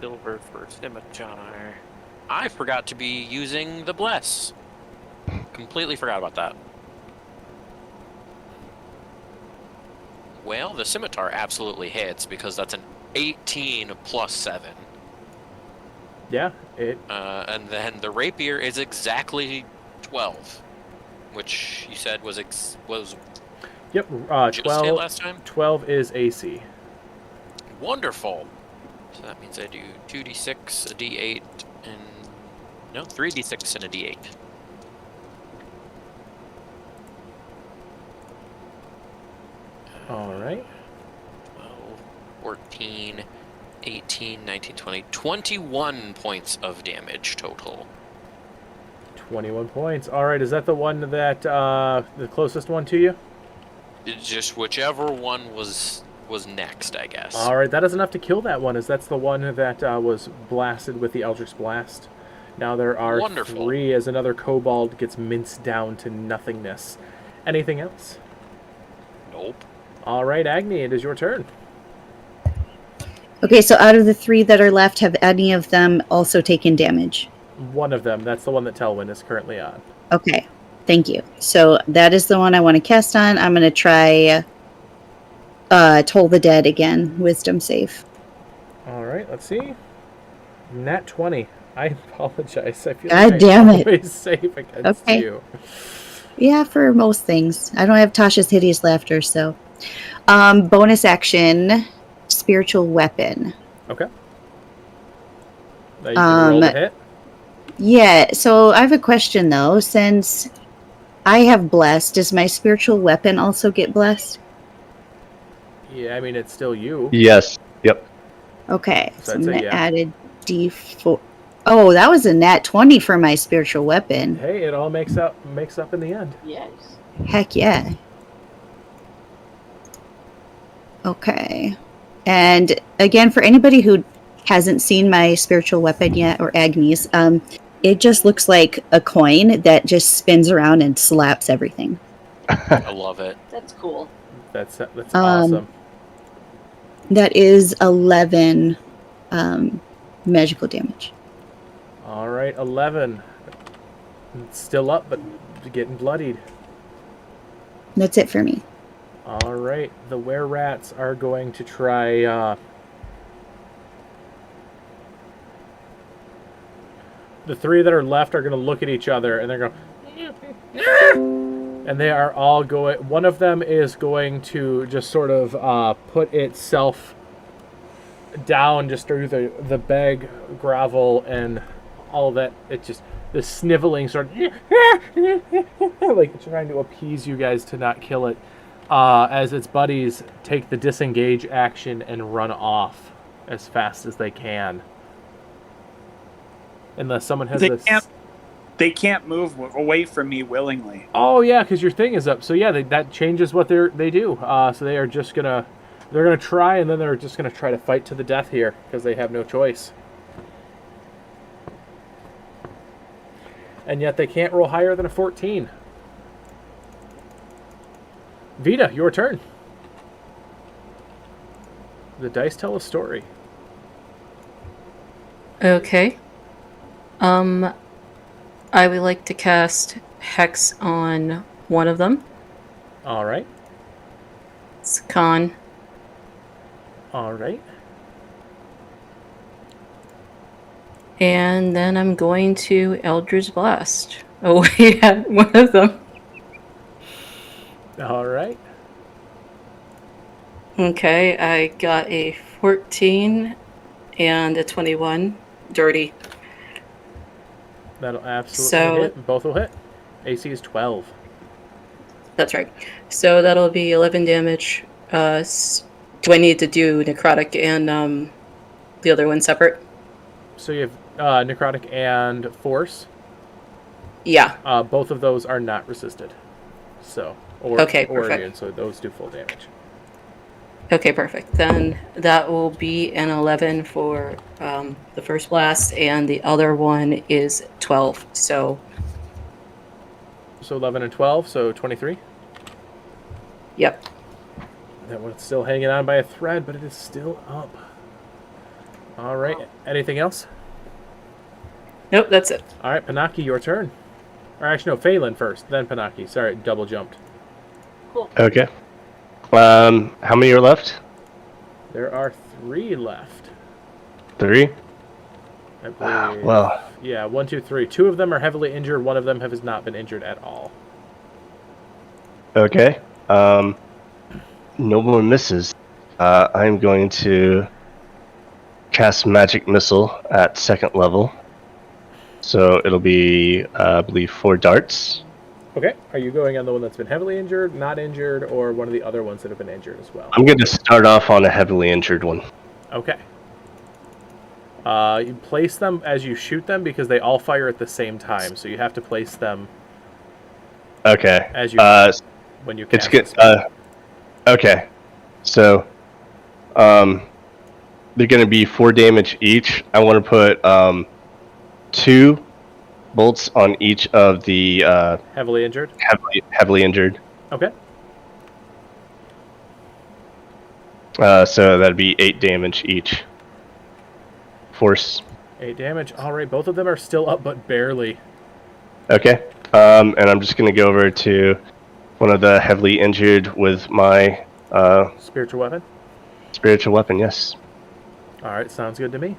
[SPEAKER 5] Silver for scimitar. I forgot to be using the bless. Completely forgot about that. Well, the scimitar absolutely hits because that's an 18 plus 7.
[SPEAKER 1] Yeah, it.
[SPEAKER 5] And then the rapier is exactly 12, which you said was
[SPEAKER 1] Yep.
[SPEAKER 5] did you just say
[SPEAKER 1] 12.
[SPEAKER 5] last time?
[SPEAKER 1] 12 is AC.
[SPEAKER 5] Wonderful. So that means I do 2d6, a d8, and no, 3d6 and a d8.
[SPEAKER 1] All right.
[SPEAKER 5] 12, 14, 18, 19, 20, 21 points of damage total.
[SPEAKER 1] 21 points. All right. Is that the one that the closest one to you?
[SPEAKER 5] Just whichever one was next, I guess.
[SPEAKER 1] All right. That is enough to kill that one, as that's the one that was blasted with the Eldritch Blast. Now there are
[SPEAKER 5] Wonderful.
[SPEAKER 1] 3 as another kobold gets minced down to nothingness. Anything else?
[SPEAKER 5] Nope.
[SPEAKER 1] All right, Agni, it is your turn.
[SPEAKER 7] Okay, so out of the 3 that are left, have any of them also taken damage?
[SPEAKER 1] One of them. That's the one that Telwyn is currently on.
[SPEAKER 7] Okay, thank you. So that is the one I want to cast on. I'm going to try Toll the Dead again. Wisdom save.
[SPEAKER 1] All right, let's see. Nat 20. I apologize. I feel
[SPEAKER 7] God
[SPEAKER 1] like
[SPEAKER 7] damn
[SPEAKER 1] I
[SPEAKER 7] it.
[SPEAKER 1] always save against
[SPEAKER 7] Okay.
[SPEAKER 1] you.
[SPEAKER 7] Yeah, for most things. I don't have Tasha's Hideous Laughter, so. Bonus action, Spiritual Weapon.
[SPEAKER 1] Okay. Now you can roll the hit.
[SPEAKER 7] Yeah, so I have a question, though. Since I have Blessed, does my Spiritual Weapon also get Blessed?
[SPEAKER 1] Yeah, I mean, it's still you.
[SPEAKER 4] Yes. Yep.
[SPEAKER 7] Okay,
[SPEAKER 1] So
[SPEAKER 7] so I'm
[SPEAKER 1] I'd say
[SPEAKER 7] going to
[SPEAKER 1] yeah.
[SPEAKER 7] add a D4. Oh, that was a nat 20 for my Spiritual Weapon.
[SPEAKER 1] Hey, it all makes up in the end.
[SPEAKER 2] Yes.
[SPEAKER 7] Heck yeah. Okay. And again, for anybody who hasn't seen my Spiritual Weapon yet, or Agnes, it just looks like a coin that just spins around and slaps everything.
[SPEAKER 5] I love it.
[SPEAKER 2] That's cool.
[SPEAKER 1] That's awesome.
[SPEAKER 7] That is 11 magical damage.
[SPEAKER 1] All right, 11. It's still up, but getting bloodied.
[SPEAKER 7] That's it for me.
[SPEAKER 1] All right, the were-rats are going to try... the 3 that are left are going to look at each other, and they're going... And they are all going... One of them is going to just sort of put itself down just through the bag, gravel, and all that. It just... The sniveling sort of... like trying to appease you guys to not kill it. As its buddies take the disengage action and run off as fast as they can. Unless someone has this...
[SPEAKER 3] They can't move away from me willingly.
[SPEAKER 1] Oh yeah, because your thing is up. So yeah, that changes what they do. So they are just gonna... They're gonna try, and then they're just gonna try to fight to the death here, because they have no choice. And yet they can't roll higher than a 14. Vita, your turn. The dice tell a story.
[SPEAKER 6] Okay. I would like to cast Hex on one of them.
[SPEAKER 1] All right.
[SPEAKER 6] It's Con.
[SPEAKER 1] All right.
[SPEAKER 6] And then I'm going to Eldritch Blast. Oh, yeah, one of them.
[SPEAKER 1] All right.
[SPEAKER 6] Okay, I got a 14 and a 21. Dirty.
[SPEAKER 1] That'll absolutely hit. Both will hit. AC is 12.
[SPEAKER 6] That's right. So that'll be 11 damage. Do I need to do Necrotic and the other one separate?
[SPEAKER 1] So you have Necrotic and Force.
[SPEAKER 6] Yeah.
[SPEAKER 1] Both of those are not resisted. So, or immune, so those do full damage.
[SPEAKER 6] Okay, perfect. Then that will be an 11 for the first blast, and the other one is 12. So
[SPEAKER 1] 11 and 12, so 23?
[SPEAKER 6] Yep.
[SPEAKER 1] That one's still hanging on by a thread, but it is still up. All right. Anything else?
[SPEAKER 6] Nope, that's it.
[SPEAKER 1] All right, Panaki, your turn. Or actually, no, Phelan first, then Panaki. Sorry, double jumped.
[SPEAKER 2] Cool.
[SPEAKER 4] Okay. How many are left?
[SPEAKER 1] There are 3 left.
[SPEAKER 4] 3?
[SPEAKER 1] I believe.
[SPEAKER 4] Well,
[SPEAKER 1] Yeah, 1, 2, 3. 2 of them are heavily injured. 1 of them has not been injured at all.
[SPEAKER 4] okay. Nobleman misses. I'm going to cast Magic Missile at 2nd level. So it'll be, I believe, 4 darts.
[SPEAKER 1] Okay. Are you going on the one that's been heavily injured, not injured, or one of the other ones that have been injured as well?
[SPEAKER 4] I'm going to start off on a heavily injured one.
[SPEAKER 1] Okay. You place them as you shoot them because they all fire at the same time, so you have to place them
[SPEAKER 4] Okay.
[SPEAKER 1] as you when you
[SPEAKER 4] It's
[SPEAKER 1] cast
[SPEAKER 4] good.
[SPEAKER 1] the spell.
[SPEAKER 4] Okay. So, they're going to be 4 damage each. I want to put 2 bolts on each of the
[SPEAKER 1] Heavily injured?
[SPEAKER 4] heavily injured.
[SPEAKER 1] Okay.
[SPEAKER 4] So that'd be 8 damage each. Force.
[SPEAKER 1] 8 damage. All right, both of them are still up, but barely.
[SPEAKER 4] Okay. And I'm just going to go over to one of the heavily injured with my
[SPEAKER 1] Spiritual weapon?
[SPEAKER 4] spiritual weapon, yes.
[SPEAKER 1] All right, sounds good to me.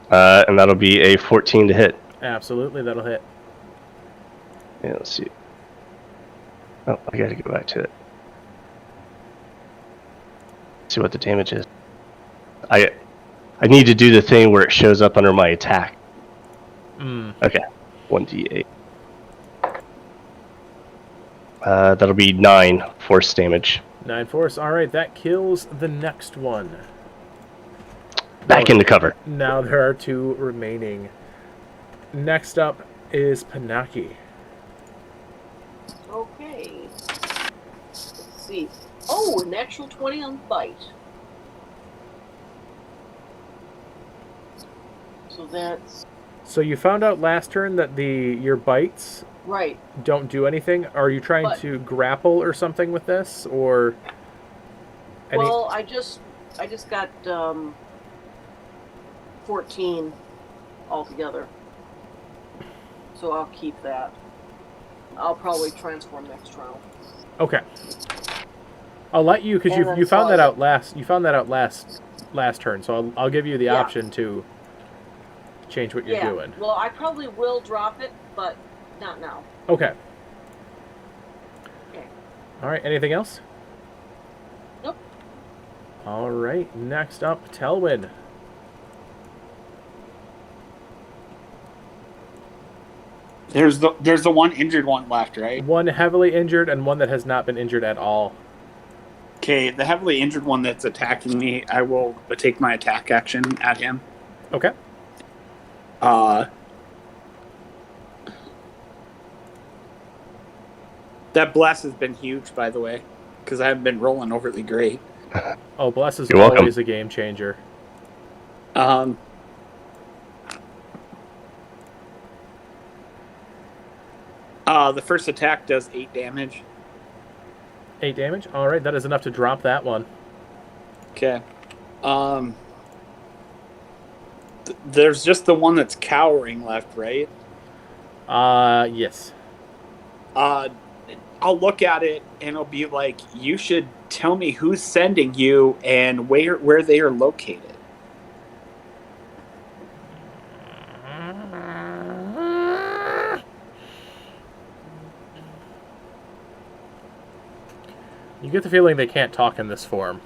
[SPEAKER 4] And that'll be a 14 to hit.
[SPEAKER 1] Absolutely, that'll hit.
[SPEAKER 4] Yeah, let's see. Oh, I gotta go back to it. See what the damage is. I need to do the thing where it shows up under my attack. Okay, 1d8. That'll be 9 force damage.
[SPEAKER 1] 9 force. All right, that kills the next one.
[SPEAKER 4] Back into cover.
[SPEAKER 1] Now there are 2 remaining. Next up is Panaki.
[SPEAKER 2] Okay. Let's see. Oh, a natural 20 on bite. So that's
[SPEAKER 1] So you found out last turn that your bites
[SPEAKER 2] right.
[SPEAKER 1] don't do anything. Are you trying to grapple or something with this, or?
[SPEAKER 2] Well, I just got 14 altogether, so I'll keep that. I'll probably transform next round.
[SPEAKER 1] Okay. I'll let you because you found that out last. You found that out last turn, so I'll give you the option to change what you're doing.
[SPEAKER 2] Well, I probably will drop it, but not now.
[SPEAKER 1] Okay.
[SPEAKER 2] Okay.
[SPEAKER 1] All right. Anything else?
[SPEAKER 2] Nope.
[SPEAKER 1] All right. Next up, Telmin.
[SPEAKER 3] There's the one injured one left, right?
[SPEAKER 1] One heavily injured and one that has not been injured at all.
[SPEAKER 3] Okay, the heavily injured one that's attacking me, I will take my attack action at him.
[SPEAKER 1] Okay.
[SPEAKER 3] That bless has been huge, by the way, because I haven't been rolling overly great.
[SPEAKER 1] Oh, bless is
[SPEAKER 4] You're welcome.
[SPEAKER 1] always a game changer.
[SPEAKER 3] The first attack does 8 damage.
[SPEAKER 1] 8 damage? All right, that is enough to drop that one.
[SPEAKER 3] Okay. There's just the one that's cowering left, right?
[SPEAKER 1] Yes.
[SPEAKER 3] I'll look at it and it'll be like, you should tell me who's sending you and where they are located.
[SPEAKER 1] You get the feeling they can't talk in this form.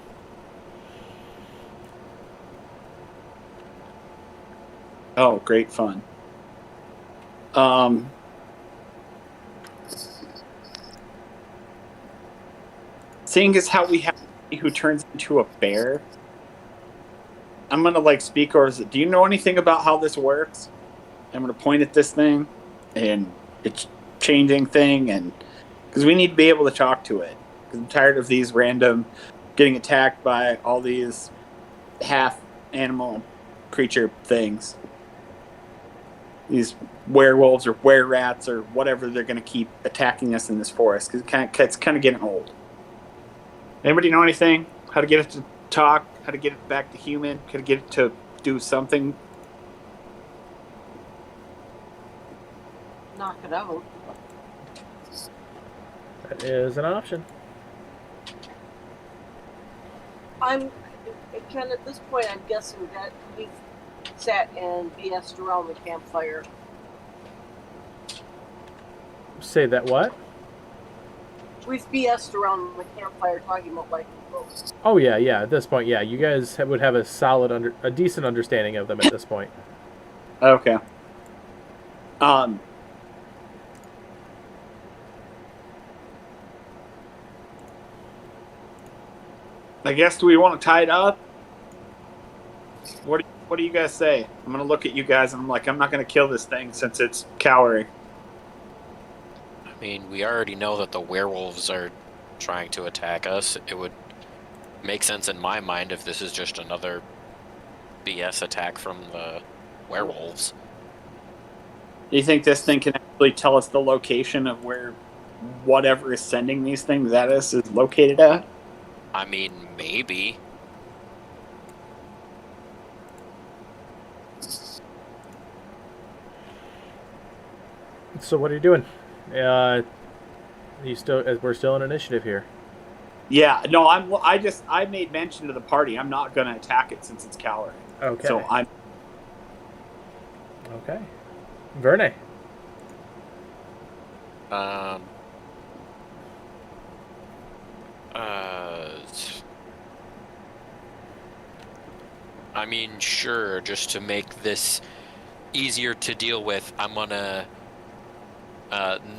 [SPEAKER 3] Oh, great fun. Seeing as how we have somebody who turns into a bear, I'm gonna speak over. Do you know anything about how this works? I'm gonna point at this thing, and it's changing thing, and because we need to be able to talk to it. Because I'm tired of these random getting attacked by all these half animal creature things. These werewolves or were-rats or whatever they're going to keep attacking us in this forest because it's kind of getting old. Anybody know anything? How to get it to talk? How to get it back to human? How to get it to do something?
[SPEAKER 2] Knock it out.
[SPEAKER 1] That is an option.
[SPEAKER 2] Ken, at this point, I'm guessing that we've sat and BS'd around the campfire.
[SPEAKER 1] Say that what?
[SPEAKER 2] We've BS'd around the campfire talking about life and growth.
[SPEAKER 1] Oh yeah. At this point, yeah, you guys would have a decent understanding of them at this point.
[SPEAKER 3] Okay. I guess, do we want to tie it up? What do you guys say? I'm gonna look at you guys and I'm like, I'm not gonna kill this thing since it's cowering.
[SPEAKER 5] I mean, we already know that the werewolves are trying to attack us. It would make sense in my mind if this is just another BS attack from the werewolves.
[SPEAKER 3] Do you think this thing can actually tell us the location of where whatever is sending these things at us is located at?
[SPEAKER 5] I mean, maybe.
[SPEAKER 1] So what are you doing? We're still in initiative here.
[SPEAKER 3] Yeah, no, I made mention to the party. I'm not gonna attack it since it's cowering.
[SPEAKER 1] Okay.
[SPEAKER 3] So I'm
[SPEAKER 1] Okay. Verne.
[SPEAKER 5] I mean, sure, just to make this easier to deal with, I'm gonna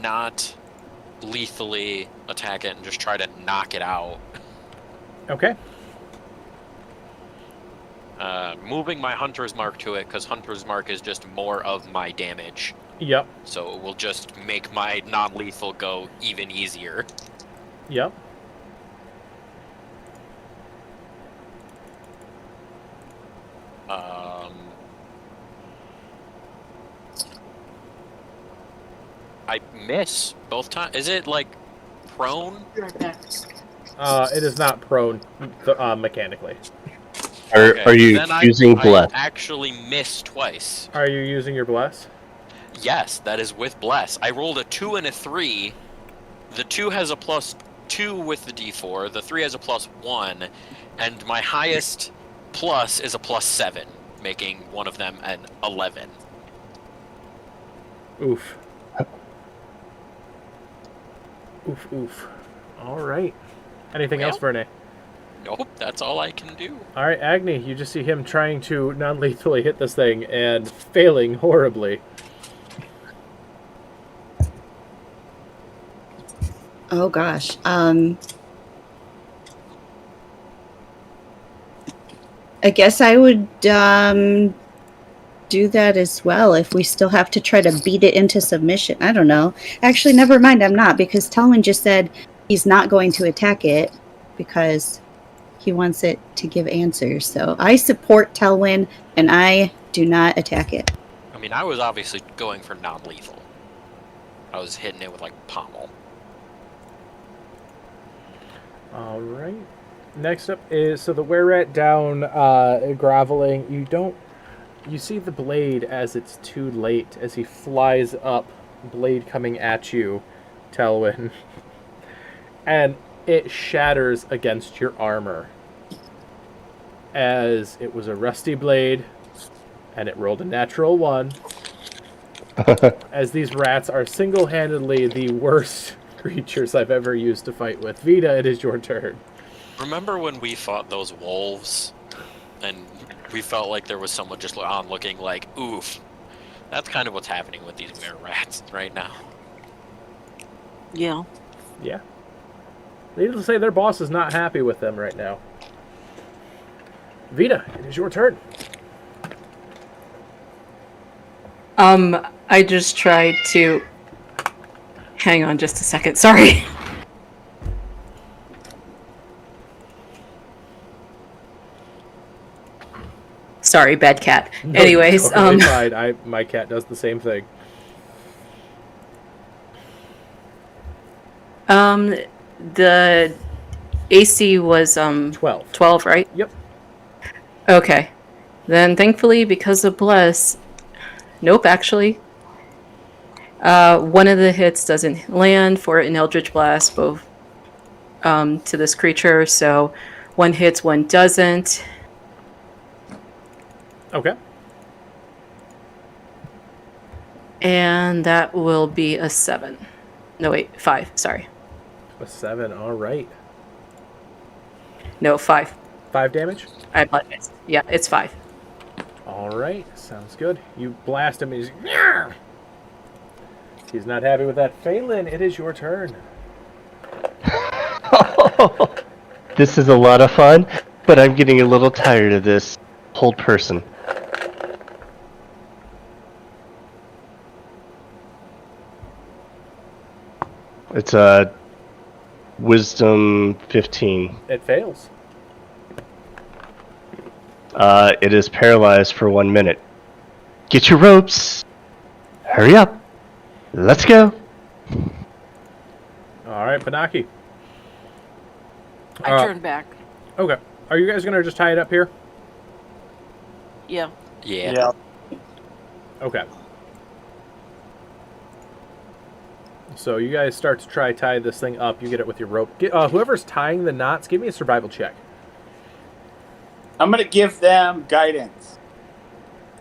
[SPEAKER 5] not lethally attack it and just try to knock it out.
[SPEAKER 1] Okay.
[SPEAKER 5] Moving my Hunter's Mark to it, because Hunter's Mark is just more of my damage.
[SPEAKER 1] Yep.
[SPEAKER 5] So it will just make my non-lethal go even easier.
[SPEAKER 1] Yep.
[SPEAKER 5] I miss both times. Is it like prone?
[SPEAKER 1] It is not prone mechanically.
[SPEAKER 4] Are you
[SPEAKER 5] Then
[SPEAKER 4] using
[SPEAKER 5] I
[SPEAKER 4] bless?
[SPEAKER 5] actually miss twice.
[SPEAKER 1] Are you using your bless?
[SPEAKER 5] Yes, that is with bless. I rolled a 2 and a 3. The 2 has a +2 with the d4. The 3 has a +1, and my highest plus is a +7, making one of them an 11.
[SPEAKER 1] Oof. Oof. All right. Anything else, Verne?
[SPEAKER 5] Nope, that's all I can do.
[SPEAKER 1] All right, Agni, you just see him trying to non-lethally hit this thing and failing horribly.
[SPEAKER 7] Oh gosh. I guess I would do that as well if we still have to try to beat it into submission. I don't know. Actually, never mind. I'm not, because Telmin just said he's not going to attack it because he wants it to give answers. So I support Telwyn and I do not attack it.
[SPEAKER 5] I mean, I was obviously going for non-lethal. I was hitting it with like pommel.
[SPEAKER 1] All right. Next up is, so the were-rat down groveling. You see the blade as it's too late, as he flies up, blade coming at you, Telwyn. And it shatters against your armor. As it was a rusty blade, and it rolled a natural 1. As these rats are single-handedly the worst creatures I've ever used to fight with. Vita, it is your turn.
[SPEAKER 5] Remember when we fought those wolves, and we felt like there was someone just on looking like, oof. That's kind of what's happening with these were-rats right now.
[SPEAKER 2] Yeah.
[SPEAKER 1] Yeah. Needless to say, their boss is not happy with them right now. Vita, it is your turn.
[SPEAKER 6] I just tried to... Hang on just a second, sorry. Sorry, bad cat.
[SPEAKER 1] No,
[SPEAKER 6] Anyways,
[SPEAKER 1] totally fine. My cat does the same thing.
[SPEAKER 6] the AC was
[SPEAKER 1] 12.
[SPEAKER 6] 12, right?
[SPEAKER 1] Yep.
[SPEAKER 6] Okay. Then thankfully, because of Bless, nope, actually. One of the hits doesn't land for an Eldritch Blast, both to this creature, so one hits, one doesn't.
[SPEAKER 1] Okay.
[SPEAKER 6] And that will be a 7. No, wait, 5, sorry.
[SPEAKER 1] A 7, all right.
[SPEAKER 6] No, 5.
[SPEAKER 1] 5 damage?
[SPEAKER 6] I apologize. Yeah, it's 5.
[SPEAKER 1] All right, sounds good. You blast him, he's... Yarr! He's not happy with that. Phelan, it is your turn.
[SPEAKER 4] This is a lot of fun, but I'm getting a little tired of this hold person. It's a wisdom 15.
[SPEAKER 1] It fails.
[SPEAKER 4] It is paralyzed for 1 minute. Get your ropes. Hurry up. Let's go.
[SPEAKER 1] All right, Panaki.
[SPEAKER 2] I turned back.
[SPEAKER 1] Okay. Are you guys going to just tie it up here?
[SPEAKER 2] Yeah.
[SPEAKER 5] Yeah.
[SPEAKER 1] Okay. So you guys start to try tie this thing up. You get it with your rope. Whoever's tying the knots, give me a survival check.
[SPEAKER 3] I'm gonna give them guidance.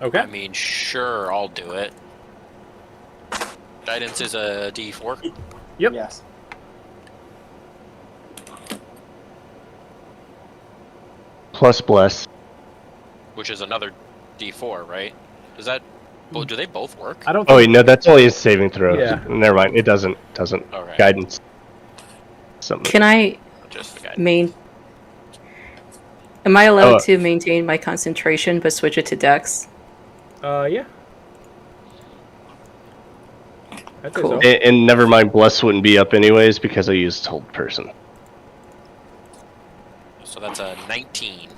[SPEAKER 1] Okay.
[SPEAKER 5] I mean, sure, I'll do it. Guidance is a D4.
[SPEAKER 1] Yep.
[SPEAKER 3] Yes.
[SPEAKER 4] Plus bless.
[SPEAKER 5] Which is another D4, right? Does that... Well, do they both work?
[SPEAKER 1] I don't
[SPEAKER 4] Oh
[SPEAKER 1] think...
[SPEAKER 4] wait, no, that's only a saving throw.
[SPEAKER 1] Yeah.
[SPEAKER 4] Never mind. It doesn't.
[SPEAKER 5] Okay.
[SPEAKER 4] Guidance. Something.
[SPEAKER 5] Oh,
[SPEAKER 6] Can I
[SPEAKER 5] Just the guidance.
[SPEAKER 6] Am I allowed
[SPEAKER 4] Oh.
[SPEAKER 6] to maintain my concentration but switch it to Dex?
[SPEAKER 1] Yeah. I'd say
[SPEAKER 6] Cool.
[SPEAKER 1] so.
[SPEAKER 4] And never mind, bless wouldn't be up anyways because I used hold person.
[SPEAKER 5] So that's a 19.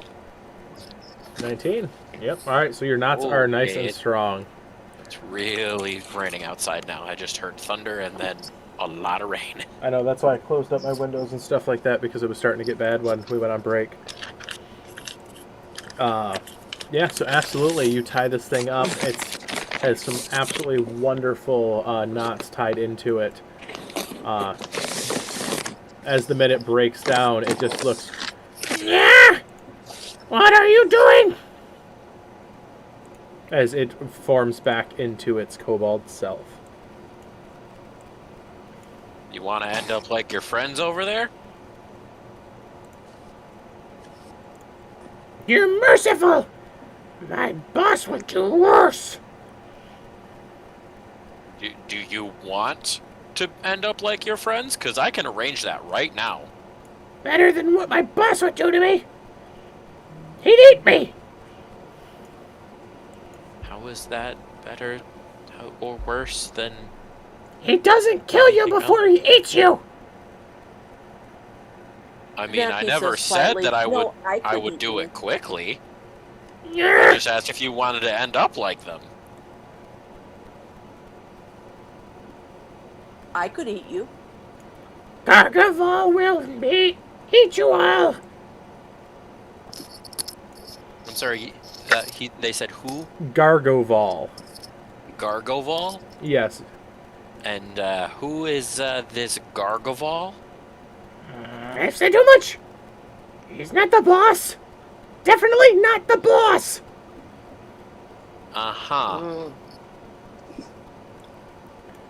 [SPEAKER 1] 19. Yep. All right, so your knots
[SPEAKER 5] Oh,
[SPEAKER 1] are nice and
[SPEAKER 5] yeah.
[SPEAKER 1] strong.
[SPEAKER 5] It's really raining outside now. I just heard thunder and then a lot of rain.
[SPEAKER 1] I know, that's why I closed up my windows and stuff like that, because it was starting to get bad when we went on break. Yeah, so absolutely, you tie this thing up. It has some absolutely wonderful knots tied into it. As the minute breaks down, it just looks... Yeah! What are you doing? As it forms back into its kobold self.
[SPEAKER 5] You want to end up like your friends over there?
[SPEAKER 1] You're merciful! My boss would do worse!
[SPEAKER 5] Do you want to end up like your friends? Because I can arrange that right now.
[SPEAKER 1] Better than what my boss would do to me? He'd eat me!
[SPEAKER 5] How is that better or worse than...
[SPEAKER 1] He doesn't kill you
[SPEAKER 5] Anything
[SPEAKER 1] before he eats you!
[SPEAKER 5] I mean, I
[SPEAKER 2] Jackie
[SPEAKER 5] never
[SPEAKER 2] says
[SPEAKER 5] said
[SPEAKER 2] slightly,
[SPEAKER 5] that I would
[SPEAKER 2] "No, I
[SPEAKER 5] I
[SPEAKER 2] could
[SPEAKER 5] would
[SPEAKER 2] eat
[SPEAKER 5] do
[SPEAKER 2] you."
[SPEAKER 5] it quickly. I
[SPEAKER 1] Yeah.
[SPEAKER 5] just asked if you wanted to end up like them.
[SPEAKER 2] I could eat you.
[SPEAKER 1] Gargaval will eat you all!
[SPEAKER 5] I'm sorry, they said who?
[SPEAKER 1] Gargaval.
[SPEAKER 5] Gargaval?
[SPEAKER 1] Yes.
[SPEAKER 5] And who is this Gargaval?
[SPEAKER 1] I've said too much! He's not the boss! Definitely not the boss!
[SPEAKER 5] Uh-huh.
[SPEAKER 2] Mm.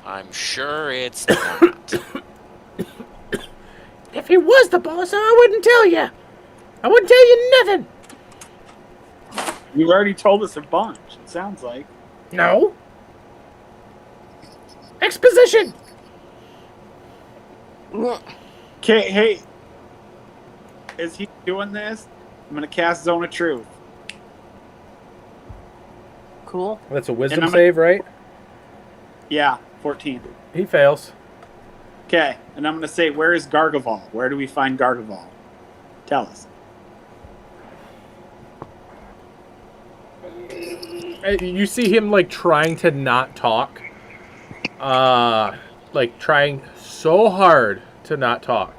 [SPEAKER 5] I'm sure it's not.
[SPEAKER 1] If he was the boss, I wouldn't tell you! I wouldn't tell you nothing!
[SPEAKER 3] You've already told us a bunch, it sounds like.
[SPEAKER 1] No. Exposition!
[SPEAKER 3] Okay, hey. Is he doing this? I'm gonna cast Zone of Truth.
[SPEAKER 2] Cool.
[SPEAKER 1] That's a wisdom
[SPEAKER 3] And I'm-
[SPEAKER 1] save, right?
[SPEAKER 3] Yeah, 14.
[SPEAKER 1] He fails.
[SPEAKER 3] Okay, and I'm gonna say, where is Gargaval? Where do we find Gargaval? Tell us.
[SPEAKER 1] You see him, like, trying to not talk. Like, trying so hard to not talk.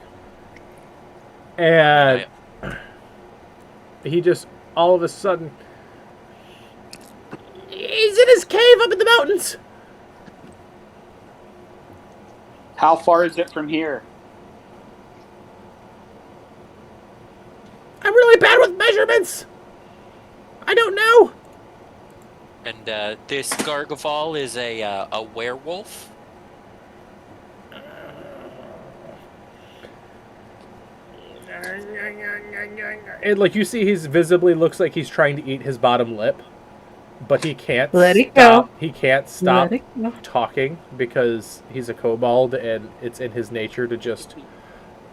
[SPEAKER 1] And he just, all of a sudden, he's in his cave up in the mountains.
[SPEAKER 3] How far is it from here?
[SPEAKER 1] I'm really bad with measurements. I don't know.
[SPEAKER 5] And this Gargaval is a werewolf?
[SPEAKER 1] And like you see, he's visibly looks like he's trying to eat his bottom lip, but he can't.
[SPEAKER 6] Let it
[SPEAKER 1] stop.
[SPEAKER 6] go.
[SPEAKER 1] He can't stop
[SPEAKER 6] Let it go.
[SPEAKER 1] talking because he's a kobold, and it's in his nature to just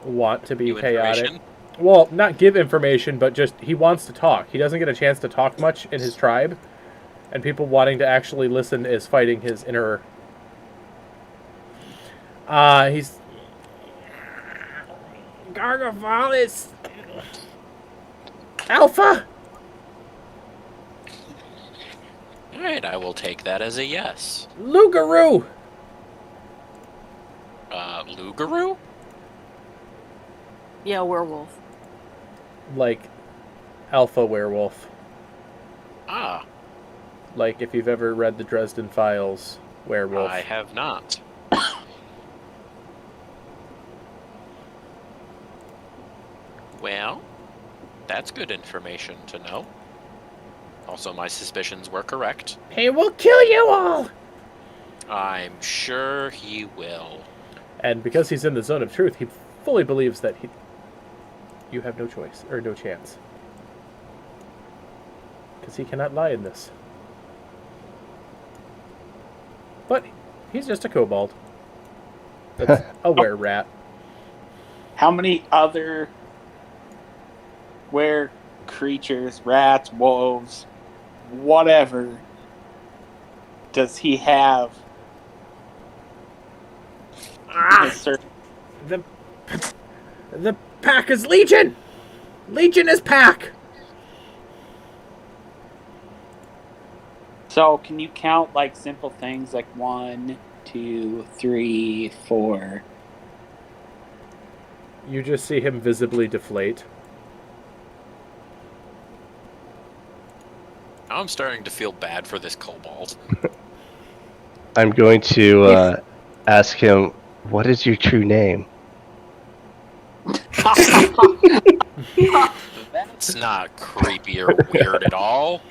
[SPEAKER 1] want to be
[SPEAKER 5] New
[SPEAKER 1] chaotic.
[SPEAKER 5] information?
[SPEAKER 1] Well, not give information, but just he wants to talk. He doesn't get a chance to talk much in his tribe, and people wanting to actually listen is fighting his inner. He's Gargaval is Alpha.
[SPEAKER 5] Alright, I will take that as a yes.
[SPEAKER 1] Lugaroo.
[SPEAKER 5] Lugaroo?
[SPEAKER 2] Yeah, werewolf.
[SPEAKER 1] Like Alpha werewolf.
[SPEAKER 5] Ah,
[SPEAKER 1] Like if you've ever read the Dresden Files, werewolf.
[SPEAKER 5] I have not. Well, that's good information to know. Also, my suspicions were correct.
[SPEAKER 1] He will kill you all.
[SPEAKER 5] I'm sure he will.
[SPEAKER 1] And because he's in the zone of truth, he fully believes that you have no choice or no chance. Because he cannot lie in this. But he's just a kobold. That's a were-rat.
[SPEAKER 3] How many other were creatures, rats, wolves, whatever, does he have?
[SPEAKER 1] The pack is Legion! Legion is pack!
[SPEAKER 3] So can you count like simple things like 1, 2, 3, 4?
[SPEAKER 1] You just see him visibly deflate.
[SPEAKER 5] I'm starting to feel bad for this kobold.
[SPEAKER 4] I'm going to ask him, what is your true name?
[SPEAKER 5] That's not creepy or weird at all.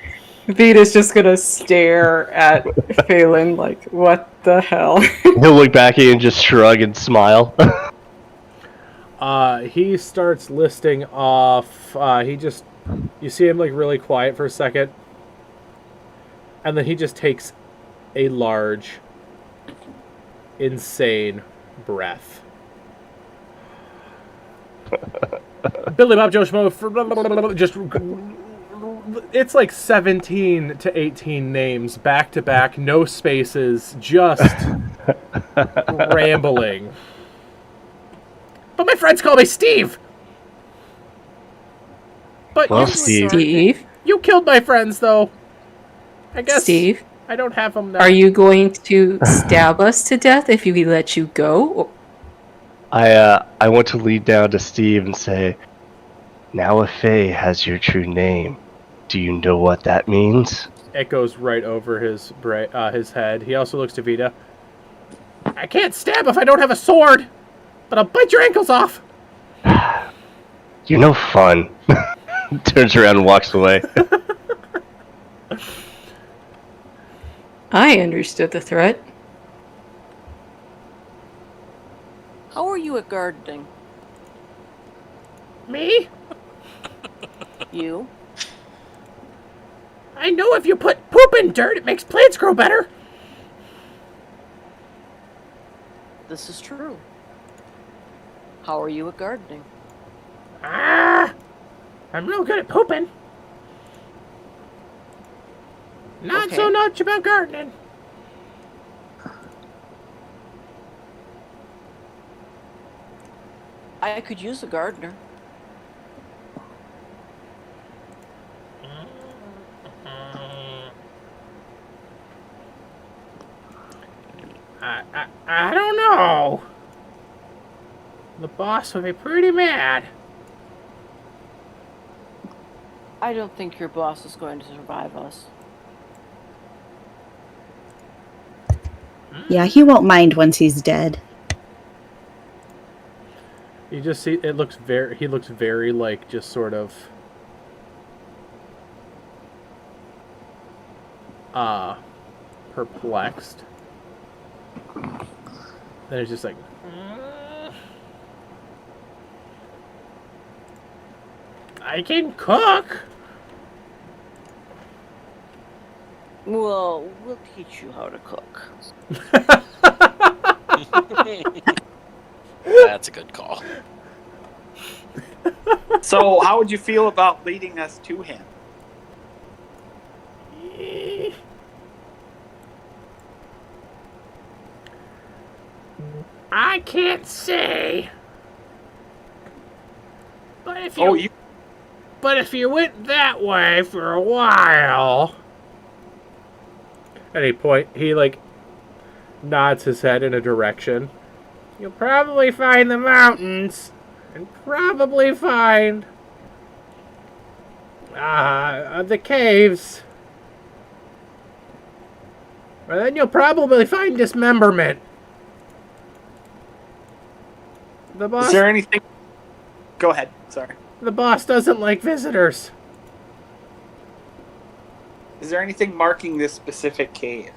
[SPEAKER 6] Vita's just gonna stare at Phelan like, what the hell?
[SPEAKER 4] He'll look back at you and just shrug and smile.
[SPEAKER 1] He starts listing off, you see him like really quiet for a second, and then he just takes a large, insane breath. Billy Bob Joe Schmo, just, it's like 17 to 18 names back to back, no spaces, just rambling. But my friends call me Steve. But
[SPEAKER 4] Well,
[SPEAKER 1] you,
[SPEAKER 6] Steve?
[SPEAKER 1] you killed my friends, though. I guess
[SPEAKER 6] Steve?
[SPEAKER 1] I don't have them now.
[SPEAKER 6] Are you going to stab us to death if we let you go?
[SPEAKER 4] I want to lead down to Steve and say, now a Fae has your true name. Do you know what that means?
[SPEAKER 1] It goes right over his head. He also looks to Vita. I can't stab if I don't have a sword, but I'll bite your ankles off.
[SPEAKER 4] You're no fun. Turns around and walks away.
[SPEAKER 6] I understood the threat.
[SPEAKER 2] How are you at gardening?
[SPEAKER 1] Me?
[SPEAKER 2] You?
[SPEAKER 1] I know if you put poop in dirt, it makes plants grow better.
[SPEAKER 2] This is true. How are you at gardening?
[SPEAKER 1] I'm real good at pooping. Not
[SPEAKER 2] Okay.
[SPEAKER 1] so much about gardening.
[SPEAKER 2] I could use a gardener.
[SPEAKER 1] I don't know. The boss would be pretty mad.
[SPEAKER 2] I don't think your boss is going to survive us.
[SPEAKER 7] Yeah, he won't mind once he's dead.
[SPEAKER 1] You just see he looks very like just sort of perplexed. Then it's just like I can cook.
[SPEAKER 2] Well, we'll teach you how to cook.
[SPEAKER 5] That's a good call.
[SPEAKER 3] So, how would you feel about leading us to him?
[SPEAKER 1] I can't say. But if you went that way for a while. At any point, he like nods his head in a direction. You'll probably find the mountains, and probably find the caves. And then you'll probably find dismemberment. The boss.
[SPEAKER 3] Is there anything? Go ahead. Sorry.
[SPEAKER 1] The boss doesn't like visitors.
[SPEAKER 3] Is there anything marking this specific cave?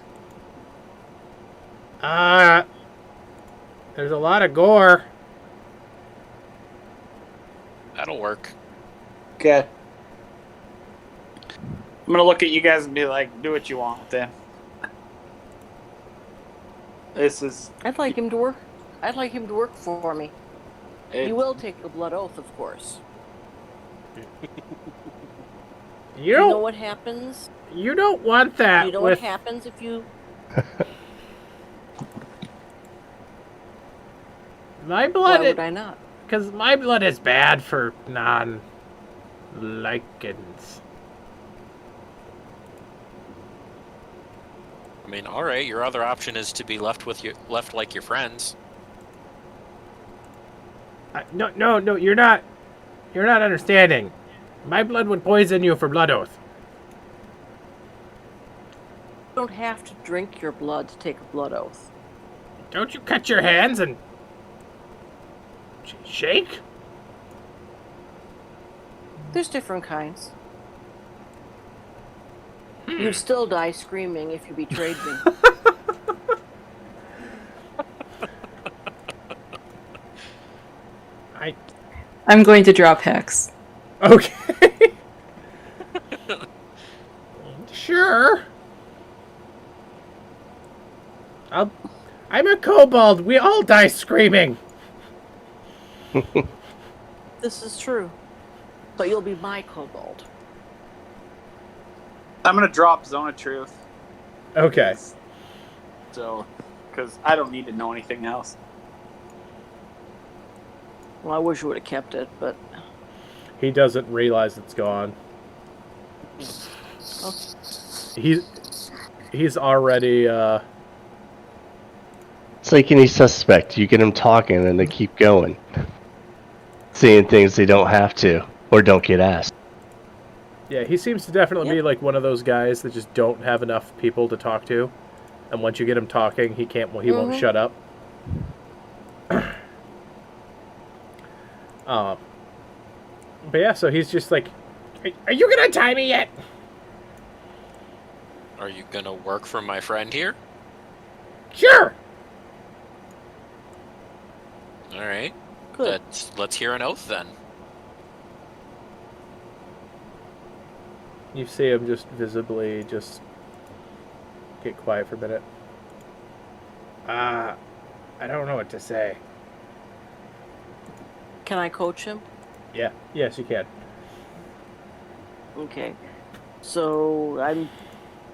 [SPEAKER 1] There's a lot of gore.
[SPEAKER 5] That'll work.
[SPEAKER 3] Okay. I'm gonna look at you guys and be like, "Do what you want, then." This is.
[SPEAKER 2] I'd like him to work. I'd like him to work for me.
[SPEAKER 3] It,
[SPEAKER 2] You will take the blood oath, of course.
[SPEAKER 1] You
[SPEAKER 2] know
[SPEAKER 1] don't.
[SPEAKER 2] what happens?
[SPEAKER 1] You don't want that.
[SPEAKER 2] You know
[SPEAKER 1] with,
[SPEAKER 2] what happens if you...
[SPEAKER 1] My blood.
[SPEAKER 2] Why would I not?
[SPEAKER 1] Because my blood is bad for non-lichens.
[SPEAKER 5] I mean, all right. Your other option is to be left like your friends.
[SPEAKER 1] No, you're not. You're not understanding. My blood would poison you for blood oath.
[SPEAKER 2] You don't have to drink your blood to take a blood oath.
[SPEAKER 1] Don't you cut your hands and shake?
[SPEAKER 2] There's different kinds. You'd still die screaming if you betrayed me.
[SPEAKER 6] I'm going to drop Hex.
[SPEAKER 1] Okay. Sure. I'm a kobold. We all die screaming.
[SPEAKER 2] This is true. But you'll be my kobold.
[SPEAKER 3] I'm gonna drop Zone of Truth.
[SPEAKER 1] Okay.
[SPEAKER 3] So, because I don't need to know anything else.
[SPEAKER 2] Well, I wish you would have kept it, but...
[SPEAKER 1] He doesn't realize it's gone.
[SPEAKER 2] Okay.
[SPEAKER 1] He's already
[SPEAKER 4] It's like any suspect. You get them talking and they keep going. Saying things they don't have to or don't get asked.
[SPEAKER 1] Yeah, he seems to definitely be like one of those guys that just don't have enough people to talk to. And once you get him talking, he won't shut up. But yeah, so he's just like, are you gonna tie me yet?
[SPEAKER 5] Are you gonna work for my friend here?
[SPEAKER 1] Sure.
[SPEAKER 5] All right.
[SPEAKER 2] Good.
[SPEAKER 5] Let's hear an oath then.
[SPEAKER 1] You see him just visibly just get quiet for a minute. I don't know what to say.
[SPEAKER 2] Can I coach him?
[SPEAKER 1] Yeah. Yes, you can.
[SPEAKER 2] Okay. So I'm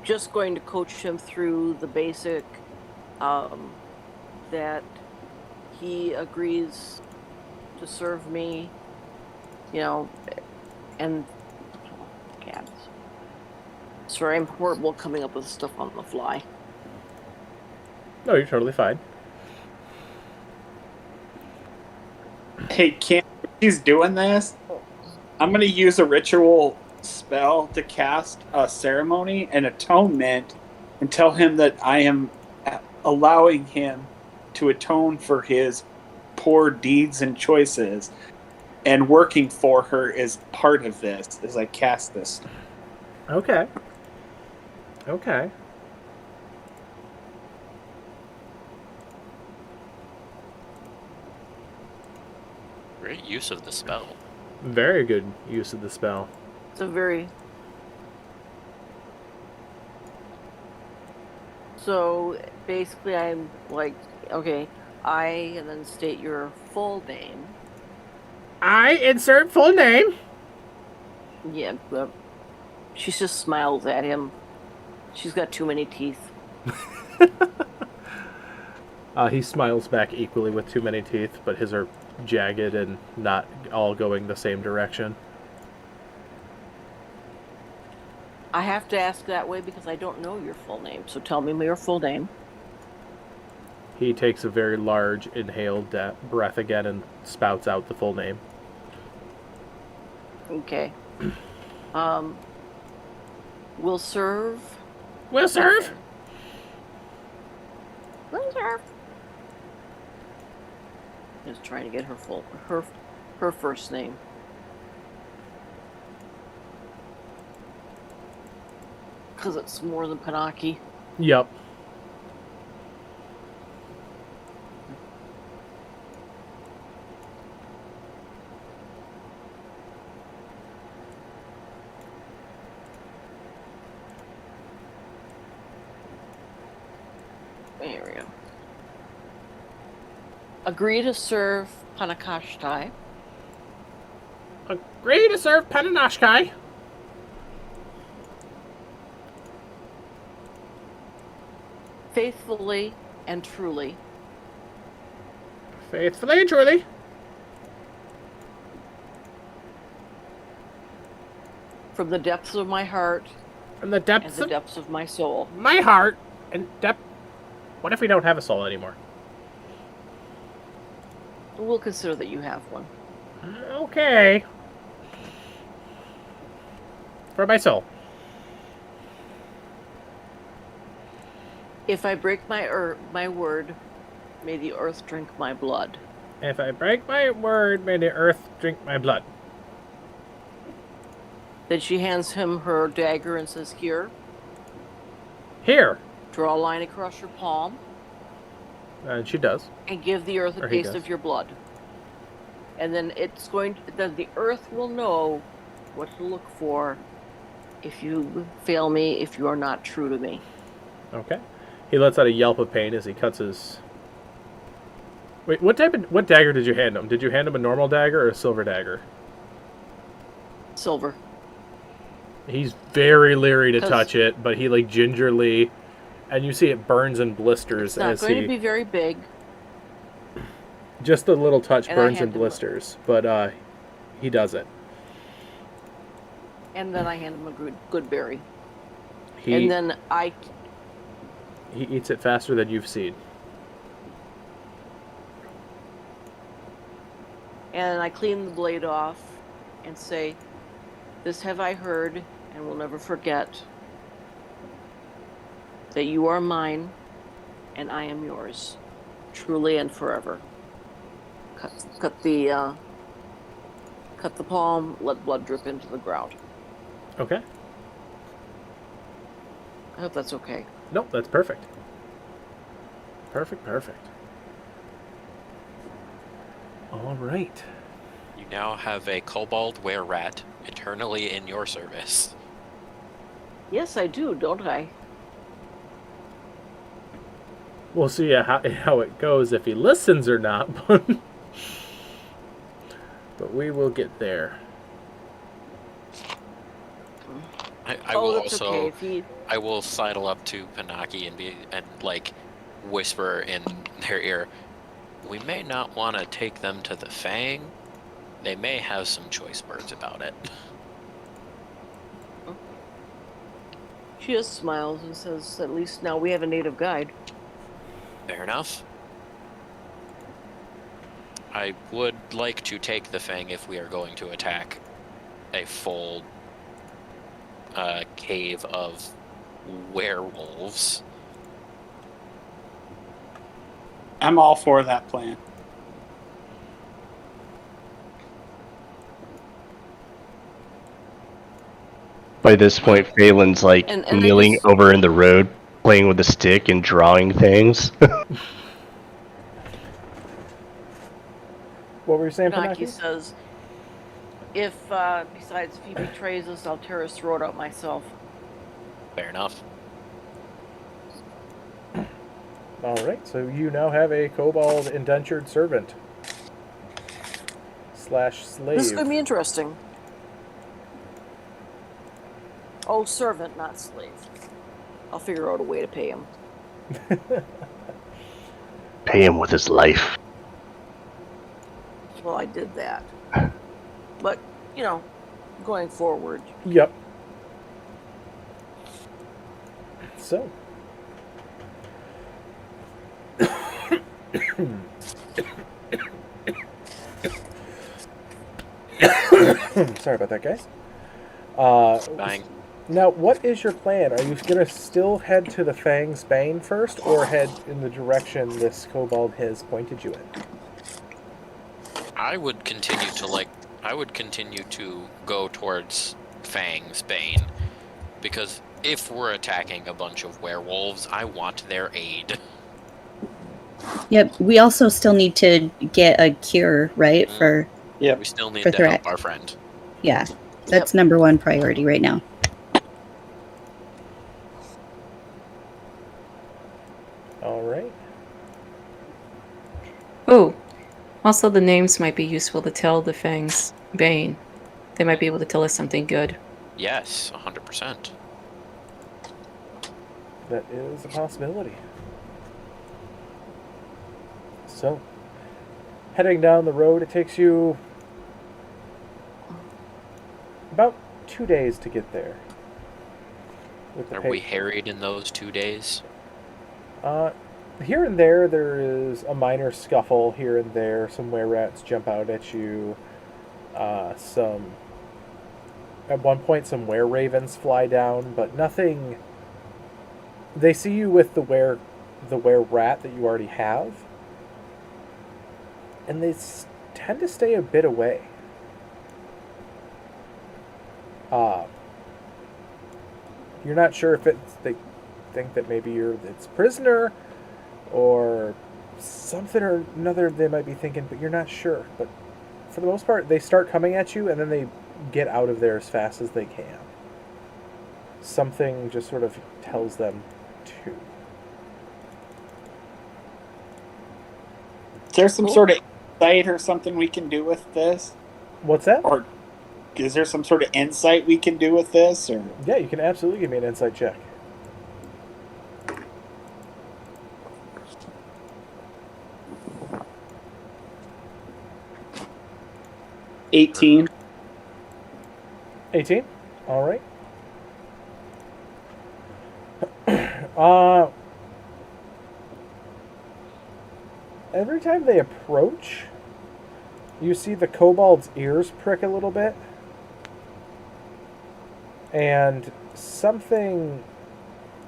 [SPEAKER 2] just going to coach him through the basic that he agrees to serve me, and cats. Sorry, I'm horrible coming up with stuff on the fly.
[SPEAKER 1] No, you're totally fine.
[SPEAKER 3] Hey, Cam, she's doing this. I'm gonna use a ritual spell to cast a ceremony and atonement and tell him that I am allowing him to atone for his poor deeds and choices, and working for her is part of this as I cast this.
[SPEAKER 1] Okay. Okay.
[SPEAKER 5] Great use of the spell.
[SPEAKER 1] Very good use of the spell.
[SPEAKER 2] It's a very. So basically, I'm like, okay, and then state your full name.
[SPEAKER 1] I insert full name.
[SPEAKER 2] Yeah, she just smiles at him. She's got too many teeth.
[SPEAKER 1] He smiles back equally with too many teeth, but his are jagged and not all going the same direction.
[SPEAKER 2] I have to ask that way because I don't know your full name. So tell me your full name.
[SPEAKER 1] He takes a very large inhaled breath again and spouts out the full name.
[SPEAKER 2] Okay. Will serve.
[SPEAKER 1] Will serve.
[SPEAKER 2] Will serve. Just trying to get her first name. Because it's more than Panaki.
[SPEAKER 1] Yep.
[SPEAKER 2] There we go. Agree to serve Panakashtai.
[SPEAKER 1] Agree to serve Pananashkai.
[SPEAKER 2] Faithfully and truly.
[SPEAKER 1] Faithfully and truly.
[SPEAKER 2] From the depths of my heart.
[SPEAKER 1] From the depths
[SPEAKER 2] and the depths of my soul.
[SPEAKER 1] My heart and depth. What if we don't have a soul anymore?
[SPEAKER 2] We'll consider that you have one.
[SPEAKER 1] Okay. For my soul.
[SPEAKER 2] If I break my word, may the earth drink my blood.
[SPEAKER 1] If I break my word, may the earth drink my blood.
[SPEAKER 2] Then she hands him her dagger and says, "Here.
[SPEAKER 1] Here."
[SPEAKER 2] Draw a line across your palm.
[SPEAKER 1] And she does.
[SPEAKER 2] And give the earth a taste of your blood. And then the earth will know what to look for if you fail me, if you are not true to me.
[SPEAKER 1] Okay. He lets out a yelp of pain as he cuts his... Wait, what dagger did you hand him? Did you hand him a normal dagger or a silver dagger?
[SPEAKER 2] Silver.
[SPEAKER 1] He's very leery to touch it, but he gingerly... And you see it burns and blisters as he...
[SPEAKER 2] It's not going to be very big.
[SPEAKER 1] Just a little touch burns and blisters, but he does it.
[SPEAKER 2] And then I hand him a good berry.
[SPEAKER 1] He eats it faster than you've seen.
[SPEAKER 2] And I clean the blade off and say, "This have I heard and will never forget, that you are mine and I am yours, truly and forever." Cut the palm, let blood drip into the ground.
[SPEAKER 1] Okay.
[SPEAKER 2] I hope that's okay.
[SPEAKER 1] Nope, that's perfect. Perfect. All right.
[SPEAKER 5] You now have a kobold were-rat eternally in your service.
[SPEAKER 2] Yes, I do, don't I?
[SPEAKER 1] We'll see how it goes if he listens or not, but we will get there.
[SPEAKER 5] I will
[SPEAKER 2] that's
[SPEAKER 5] also.
[SPEAKER 2] okay.
[SPEAKER 5] I will sidle up to Panaki and whisper in their ear. We may not want to take them to the Fang. They may have some choice words about it.
[SPEAKER 2] She just smiles and says, "At least now we have a native guide."
[SPEAKER 5] Fair enough. I would like to take the Fang if we are going to attack a full cave of werewolves.
[SPEAKER 3] I'm all for that plan.
[SPEAKER 4] By this point, Phelan's like
[SPEAKER 2] And they
[SPEAKER 4] kneeling
[SPEAKER 2] just-
[SPEAKER 4] over in the road, playing with a stick and drawing things.
[SPEAKER 1] What were you saying,
[SPEAKER 2] Pinocchio
[SPEAKER 1] Pinocchio?
[SPEAKER 2] says, if besides if he betrays us, I'll tear his throat out myself.
[SPEAKER 5] Fair enough.
[SPEAKER 1] All right, so you now have a kobold indentured servant / slave.
[SPEAKER 2] This is going to be interesting. Oh, servant, not slave. I'll figure out a way to pay him.
[SPEAKER 4] Pay him with his life.
[SPEAKER 2] Well, I did that. But, you know, going forward.
[SPEAKER 1] Yep. So. Sorry about that, guys.
[SPEAKER 5] Bang.
[SPEAKER 1] Now, what is your plan? Are you going to still head to the Fang's Bane first, or head in the direction this kobold has pointed you in?
[SPEAKER 5] I would continue to go towards Fang's Bane, because if we're attacking a bunch of werewolves, I want their aid.
[SPEAKER 7] Yep. We also still need to get a cure, right? For
[SPEAKER 3] Yep.
[SPEAKER 5] We still need
[SPEAKER 7] For
[SPEAKER 5] to
[SPEAKER 7] threat.
[SPEAKER 5] help our friend.
[SPEAKER 7] yeah, that's number one priority right now.
[SPEAKER 1] All right.
[SPEAKER 6] Oh, also the names might be useful to tell the Fang's Bane. They might be able to tell us something good.
[SPEAKER 5] Yes, 100%.
[SPEAKER 1] That is a possibility. So, heading down the road, it takes you about 2 days to get there. With the
[SPEAKER 5] Are we harried in those 2 days?
[SPEAKER 1] Here and there is a minor scuffle here and there. Some were-rats jump out at you. At one point, some were-ravens fly down, but nothing. They see you with the were-rat that you already have, and they tend to stay a bit away. You're not sure if they think that maybe it's prisoner, or something or another they might be thinking, but you're not sure. But for the most part, they start coming at you, and then they get out of there as fast as they can. Something just sort of tells them to.
[SPEAKER 3] Is there some sort of insight or something we can do with this?
[SPEAKER 1] What's that?
[SPEAKER 3] Or is there some sort of insight we can do with this? Or
[SPEAKER 1] Yeah, you can absolutely give me an insight check.
[SPEAKER 3] $18.
[SPEAKER 1] 18? All right. Every time they approach, you see the kobold's ears prick a little bit. And something...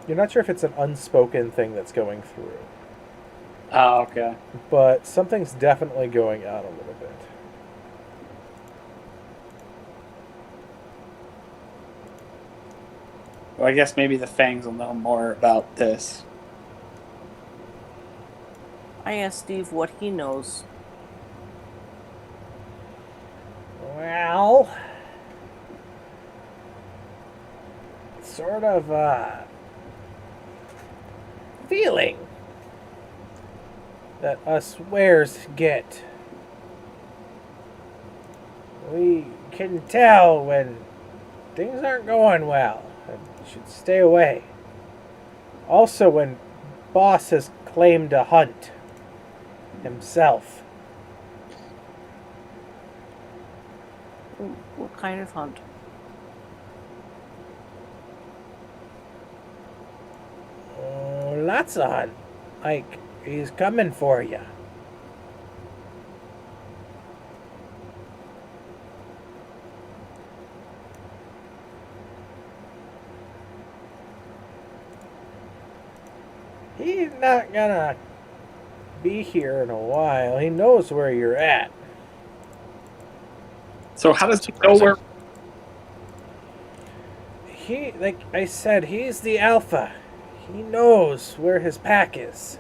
[SPEAKER 1] You're not sure if it's an unspoken thing that's going through.
[SPEAKER 3] Oh, okay.
[SPEAKER 1] But something's definitely going on a little bit.
[SPEAKER 3] Well, I guess maybe the Fangs will know more about this.
[SPEAKER 2] I asked Steve what he knows.
[SPEAKER 1] Well, sort of feeling that us wares get. We can tell when things aren't going well and should stay away. Also, when boss has claimed a hunt himself.
[SPEAKER 2] What kind of hunt?
[SPEAKER 1] Oh, lots of hunt. Like, he's coming for you. He's not gonna be here in a while. He knows where you're at.
[SPEAKER 3] So how does he know
[SPEAKER 5] Surprising.
[SPEAKER 3] where?
[SPEAKER 1] He, like I said, he's the alpha. He knows where his pack is.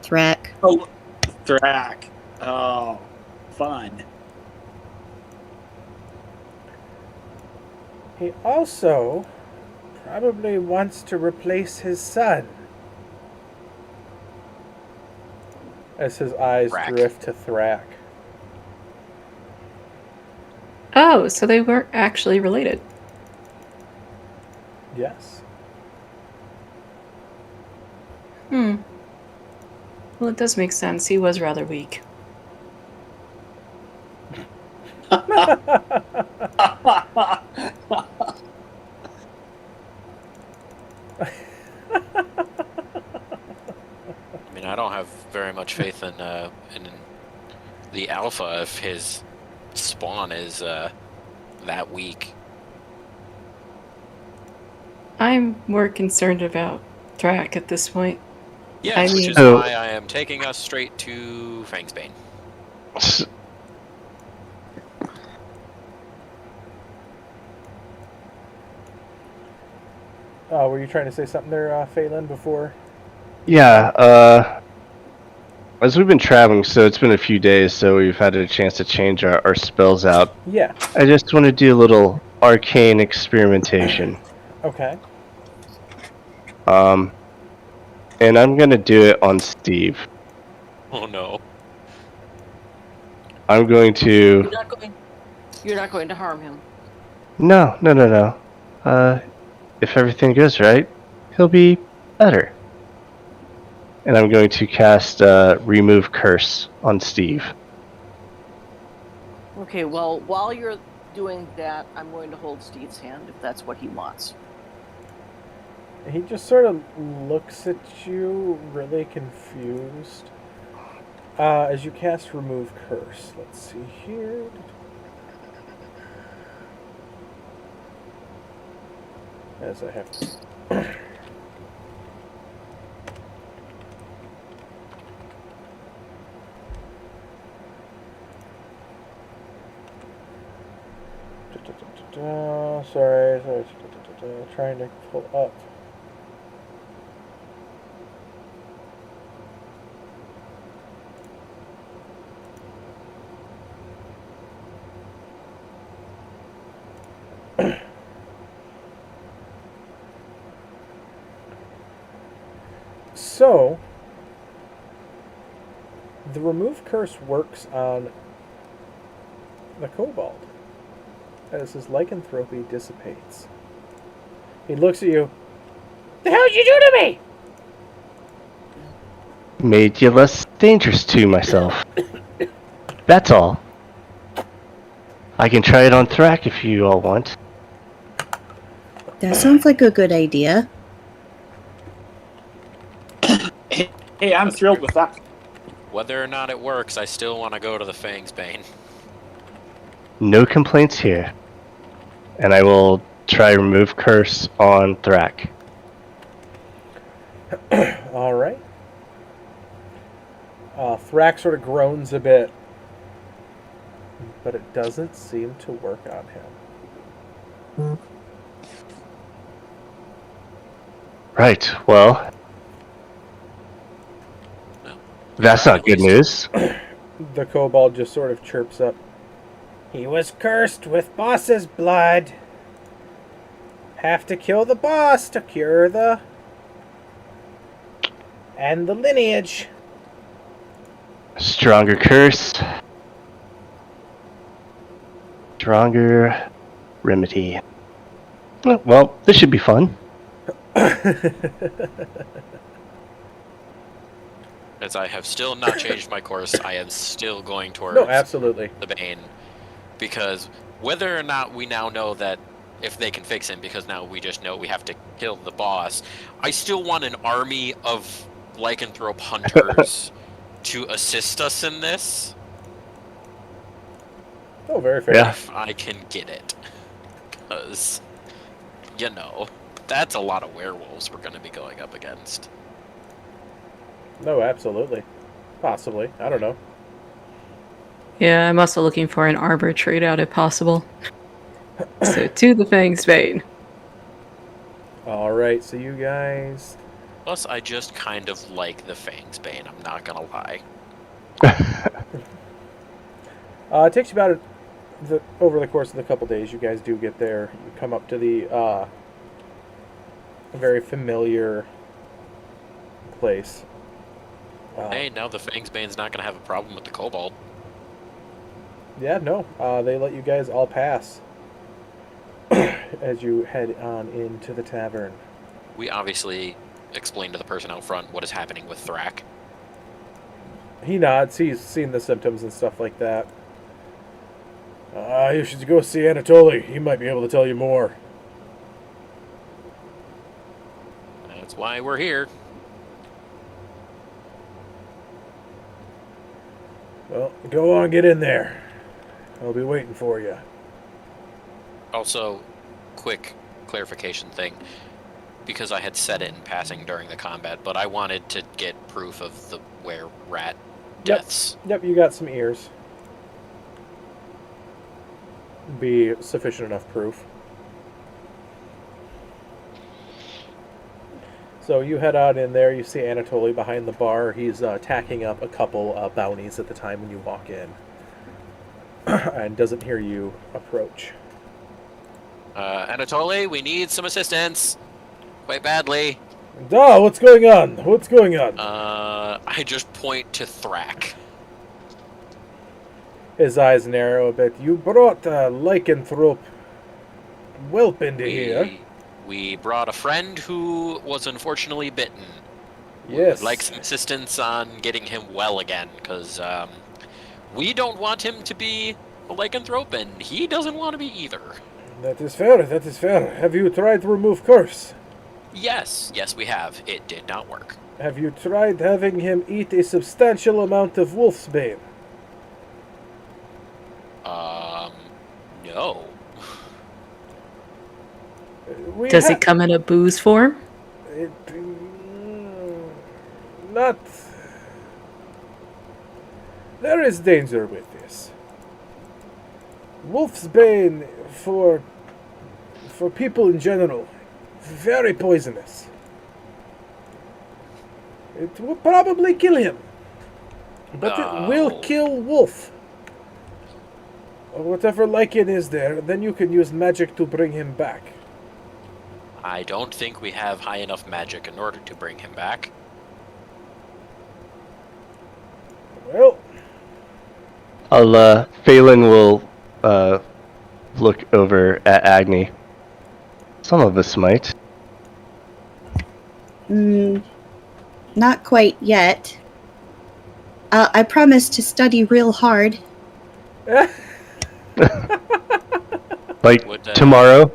[SPEAKER 7] Thrak.
[SPEAKER 3] Oh, Thrak. Oh, fun.
[SPEAKER 1] He also probably wants to replace his son. As his eyes
[SPEAKER 5] Thrak.
[SPEAKER 1] drift to Thrak.
[SPEAKER 6] Oh, so they weren't actually related.
[SPEAKER 1] Yes.
[SPEAKER 6] Hmm. Well, it does make sense. He was rather weak.
[SPEAKER 5] I mean, I don't have very much faith in the alpha if his spawn is that weak.
[SPEAKER 6] I'm more concerned about Thrak at this point.
[SPEAKER 5] Yes,
[SPEAKER 6] I
[SPEAKER 5] which
[SPEAKER 6] mean-
[SPEAKER 5] is
[SPEAKER 4] Oh.
[SPEAKER 5] why I am taking us straight to Fangsbane.
[SPEAKER 4] S-
[SPEAKER 1] Were you trying to say something there, Phelan, before?
[SPEAKER 4] Yeah, as we've been traveling, so it's been a few days, so we've had a chance to change our spells out.
[SPEAKER 1] Yeah.
[SPEAKER 4] I just want to do a little arcane experimentation.
[SPEAKER 1] Okay.
[SPEAKER 4] And I'm gonna do it on Steve.
[SPEAKER 5] Oh no.
[SPEAKER 4] I'm going to...
[SPEAKER 2] You're not going to harm him.
[SPEAKER 4] No. If everything goes right, he'll be better. And I'm going to cast Remove Curse on Steve.
[SPEAKER 2] Okay, well, while you're doing that, I'm going to hold Steve's hand if that's what he wants.
[SPEAKER 1] He just sort of looks at you, really confused. As you cast Remove Curse. Let's see here. As I have to... Sorry. Trying to pull up. So, the Remove Curse works on the kobold as his lycanthropy dissipates. He looks at you. The hell did you do to me?
[SPEAKER 4] Made you less dangerous to myself. That's all. I can try it on Thrak if you all want.
[SPEAKER 7] That sounds like a good idea.
[SPEAKER 3] Hey, I'm thrilled with that.
[SPEAKER 5] Whether or not it works, I still want to go to the Fangsbane.
[SPEAKER 4] No complaints here. And I will try Remove Curse on Thrak.
[SPEAKER 1] Alright. Thrak sort of groans a bit, but it doesn't seem to work on him.
[SPEAKER 4] Right, well... That's not good news.
[SPEAKER 1] The kobold just sort of chirps up. He was cursed with boss's blood. Have to kill the boss to cure the... and the lineage.
[SPEAKER 4] Stronger curse. Stronger remedy. Well, this should be fun.
[SPEAKER 5] As I have still not changed my course, I am still going towards
[SPEAKER 1] No, absolutely.
[SPEAKER 5] the Bane. Because whether or not we now know that if they can fix him, because now we just know we have to kill the boss, I still want an army of lycanthrope hunters to assist us in this.
[SPEAKER 1] Oh, very fair.
[SPEAKER 4] Yeah.
[SPEAKER 5] If I can get it. Because, you know, that's a lot of werewolves we're going to be going up against.
[SPEAKER 1] No, absolutely. Possibly. I don't know.
[SPEAKER 6] Yeah, I'm also looking for an arbor trade out if possible. So to the Fangsbane.
[SPEAKER 1] All right, so you guys...
[SPEAKER 5] Plus, I just kind of like the Fangsbane, I'm not going to lie.
[SPEAKER 1] It takes you about over the course of the couple days, you guys do get there. You come up to the very familiar place.
[SPEAKER 5] Hey, now the Fangsbane's not going to have a problem with the kobold.
[SPEAKER 1] Yeah, no. They let you guys all pass as you head on into the tavern.
[SPEAKER 5] We obviously explained to the person out front what is happening with Thrak.
[SPEAKER 1] He nods. He's seen the symptoms and stuff like that. You should go see Anatoly. He might be able to tell you more.
[SPEAKER 5] That's why we're here.
[SPEAKER 1] Well, go on, get in there. I'll be waiting for you.
[SPEAKER 5] Also, quick clarification thing, because I had said it in passing during the combat, but I wanted to get proof of the were-rat deaths.
[SPEAKER 1] Yep, you got some ears. Be sufficient enough proof. So you head out in there. You see Anatoly behind the bar. He's tacking up a couple bounties at the time when you walk in. And doesn't hear you approach.
[SPEAKER 5] Anatoly, we need some assistance. Quite badly.
[SPEAKER 1] Ah, what's going on? What's going on?
[SPEAKER 5] I just point to Thrak.
[SPEAKER 1] His eyes narrow a bit. You brought a lycanthrope whelp into here.
[SPEAKER 5] We brought a friend who was unfortunately bitten. We
[SPEAKER 1] Yes.
[SPEAKER 5] would like some assistance on getting him well again, because we don't want him to be a lycanthrope, and he doesn't want to be either.
[SPEAKER 1] That is fair, that is fair. Have you tried to remove curse?
[SPEAKER 5] Yes, we have. It did not work.
[SPEAKER 1] Have you tried having him eat a substantial amount of wolf's bane?
[SPEAKER 5] No.
[SPEAKER 6] Does it come in a booze form?
[SPEAKER 1] Not... There is danger with this. Wolf's bane for people in general, very poisonous. It will probably kill him, but it will kill Wolf. Or whatever lichen is there, then you can use magic to bring him back.
[SPEAKER 5] I don't think we have high enough magic in order to bring him back.
[SPEAKER 1] Well,
[SPEAKER 4] Phelan will look over at Agni. Some of us might.
[SPEAKER 7] Not quite yet. I promise to study real hard.
[SPEAKER 5] Would,
[SPEAKER 4] tomorrow?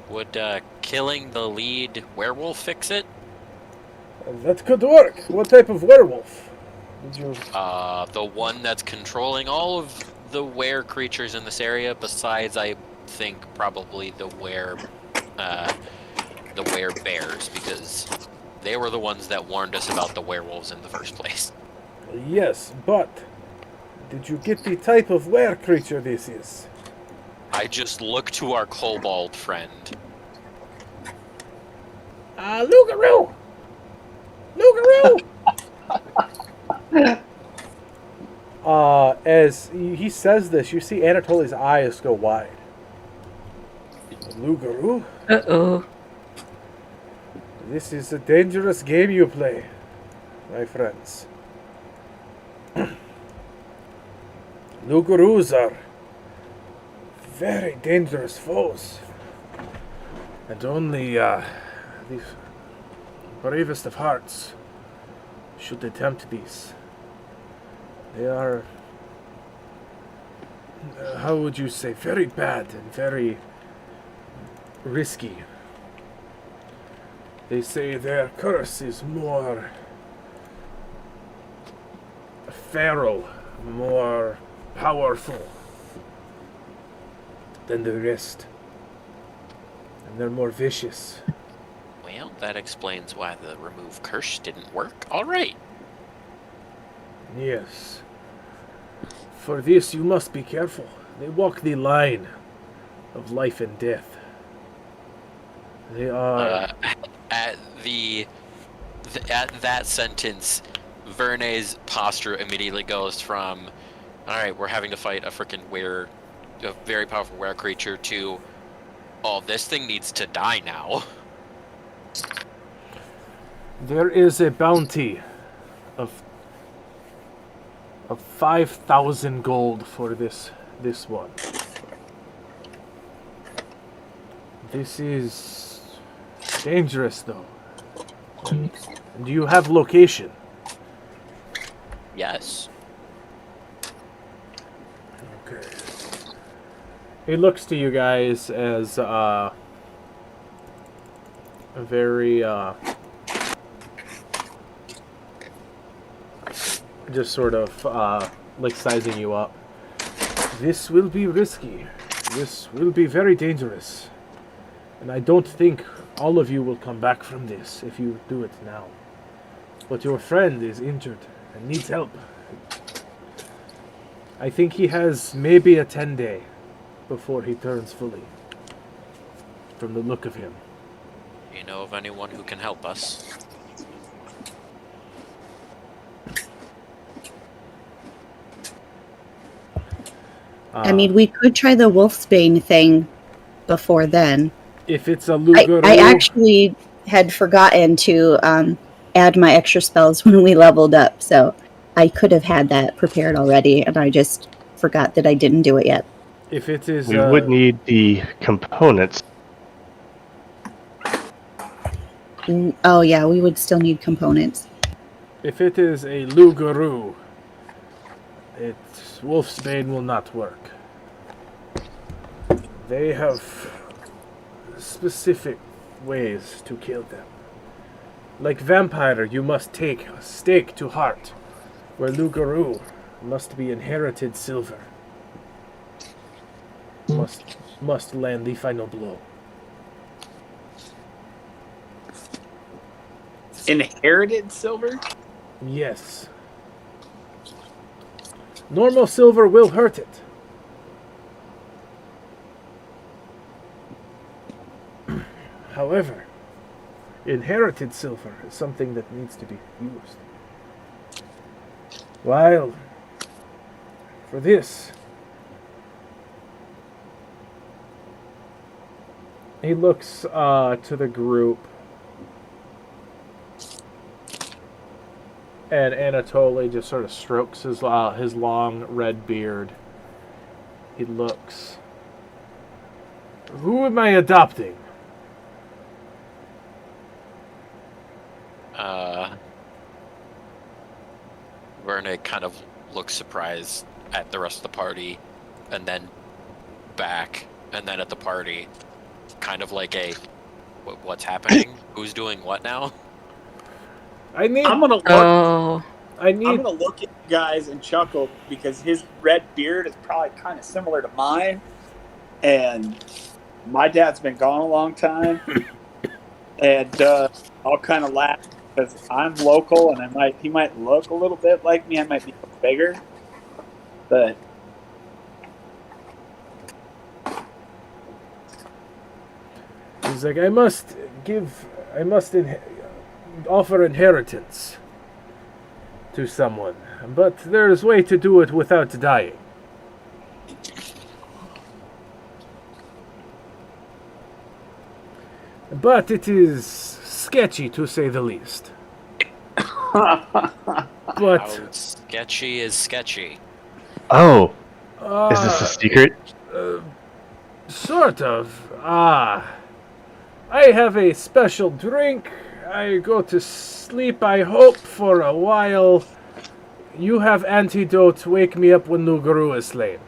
[SPEAKER 5] Would killing the lead werewolf fix it?
[SPEAKER 1] that could work. What type of werewolf? Did you...
[SPEAKER 5] The one that's controlling all of the were creatures in this area, besides, I think, probably the were bears, because they were the ones that warned us about the werewolves in the first place.
[SPEAKER 1] Yes, but did you get the type of were creature this is?
[SPEAKER 5] I just look to our kobold friend.
[SPEAKER 1] Lugaroo! As he says this, you see Anatoly's eyes go wide. Lugaroo?
[SPEAKER 6] Uh-oh.
[SPEAKER 1] This is a dangerous game you play, my friends. Lugaroos are very dangerous foes. And only the bravest of hearts should attempt these. They are, how would you say, very bad and very risky. They say their curse is more feral, more powerful. than the rest. And they're more vicious.
[SPEAKER 5] Well, that explains why the remove curse didn't work. All right.
[SPEAKER 1] Yes. For this you must be careful. They walk the line of life and death. They are...
[SPEAKER 5] At that sentence, Verne's posture immediately goes from, all right, we're having to fight a very powerful were creature, to, oh, this thing needs to die now.
[SPEAKER 1] There is a bounty of 5,000 gold for this one. This is dangerous, though. And do you have location?
[SPEAKER 5] Yes.
[SPEAKER 1] Okay. He looks to you guys as a very just sort of like sizing you up. This will be risky. This will be very dangerous. And I don't think all of you will come back from this if you do it now. But your friend is injured and needs help. I think he has maybe a 10-day before he turns fully. From the look of him.
[SPEAKER 5] You know of anyone who can help us?
[SPEAKER 7] I mean, we could try the Wolfsbane thing before then.
[SPEAKER 1] If it's a Lugaru...
[SPEAKER 7] I actually had forgotten to add my extra spells when we leveled up, so I could have had that prepared already, and I just forgot that I didn't do it yet.
[SPEAKER 1] If it is...
[SPEAKER 4] We would need the components.
[SPEAKER 7] Oh yeah, we would still need components.
[SPEAKER 1] If it is a Lugaru, Wolfsbane will not work. They have specific ways to kill them. Like vampire, you must take a stake to heart, where Lugaru must be inherited silver. Must land the final blow.
[SPEAKER 3] Inherited silver?
[SPEAKER 1] Yes. Normal silver will hurt it. However, inherited silver is something that needs to be used. While, for this, he looks to the group, and Anatoly just sort of strokes his long red beard. He looks. Who am I adopting?
[SPEAKER 5] Verne kind of looks surprised at the rest of the party, and then back, and then at the party, kind of like a, what's happening? Who's doing what now?
[SPEAKER 3] I'm gonna look. I'm gonna look at you guys and chuckle because his red beard is probably kind of similar to mine, and my dad's been gone a long time, and I'll kind of laugh because I'm local and he might look a little bit like me. I might be bigger, but
[SPEAKER 1] he's like, I must offer inheritance to someone, but there's a way to do it without dying. But it is sketchy, to say the least. But
[SPEAKER 5] How sketchy is sketchy?
[SPEAKER 4] Oh, is this a secret?
[SPEAKER 1] Sort of. I have a special drink. I go to sleep, I hope, for a while. You have antidote. Wake me up when Lugaru is slain.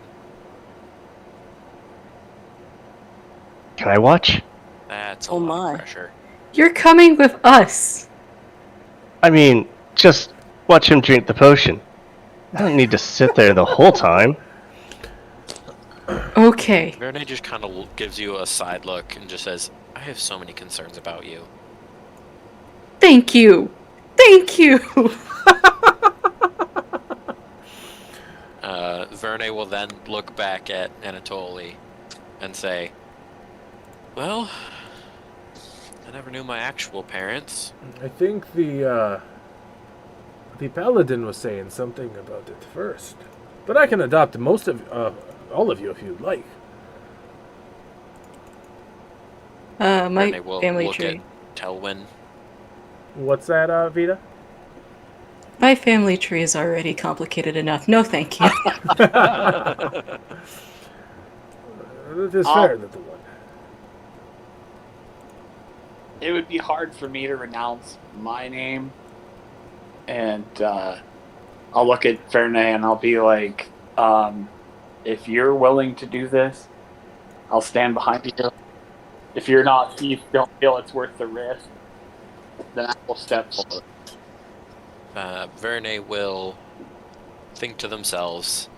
[SPEAKER 4] Can I watch?
[SPEAKER 5] That's a
[SPEAKER 2] Oh
[SPEAKER 5] lot
[SPEAKER 2] my.
[SPEAKER 5] of pressure.
[SPEAKER 6] You're coming with us.
[SPEAKER 4] I mean, just watch him drink the potion. I don't need to sit there the whole time.
[SPEAKER 6] Okay.
[SPEAKER 5] Verne just kind of gives you a side look and just says, I have so many concerns about you.
[SPEAKER 6] Thank you. Thank you.
[SPEAKER 5] Verne will then look back at Anatoly and say, well, I never knew my actual parents.
[SPEAKER 1] I think the paladin was saying something about it first. But I can adopt most of all of you if you'd like.
[SPEAKER 6] My
[SPEAKER 5] Verne will
[SPEAKER 6] family
[SPEAKER 5] look
[SPEAKER 6] tree.
[SPEAKER 5] at Telwyn.
[SPEAKER 1] What's that, Vita?
[SPEAKER 6] My family tree is already complicated enough. No, thank you.
[SPEAKER 1] It is fair, little one.
[SPEAKER 3] It would be hard for me to renounce my name, and I'll look at Verne and I'll be like, if you're willing to do this, I'll stand behind you. If you're not, if you don't feel it's worth the risk, then I will step forward.
[SPEAKER 5] Verne will think to themselves,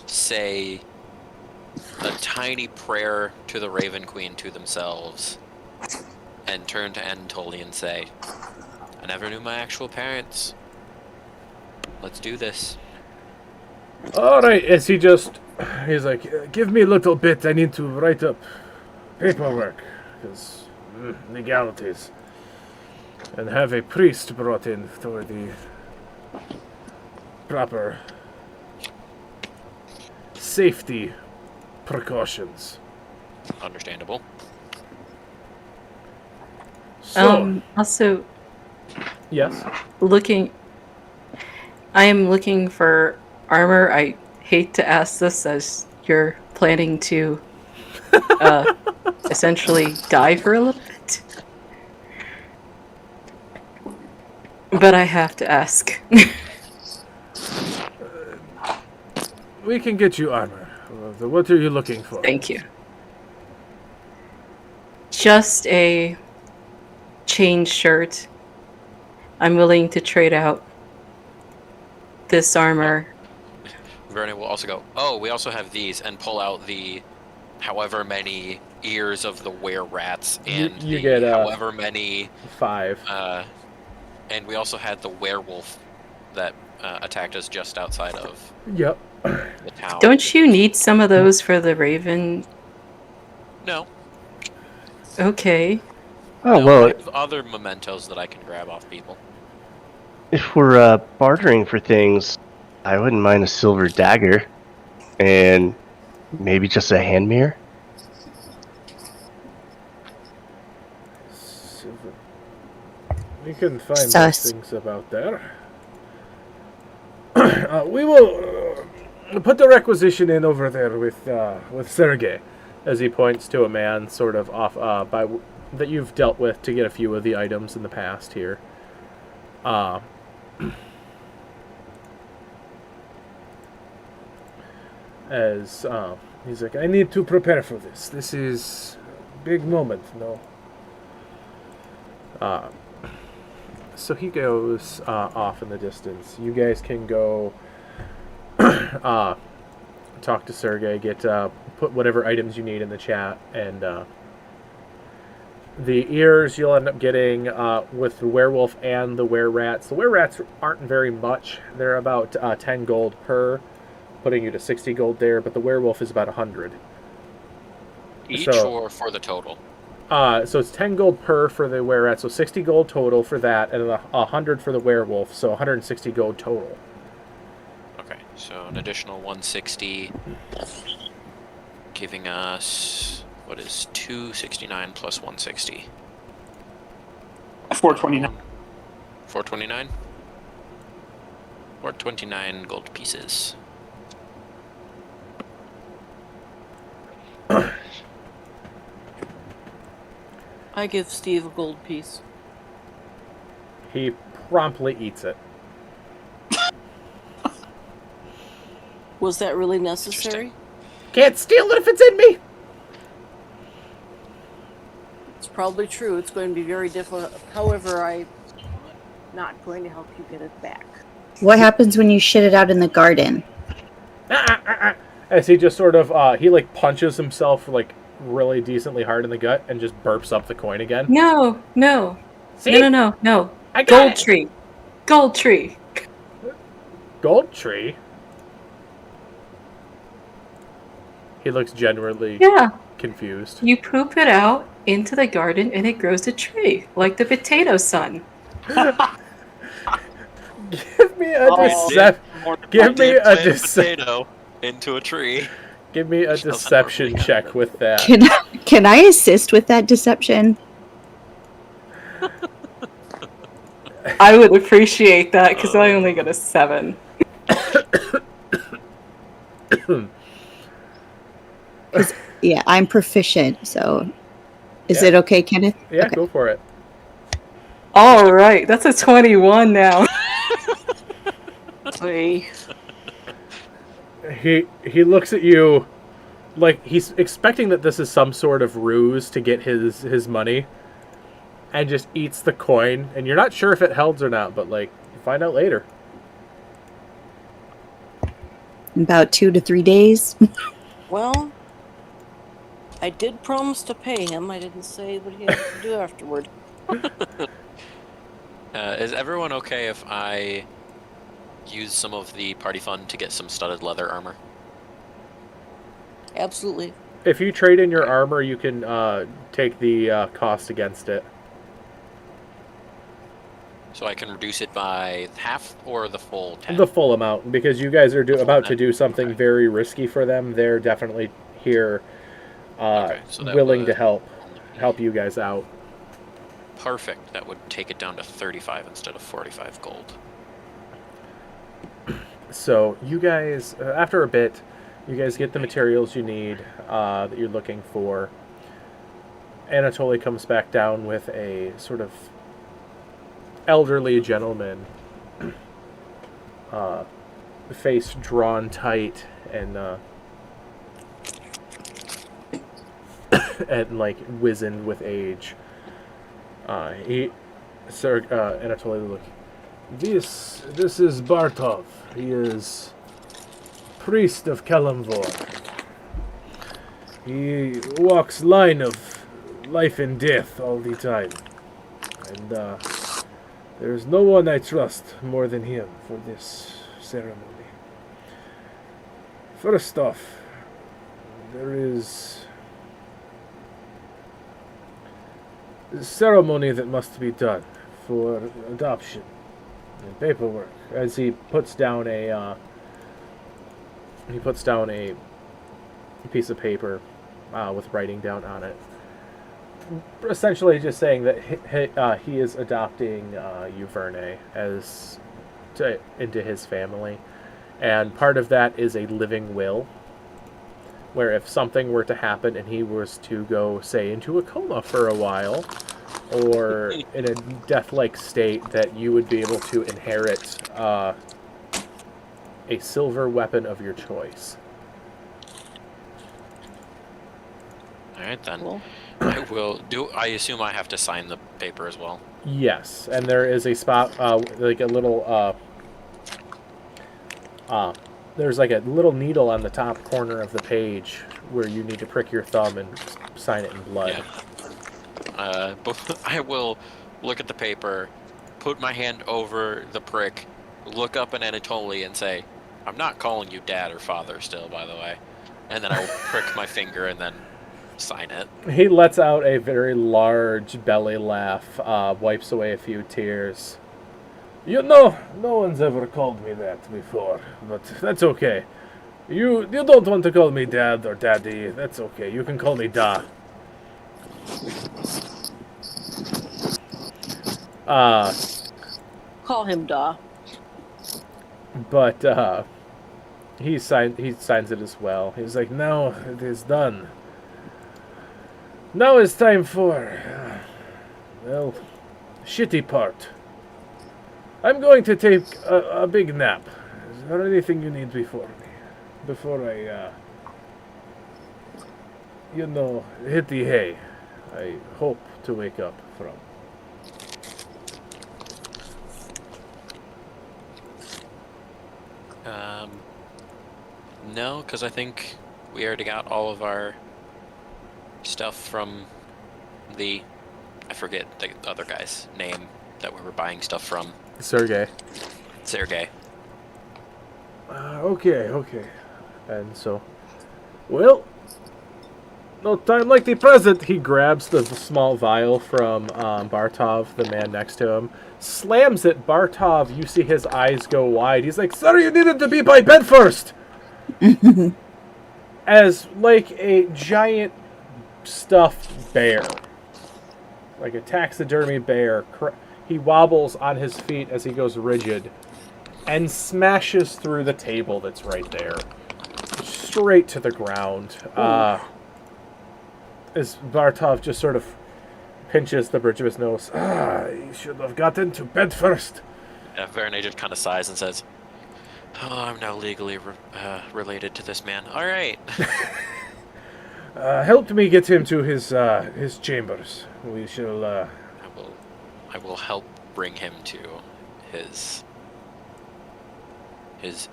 [SPEAKER 5] say a tiny prayer to the Raven Queen to themselves, and turn to Anatoly and say, I never knew my actual parents. Let's do this.
[SPEAKER 1] Alright, as he's like, give me a little bit, I need to write up paperwork, because legalities. And have a priest brought in for the proper safety precautions.
[SPEAKER 5] Understandable.
[SPEAKER 1] So,
[SPEAKER 6] Also,
[SPEAKER 1] yes.
[SPEAKER 6] I am looking for armor. I hate to ask this as you're planning to essentially die for a little bit. But I have to ask.
[SPEAKER 1] We can get you armor. What are you looking for?
[SPEAKER 6] Thank you. Just a chain shirt. I'm willing to trade out this armor.
[SPEAKER 5] Verne will also go, oh, we also have these, and pull out the however many ears of the were-rats, and
[SPEAKER 1] you
[SPEAKER 5] the
[SPEAKER 1] get,
[SPEAKER 5] however many...
[SPEAKER 1] 5.
[SPEAKER 5] And we also had the werewolf that attacked us just outside of
[SPEAKER 1] Yep.
[SPEAKER 5] the town.
[SPEAKER 6] Don't you need some of those for the Raven?
[SPEAKER 5] No.
[SPEAKER 4] Oh,
[SPEAKER 6] Okay.
[SPEAKER 5] No, I
[SPEAKER 4] well,
[SPEAKER 5] have other mementos that I can grab off people.
[SPEAKER 4] if we're bartering for things, I wouldn't mind a silver dagger. And maybe just a hand mirror?
[SPEAKER 1] We can find those
[SPEAKER 7] Sus.
[SPEAKER 1] things about there. We will put the requisition in over there with Sergei, as he points to a man sort of off that you've dealt with to get a few of the items in the past here. As he's like, I need to prepare for this. This is big moment, no? So he goes off in the distance. You guys can go talk to Sergei, put whatever items you need in the chat, and the ears you'll end up getting with the werewolf and the were-rats. The were-rats aren't very much. They're about 10 gold per, putting you to 60 gold there, but the werewolf is about 100.
[SPEAKER 5] Each
[SPEAKER 1] So-
[SPEAKER 5] or for the total?
[SPEAKER 1] So it's 10 gold per for the were-rat, so 60 gold total for that, and 100 for the werewolf, so 160 gold total.
[SPEAKER 5] Okay, so an additional 160, giving us, what is 269 plus 160?
[SPEAKER 3] 429.
[SPEAKER 5] 429? 429 gold pieces.
[SPEAKER 2] I give Steve a gold piece.
[SPEAKER 1] He promptly eats it.
[SPEAKER 2] Was that really necessary?
[SPEAKER 1] Can't steal it if it's in me!
[SPEAKER 2] It's probably true. It's going to be very difficult. However, I'm not going to help you get it back.
[SPEAKER 7] What happens when you shit it out in the garden?
[SPEAKER 1] as he just sort of he like punches himself like really decently hard in the gut and just burps up the coin again.
[SPEAKER 6] No, no.
[SPEAKER 1] See?
[SPEAKER 6] No.
[SPEAKER 1] I got
[SPEAKER 6] Gold
[SPEAKER 1] it.
[SPEAKER 6] tree. Gold tree.
[SPEAKER 1] Gold tree. He looks genuinely
[SPEAKER 6] Yeah.
[SPEAKER 1] confused.
[SPEAKER 6] You poop it out into the garden and it grows a tree, like the potato sun.
[SPEAKER 1] Give me a
[SPEAKER 5] potato into a tree.
[SPEAKER 1] Give me a
[SPEAKER 5] Which doesn't
[SPEAKER 1] deception
[SPEAKER 5] normally
[SPEAKER 1] check
[SPEAKER 5] happen.
[SPEAKER 1] with that.
[SPEAKER 7] Can I assist with that deception?
[SPEAKER 6] I would appreciate that because I only got a 7.
[SPEAKER 7] Yeah, I'm proficient, so is
[SPEAKER 1] Yeah.
[SPEAKER 7] it okay, Kenneth?
[SPEAKER 1] Yeah,
[SPEAKER 7] Okay.
[SPEAKER 1] go for it.
[SPEAKER 6] All right, that's a 21 now.
[SPEAKER 2] Hey.
[SPEAKER 1] He looks at you like he's expecting that this is some sort of ruse to get his money, and just eats the coin. And you're not sure if it helps or not, but like you find out later.
[SPEAKER 7] In about 2 to 3 days.
[SPEAKER 2] Well, I did promise to pay him. I didn't say what he had to do afterward.
[SPEAKER 5] Is everyone okay if I use some of the party fund to get some studded leather armor?
[SPEAKER 2] Absolutely.
[SPEAKER 1] If you trade in your armor, you can take the cost against it.
[SPEAKER 5] So I can reduce it by half or the full 10?
[SPEAKER 1] The full amount, because you guys are about to
[SPEAKER 5] 10?
[SPEAKER 1] do something
[SPEAKER 5] Okay.
[SPEAKER 1] very risky for them. They're definitely here,
[SPEAKER 5] Okay, so that
[SPEAKER 1] willing to
[SPEAKER 5] would
[SPEAKER 1] help you guys out.
[SPEAKER 5] Perfect. That would take it down to 35 instead of 45 gold.
[SPEAKER 1] So you guys, after a bit, you guys get the materials you need that you're looking for. Anatoly comes back down with a sort of elderly gentleman, face drawn tight and and like wizened with age. Anatoly look. This is Bartov. He is priest of Kalimvor. He walks line of life and death all the time. And there is no one I trust more than him for this ceremony. First off, there is a ceremony that must be done for adoption and paperwork. As he puts down a piece of paper with writing down on it, essentially just saying that he is adopting Uverne into his family, and part of that is a living will, where if something were to happen and he was to go, say, into a coma for a while, or in a death-like state, that you would be able to inherit a silver weapon of your choice.
[SPEAKER 5] Alright then.
[SPEAKER 2] Cool.
[SPEAKER 5] I will do. I assume I have to sign the paper as well.
[SPEAKER 1] Yes, and there is a spot, like a little, there's like a little needle on the top corner of the page where you need to prick your thumb and sign it in blood.
[SPEAKER 5] Yeah. But I will look at the paper, put my hand over the prick, look up at Anatoly and say, "I'm not calling you dad or father still, by the way." And then I will prick my finger and then sign it.
[SPEAKER 1] He lets out a very large belly laugh, wipes away a few tears. You know, no one's ever called me that before, but that's okay. You don't want to call me dad or daddy, that's okay. You can call me Da.
[SPEAKER 2] Call him Da.
[SPEAKER 1] But he signs it as well. He's like, now it is done. Now it's time for, well, shitty part. I'm going to take a big nap. Is there anything you need before I, hit the hay? I hope to wake up from.
[SPEAKER 5] No, because I think we already got all of our stuff from the... I forget the other guy's name that we were buying stuff from.
[SPEAKER 1] Sergey.
[SPEAKER 5] Sergey.
[SPEAKER 1] Okay. And so, well, no time like the present. He grabs the small vial from Bartov, the man next to him, slams it. Bartov, you see his eyes go wide. He's like, "Sir, you needed to be by bed first." As like a giant stuffed bear, like a taxidermy bear, he wobbles on his feet as he goes rigid and smashes through the table that's right there, straight to the ground. As Bartov just sort of pinches the bridge of his nose. You should have gotten to bed first.
[SPEAKER 5] Verne just kind of sighs and says, "Oh, I'm now legally related to this man. All right."
[SPEAKER 1] Help me get him to his chambers. We shall.
[SPEAKER 5] I will help bring him to his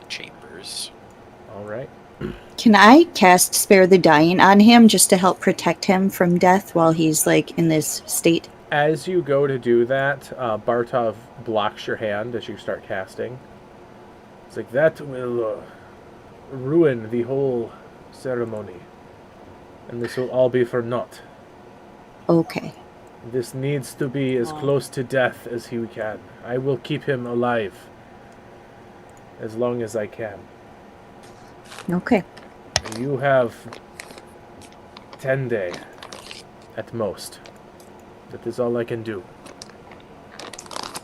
[SPEAKER 5] chambers.
[SPEAKER 1] All right.
[SPEAKER 7] Can I cast Spare the Dying on him just to help protect him from death while he's like in this state?
[SPEAKER 1] As you go to do that, Bartov blocks your hand as you start casting. It's like, that will ruin the whole ceremony. And this will all be for naught.
[SPEAKER 7] Okay.
[SPEAKER 1] This needs to be as close to death as he can. I will keep him alive as long as I can.
[SPEAKER 7] Okay.
[SPEAKER 1] You have 10 days at most. That is all I can do.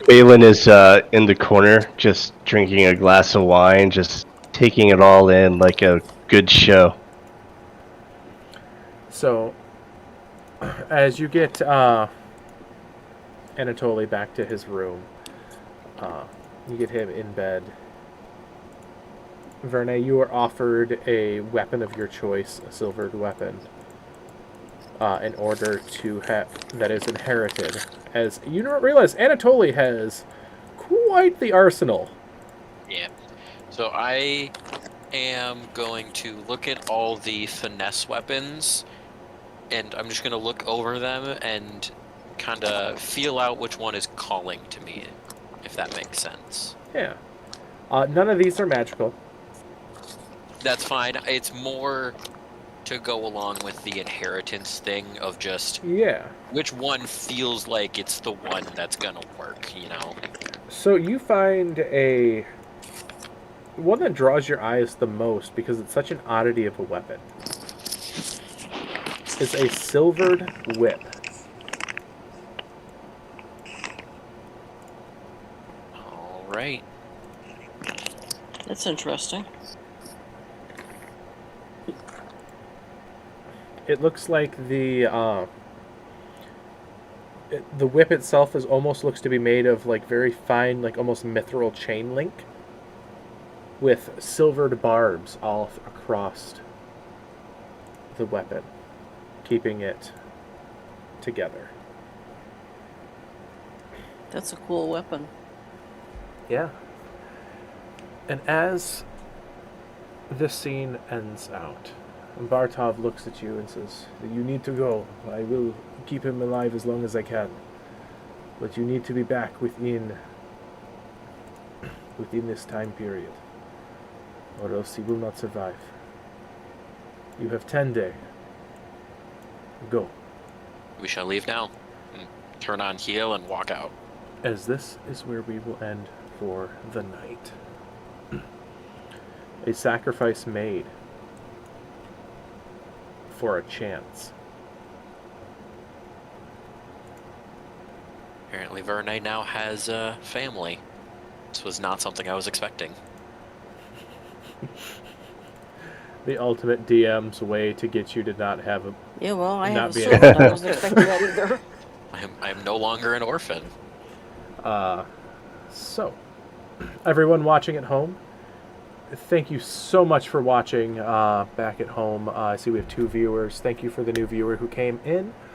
[SPEAKER 4] Waylon is in the corner, just drinking a glass of wine, just taking it all in like a good show.
[SPEAKER 1] So, as you get Anatoly back to his room, you get him in bed. Verne, you are offered a weapon of your choice, a silvered weapon, in order to have that is inherited. As you don't realize, Anatoly has quite the arsenal.
[SPEAKER 5] Yeah. So I am going to look at all the finesse weapons, and I'm just going to look over them and kind of feel out which one is calling to me, if that makes sense.
[SPEAKER 1] Yeah. None of these are magical.
[SPEAKER 5] That's fine. It's more to go along with the inheritance thing of just which one feels like it's the one that's gonna work, you know?
[SPEAKER 1] So you find a one that draws your eyes the most because it's such an oddity of a weapon. It's a silvered whip.
[SPEAKER 5] All right.
[SPEAKER 2] That's interesting.
[SPEAKER 1] It looks like the whip itself almost looks to be made of like very fine, like almost mithril chain link, with silvered barbs all across the weapon, keeping it together.
[SPEAKER 2] That's a cool weapon.
[SPEAKER 1] Yeah. And as this scene ends out, Bartov looks at you and says, "You need to go. I will keep him alive as long as I can. But you need to be back within this time period, or else he will not survive. You have 10 days. Go."
[SPEAKER 5] We shall leave now. Turn on heel and walk out.
[SPEAKER 1] As this is where we will end for the night. A sacrifice made for a chance.
[SPEAKER 5] Apparently Verne now has a family. This was not something I was expecting.
[SPEAKER 1] The ultimate DM's way to get you to not have a...
[SPEAKER 2] Yeah, well, I
[SPEAKER 1] Not
[SPEAKER 2] haven't
[SPEAKER 1] being-
[SPEAKER 2] served. I wasn't expecting that either.
[SPEAKER 5] I am no longer an orphan.
[SPEAKER 1] So, everyone watching at home, thank you so much for watching back at home. I see we have 2 viewers. Thank you for the new viewer who came in.